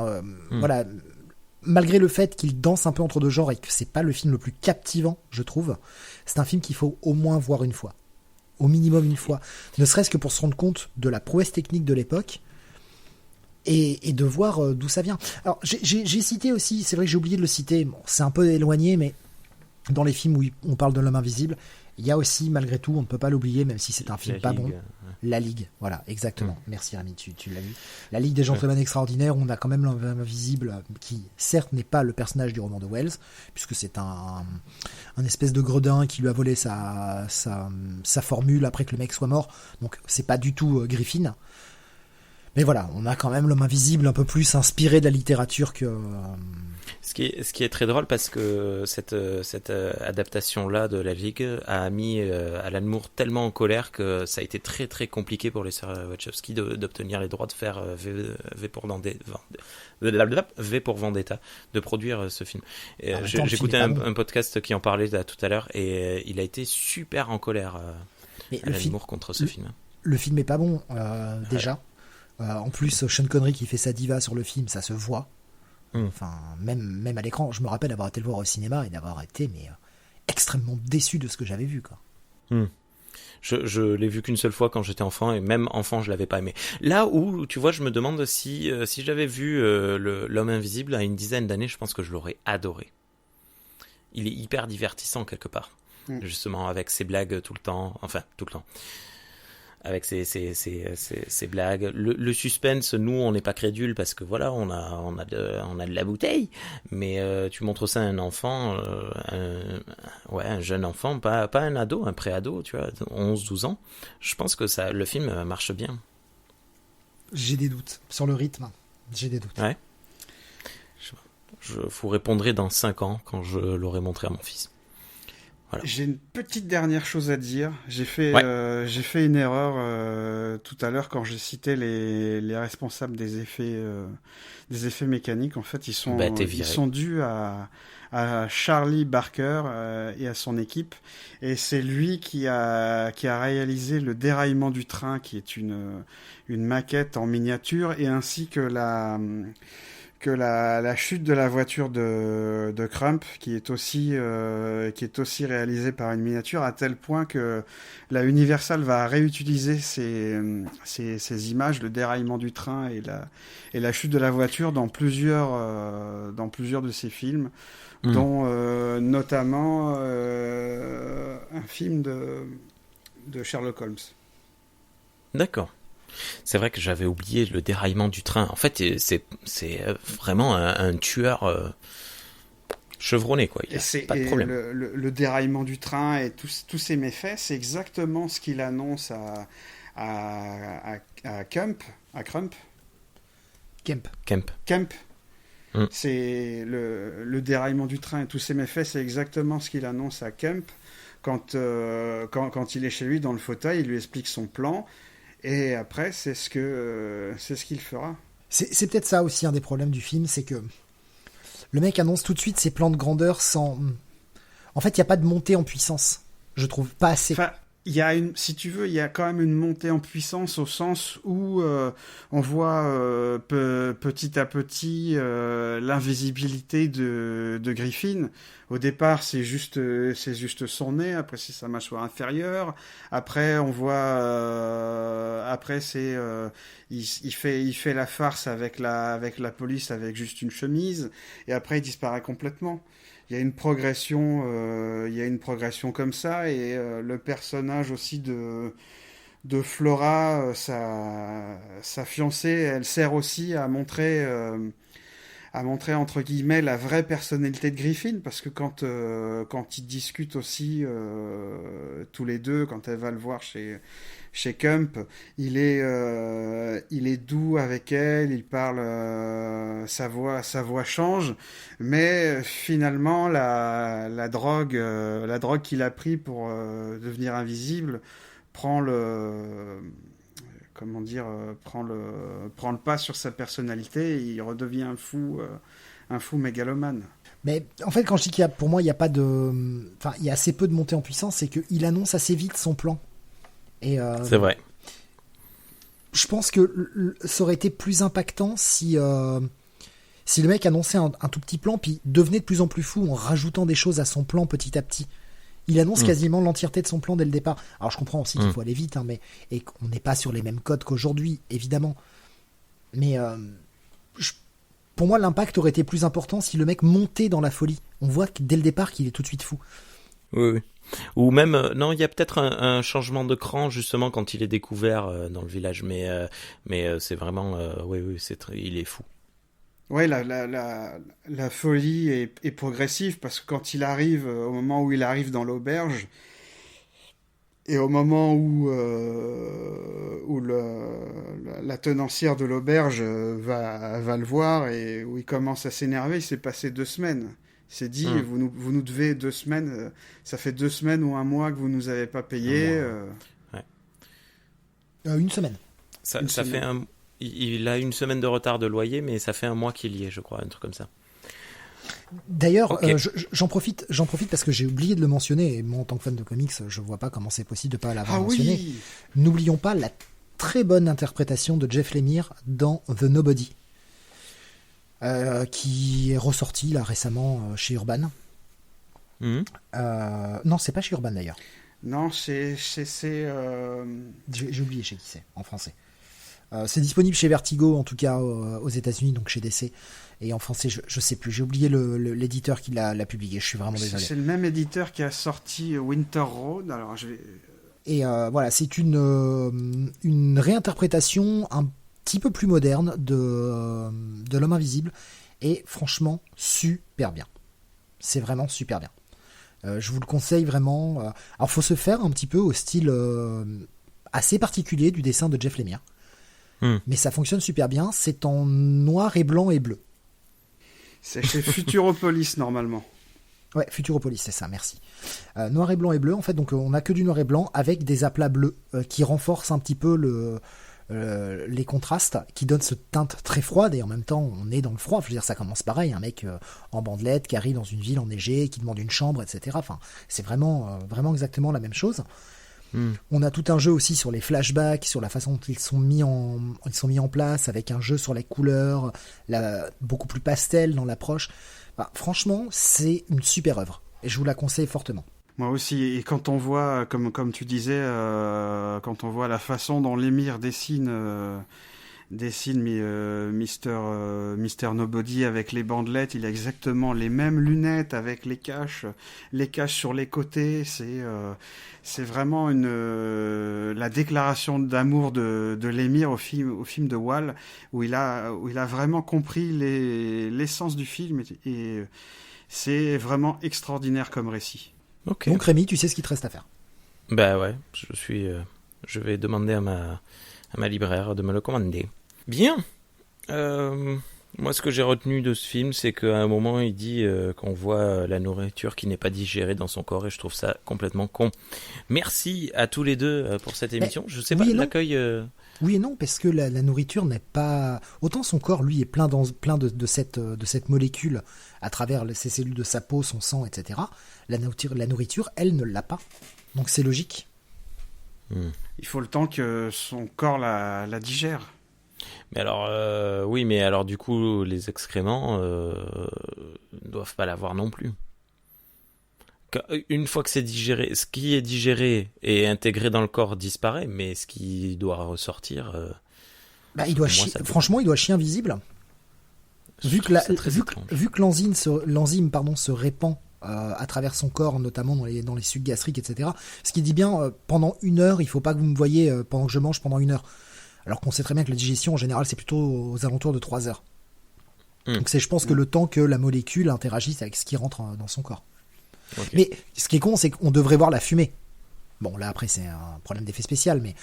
Speaker 3: voilà, malgré le fait qu'il danse un peu entre 2 genres et que c'est pas le film le plus captivant, je trouve, c'est un film qu'il faut au moins voir une fois. Au minimum une fois. Ne serait-ce que pour se rendre compte de la prouesse technique de l'époque et de voir d'où ça vient. Alors, j'ai cité aussi, c'est vrai que j'ai oublié de le citer, bon, c'est un peu éloigné, mais dans les films où on parle de l'homme invisible, il y a aussi, malgré tout, on ne peut pas l'oublier, même si c'est un film pas bon, La Ligue. Voilà, exactement. Merci Rémi, tu l'as vu. La Ligue des Gentlemen Extraordinaires, on a quand même l'homme invisible qui, certes, n'est pas le personnage du roman de Wells, puisque c'est un espèce de gredin qui lui a volé sa formule après que le mec soit mort. Donc, c'est pas du tout Griffin. Mais voilà, on a quand même l'homme invisible un peu plus inspiré de la littérature que...
Speaker 2: Ce qui est très drôle parce que cette adaptation-là de La Ligue a mis Alan Moore tellement en colère que ça a été très très compliqué pour les sœurs Wachowski d'obtenir les droits de faire V pour Vendetta, de produire ce film. J'écoutais un podcast qui en parlait là, tout à l'heure et il a été super en colère, Alan Moore, contre ce film.
Speaker 3: Le film est pas bon, déjà. En plus, Sean Connery qui fait sa diva sur le film, ça se voit. Enfin, même à l'écran, je me rappelle avoir été le voir au cinéma et d'avoir été extrêmement déçu de ce que j'avais vu, quoi.
Speaker 2: Je l'ai vu qu'une seule fois quand j'étais enfant et même enfant je l'avais pas aimé. Là où tu vois, je me demande si j'avais vu l'Homme Invisible à une dizaine d'années, je pense que je l'aurais adoré. Il est hyper divertissant quelque part, justement avec ses blagues tout le temps, avec ses blagues, le suspense. Nous, on n'est pas crédule parce que voilà, on a de la bouteille. Mais tu montres ça à un enfant, un jeune enfant, pas un ado, un pré-ado, tu vois, 11-12 ans. Je pense que le film marche bien.
Speaker 3: J'ai des doutes sur le rythme. J'ai des doutes.
Speaker 2: Ouais. Je vous répondrai dans 5 ans quand je l'aurai montré à mon fils. Voilà.
Speaker 4: J'ai une petite dernière chose à dire. J'ai fait une erreur tout à l'heure quand j'ai cité les responsables des effets mécaniques. En fait, ils sont dus à Charlie Barker et à son équipe. Et c'est lui qui a réalisé le déraillement du train, qui est une maquette en miniature, et ainsi que la chute de la voiture de Crump, qui est aussi réalisée par une miniature, à tel point que la Universal va réutiliser ces images, le déraillement du train et la chute de la voiture dans plusieurs de ses films, dont notamment un film de Sherlock Holmes.
Speaker 2: D'accord. C'est vrai que j'avais oublié le déraillement du train. En fait, c'est vraiment un tueur chevronné, quoi. Il n'y a pas de problème.
Speaker 4: Le déraillement du train et tous ces méfaits, c'est exactement ce qu'il annonce à Kemp. C'est le déraillement du train et tous ces méfaits, c'est exactement ce qu'il annonce à Kemp quand il est chez lui dans le fauteuil. Il lui explique son plan. Et après, c'est ce qu'il fera.
Speaker 3: C'est peut-être ça aussi un des problèmes du film, c'est que le mec annonce tout de suite ses plans de grandeur sans... En fait, il n'y a pas de montée en puissance. Je trouve pas assez.
Speaker 4: Enfin, si tu veux, il y a quand même une montée en puissance au sens où on voit petit à petit l'invisibilité de Griffin. Au départ, c'est juste son nez. Après, c'est sa mâchoire inférieure. Après, on voit. Après, c'est il fait la farce avec la police avec juste une chemise. Et après, il disparaît complètement. Il y a une progression comme ça, et le personnage aussi de Flora, sa fiancée, elle sert aussi à montrer entre guillemets la vraie personnalité de Griffin, parce que quand ils discutent aussi tous les deux, quand elle va le voir chez Kemp, il est doux avec elle, il parle, sa voix change, mais finalement la drogue qu'il a pris pour devenir invisible prend le pas sur sa personnalité, et il redevient un fou mégalomane.
Speaker 3: Mais en fait, quand je dis pour moi, il y a assez peu de montée en puissance, c'est qu'il annonce assez vite son plan. Et
Speaker 2: c'est vrai.
Speaker 3: Je pense que ça aurait été plus impactant si le mec annonçait un tout petit plan, puis devenait de plus en plus fou en rajoutant des choses à son plan petit à petit. Il annonce quasiment l'entièreté de son plan dès le départ. Alors je comprends aussi qu'il faut aller vite, et qu'on n'est pas sur les mêmes codes qu'aujourd'hui, évidemment. Mais pour moi, l'impact aurait été plus important si le mec montait dans la folie. On voit dès le départ qu'il est tout de suite fou.
Speaker 2: Oui. Ou même, non, il y a peut-être un changement de cran justement quand il est découvert dans le village, mais c'est vraiment, il est fou.
Speaker 4: Ouais, la folie est progressive, parce que quand il arrive, au moment où il arrive dans l'auberge, et au moment où la tenancière de l'auberge va le voir, et où il commence à s'énerver, il s'est passé 2 semaines. Il s'est dit, vous nous devez 2 semaines, ça fait 2 semaines ou 1 mois que vous nous avez pas payé.
Speaker 2: Ouais.
Speaker 3: 1 semaine.
Speaker 2: Ça fait il a 1 semaine de retard de loyer, mais ça fait 1 mois qu'il y est, je crois, un truc comme ça.
Speaker 3: D'ailleurs, okay. J'en profite parce que j'ai oublié de le mentionner, et moi en tant que fan de comics, je vois pas comment c'est possible de pas l'avoir mentionné. Oui. N'oublions pas la très bonne interprétation de Jeff Lemire dans The Nobody, qui est ressorti là récemment chez Urban. Non, c'est pas chez Urban d'ailleurs.
Speaker 4: Non, c'est
Speaker 3: j'ai oublié chez qui c'est en français. C'est disponible chez Vertigo, en tout cas aux États-Unis, donc chez DC. Et en français, je sais plus. J'ai oublié l'éditeur qui l'a publié. Je suis vraiment désolé.
Speaker 4: C'est le même éditeur qui a sorti Winter Road. Alors
Speaker 3: Et voilà, c'est une réinterprétation un petit peu plus moderne de l'Homme Invisible, et franchement super bien. C'est vraiment super bien. Je vous le conseille vraiment. Alors, faut se faire un petit peu au style assez particulier du dessin de Jeff Lemire. Mais ça fonctionne super bien. C'est en noir et blanc et bleu.
Speaker 4: C'est chez Futuropolis normalement.
Speaker 3: Ouais, Futuropolis, c'est ça, merci. Noir et blanc et bleu, en fait, donc on a que du noir et blanc avec des aplats bleus qui renforcent un petit peu les contrastes, qui donnent ce teinte très froide, et en même temps on est dans le froid. Je veux dire, ça commence pareil, un mec en bandelette qui arrive dans une ville enneigée, qui demande une chambre, etc. Enfin, c'est vraiment exactement la même chose. On a tout un jeu aussi sur les flashbacks, sur la façon dont ils sont mis en place, avec un jeu sur les couleurs, beaucoup plus pastel dans l'approche. Enfin, franchement, c'est une super œuvre, et je vous la conseille fortement.
Speaker 4: Moi aussi, et quand on voit, comme tu disais, quand on voit la façon dont l'émir dessine Mister Nobody avec les bandelettes, il a exactement les mêmes lunettes avec les caches sur les côtés. C'est vraiment la déclaration d'amour de l'émir au film de Wall, où il a vraiment compris l'essence du film, et c'est vraiment extraordinaire comme récit.
Speaker 2: Okay.
Speaker 3: Donc Rémi, tu sais ce qu'il te reste à faire.
Speaker 2: Bah ouais, je vais demander à ma libraire de me le commander. Bien. Moi, ce que j'ai retenu de ce film, c'est qu'à un moment, il dit qu'on voit la nourriture qui n'est pas digérée dans son corps, et je trouve ça complètement con. Merci à tous les deux pour cette émission. Je sais pas, l'accueil...
Speaker 3: Oui et non, parce que la nourriture n'est pas... Autant son corps, lui, est plein de cette molécule à travers ses cellules de sa peau, son sang, etc. La nourriture, elle, ne l'a pas. Donc c'est logique.
Speaker 4: Il faut le temps que son corps la digère.
Speaker 2: Mais alors, oui, mais alors du coup, les excréments ne doivent pas l'avoir non plus. Une fois que c'est digéré, ce qui est digéré et intégré dans le corps disparaît, mais ce qui doit ressortir...
Speaker 3: franchement, il doit chier invisible. Vu que l'enzyme se répand à travers son corps, notamment dans les sucs gastriques, etc. Ce qui dit bien, pendant 1 heure, il ne faut pas que vous me voyez pendant que je mange pendant 1 heure. Alors qu'on sait très bien que la digestion, en général, c'est plutôt aux alentours de 3 heures. Donc c'est, je pense, que le temps que la molécule interagisse avec ce qui rentre dans son corps. Okay. Mais ce qui est con, c'est qu'on devrait voir la fumée. Bon, là, après, c'est un problème d'effet spécial, mais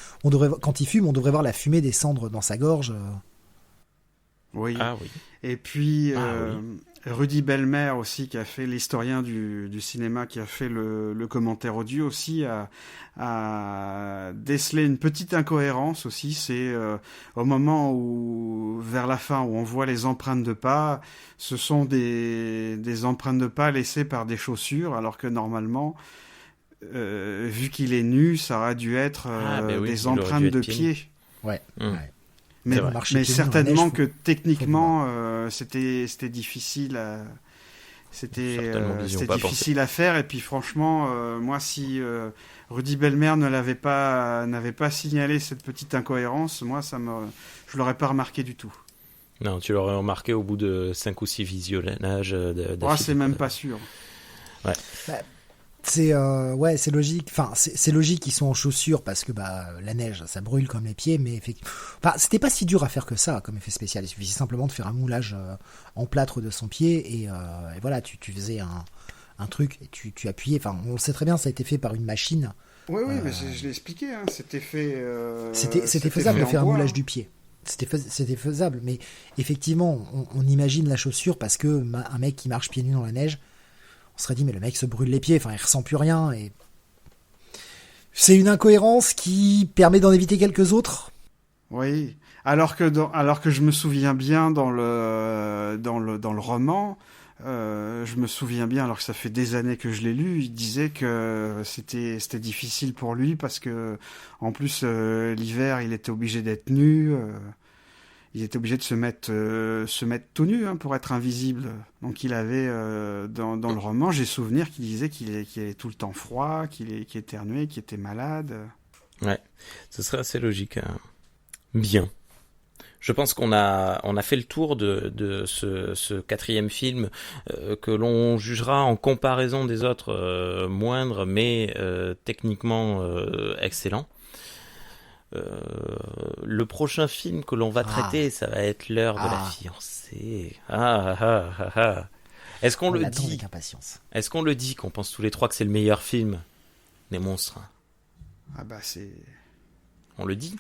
Speaker 3: quand il fume, on devrait voir la fumée descendre dans sa gorge.
Speaker 4: Oui.
Speaker 2: Ah oui.
Speaker 4: Et puis, Rudy Bellmer aussi, qui a fait l'historien du cinéma, qui a fait le commentaire audio aussi, a décelé une petite incohérence aussi. C'est au moment où, vers la fin, où on voit les empreintes de pas, ce sont des empreintes de pas laissées par des chaussures, alors que normalement, vu qu'il est nu, ça aurait dû être des empreintes de pieds.
Speaker 3: Ouais. Ouais.
Speaker 4: Mais certainement que techniquement, c'était difficile difficile à faire. Et puis franchement, moi, si Rudy Bellmer n'avait pas signalé cette petite incohérence, moi, je l'aurais pas remarqué du tout.
Speaker 2: Non, tu l'aurais remarqué au bout de 5 ou 6 visionnages.
Speaker 4: C'est même pas sûr.
Speaker 2: Ouais.
Speaker 3: C'est logique. Enfin, c'est logique qu'ils sont en chaussures parce que la neige, ça brûle comme les pieds, mais effectivement, c'était pas si dur à faire que ça comme effet spécial. Il suffisait simplement de faire un moulage en plâtre de son pied et voilà, tu faisais un truc et tu appuyais. Enfin, on le sait très bien, ça a été fait par une machine.
Speaker 4: Oui, mais je l'ai expliqué. Hein, c'était fait.
Speaker 3: C'était faisable de faire un moulage du pied. C'était faisable, mais effectivement, on imagine la chaussure parce que un mec qui marche pieds nus dans la neige. On serait dit, mais le mec se brûle les pieds, il ressent plus rien, et c'est une incohérence qui permet d'en éviter quelques autres.
Speaker 4: Oui, alors que je me souviens bien dans le roman, je me souviens bien, alors que ça fait des années que je l'ai lu, il disait que c'était difficile pour lui parce que, en plus, l'hiver, il était obligé d'être nu. Il était obligé de se mettre tout nu pour être invisible. Donc il avait, dans le roman, j'ai souvenir qu'il disait qu'il avait tout le temps froid, qu'il éternuait, qu'il était malade.
Speaker 2: Ouais, ce serait assez logique. Hein. Bien. Je pense qu'on a fait le tour de ce 4e film que l'on jugera en comparaison des autres moindres, mais techniquement excellent. Le prochain film que l'on va traiter, ça va être L'heure de la fiancée. Est-ce qu'on le dit avec impatience. Est-ce qu'on le dit qu'on pense tous les trois que c'est le meilleur film des monstres?
Speaker 4: C'est.
Speaker 2: On le dit?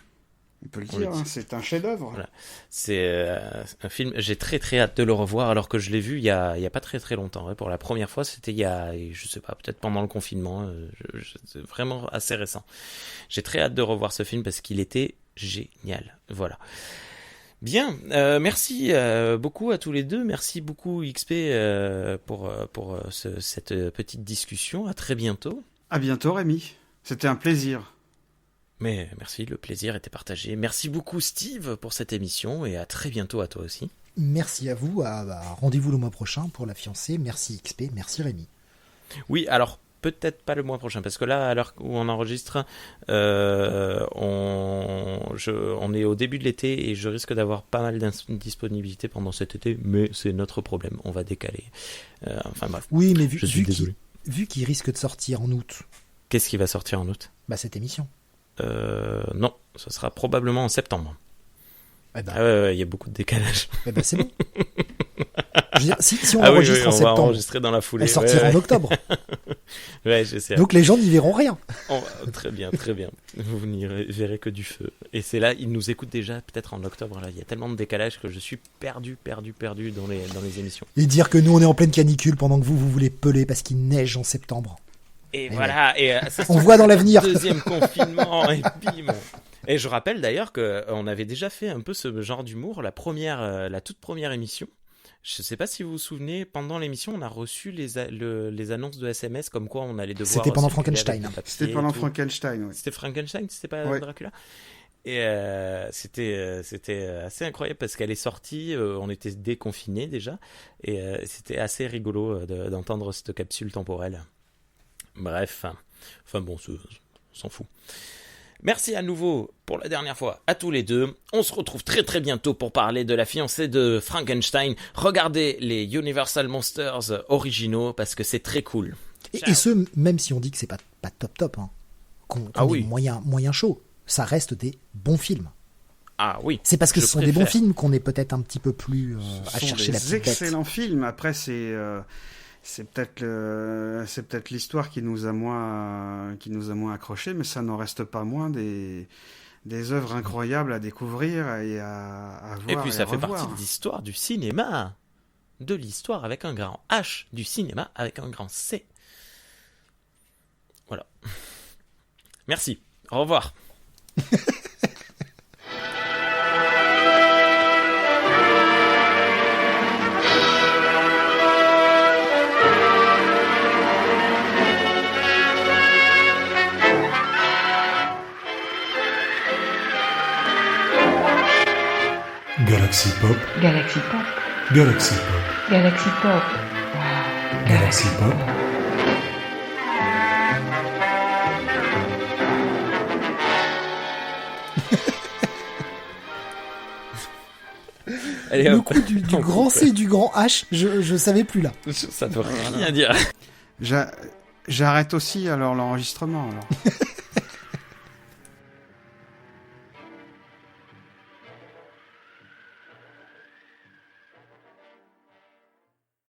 Speaker 4: On peut le dire, hein, c'est un chef-d'œuvre.
Speaker 2: Voilà. C'est un film, j'ai très très hâte de le revoir alors que je l'ai vu il y a pas très très longtemps. Pour la première fois, c'était il y a, je sais pas, peut-être pendant le confinement. C'est vraiment assez récent. J'ai très hâte de revoir ce film parce qu'il était génial. Voilà. Bien, merci beaucoup à tous les deux. Merci beaucoup XP pour cette petite discussion. À très bientôt.
Speaker 4: À bientôt Rémi, c'était un plaisir.
Speaker 2: Mais merci, le plaisir était partagé. Merci beaucoup Steve pour cette émission et à très bientôt à toi aussi.
Speaker 3: Merci à vous, rendez-vous le mois prochain pour La Fiancée. Merci XP, merci Rémi.
Speaker 2: Oui, alors peut-être pas le mois prochain, parce que là, à l'heure où on enregistre, on est au début de l'été et je risque d'avoir pas mal d'indisponibilité pendant cet été, mais c'est notre problème, on va décaler. Enfin bref,
Speaker 3: oui, mais
Speaker 2: je suis désolé.
Speaker 3: Vu qu'il risque de sortir en août.
Speaker 2: Qu'est-ce qui va sortir en août ?
Speaker 3: Cette émission.
Speaker 2: Non, ce sera probablement en septembre.
Speaker 3: Eh ben,
Speaker 2: il y a beaucoup de décalage.
Speaker 3: Eh ben, c'est bon. Je veux dire, si on enregistre en septembre,
Speaker 2: on va enregistrer dans la foulée.
Speaker 3: Elle sortira en octobre.
Speaker 2: Ouais, j'essaie.
Speaker 3: Donc les gens n'y verront rien.
Speaker 2: Très bien, très bien. Vous n'y verrez que du feu. Et c'est là, ils nous écoutent déjà peut-être en octobre. Là, il y a tellement de décalage que je suis perdu dans les émissions.
Speaker 3: Et dire que nous on est en pleine canicule pendant que vous voulez peler parce qu'il neige en septembre.
Speaker 2: Et voilà.
Speaker 3: Ouais.
Speaker 2: Et
Speaker 3: on voit dans l'avenir.
Speaker 2: Deuxième confinement et bim. Et je rappelle d'ailleurs qu'on avait déjà fait un peu ce genre d'humour la toute première émission. Je ne sais pas si vous vous souvenez, pendant l'émission, on a reçu les annonces de SMS comme quoi on allait devoir...
Speaker 3: C'était pendant Frankenstein.
Speaker 4: C'était pendant Frankenstein, oui.
Speaker 2: C'était Frankenstein, c'était pas
Speaker 4: ouais.
Speaker 2: Dracula. Et c'était assez incroyable parce qu'elle est sortie, on était déconfinés déjà, et c'était assez rigolo d'entendre cette capsule temporelle. Bref, enfin bon, on s'en fout. Merci à nouveau pour la dernière fois à tous les deux. On se retrouve très très bientôt pour parler de La Fiancée de Frankenstein. Regardez les Universal Monsters originaux parce que c'est très cool.
Speaker 3: Et ce, même si on dit que c'est pas top, hein, qu'on est moyen chaud, ça reste des bons films.
Speaker 2: Ah oui.
Speaker 3: C'est parce que ce sont des bons films qu'on est peut-être un petit peu plus à chercher la petite bête.
Speaker 4: C'est des excellents films. Après, c'est peut-être l'histoire qui nous a moins accrochés, mais ça n'en reste pas moins des œuvres incroyables à découvrir et à voir.
Speaker 2: Et puis ça fait
Speaker 4: revoir.
Speaker 2: partie de l'histoire du cinéma, de l'histoire avec un grand H, du cinéma avec un grand C. Voilà. Merci. Au revoir.
Speaker 7: Galaxy Pop.
Speaker 8: Galaxy Pop.
Speaker 7: Galaxy Pop.
Speaker 8: Galaxy Pop.
Speaker 7: Galaxy Pop.
Speaker 2: Allez,
Speaker 3: le coup du grand C et du grand H, je savais plus là.
Speaker 2: Ça veut rien dire.
Speaker 4: J'arrête aussi alors l'enregistrement alors.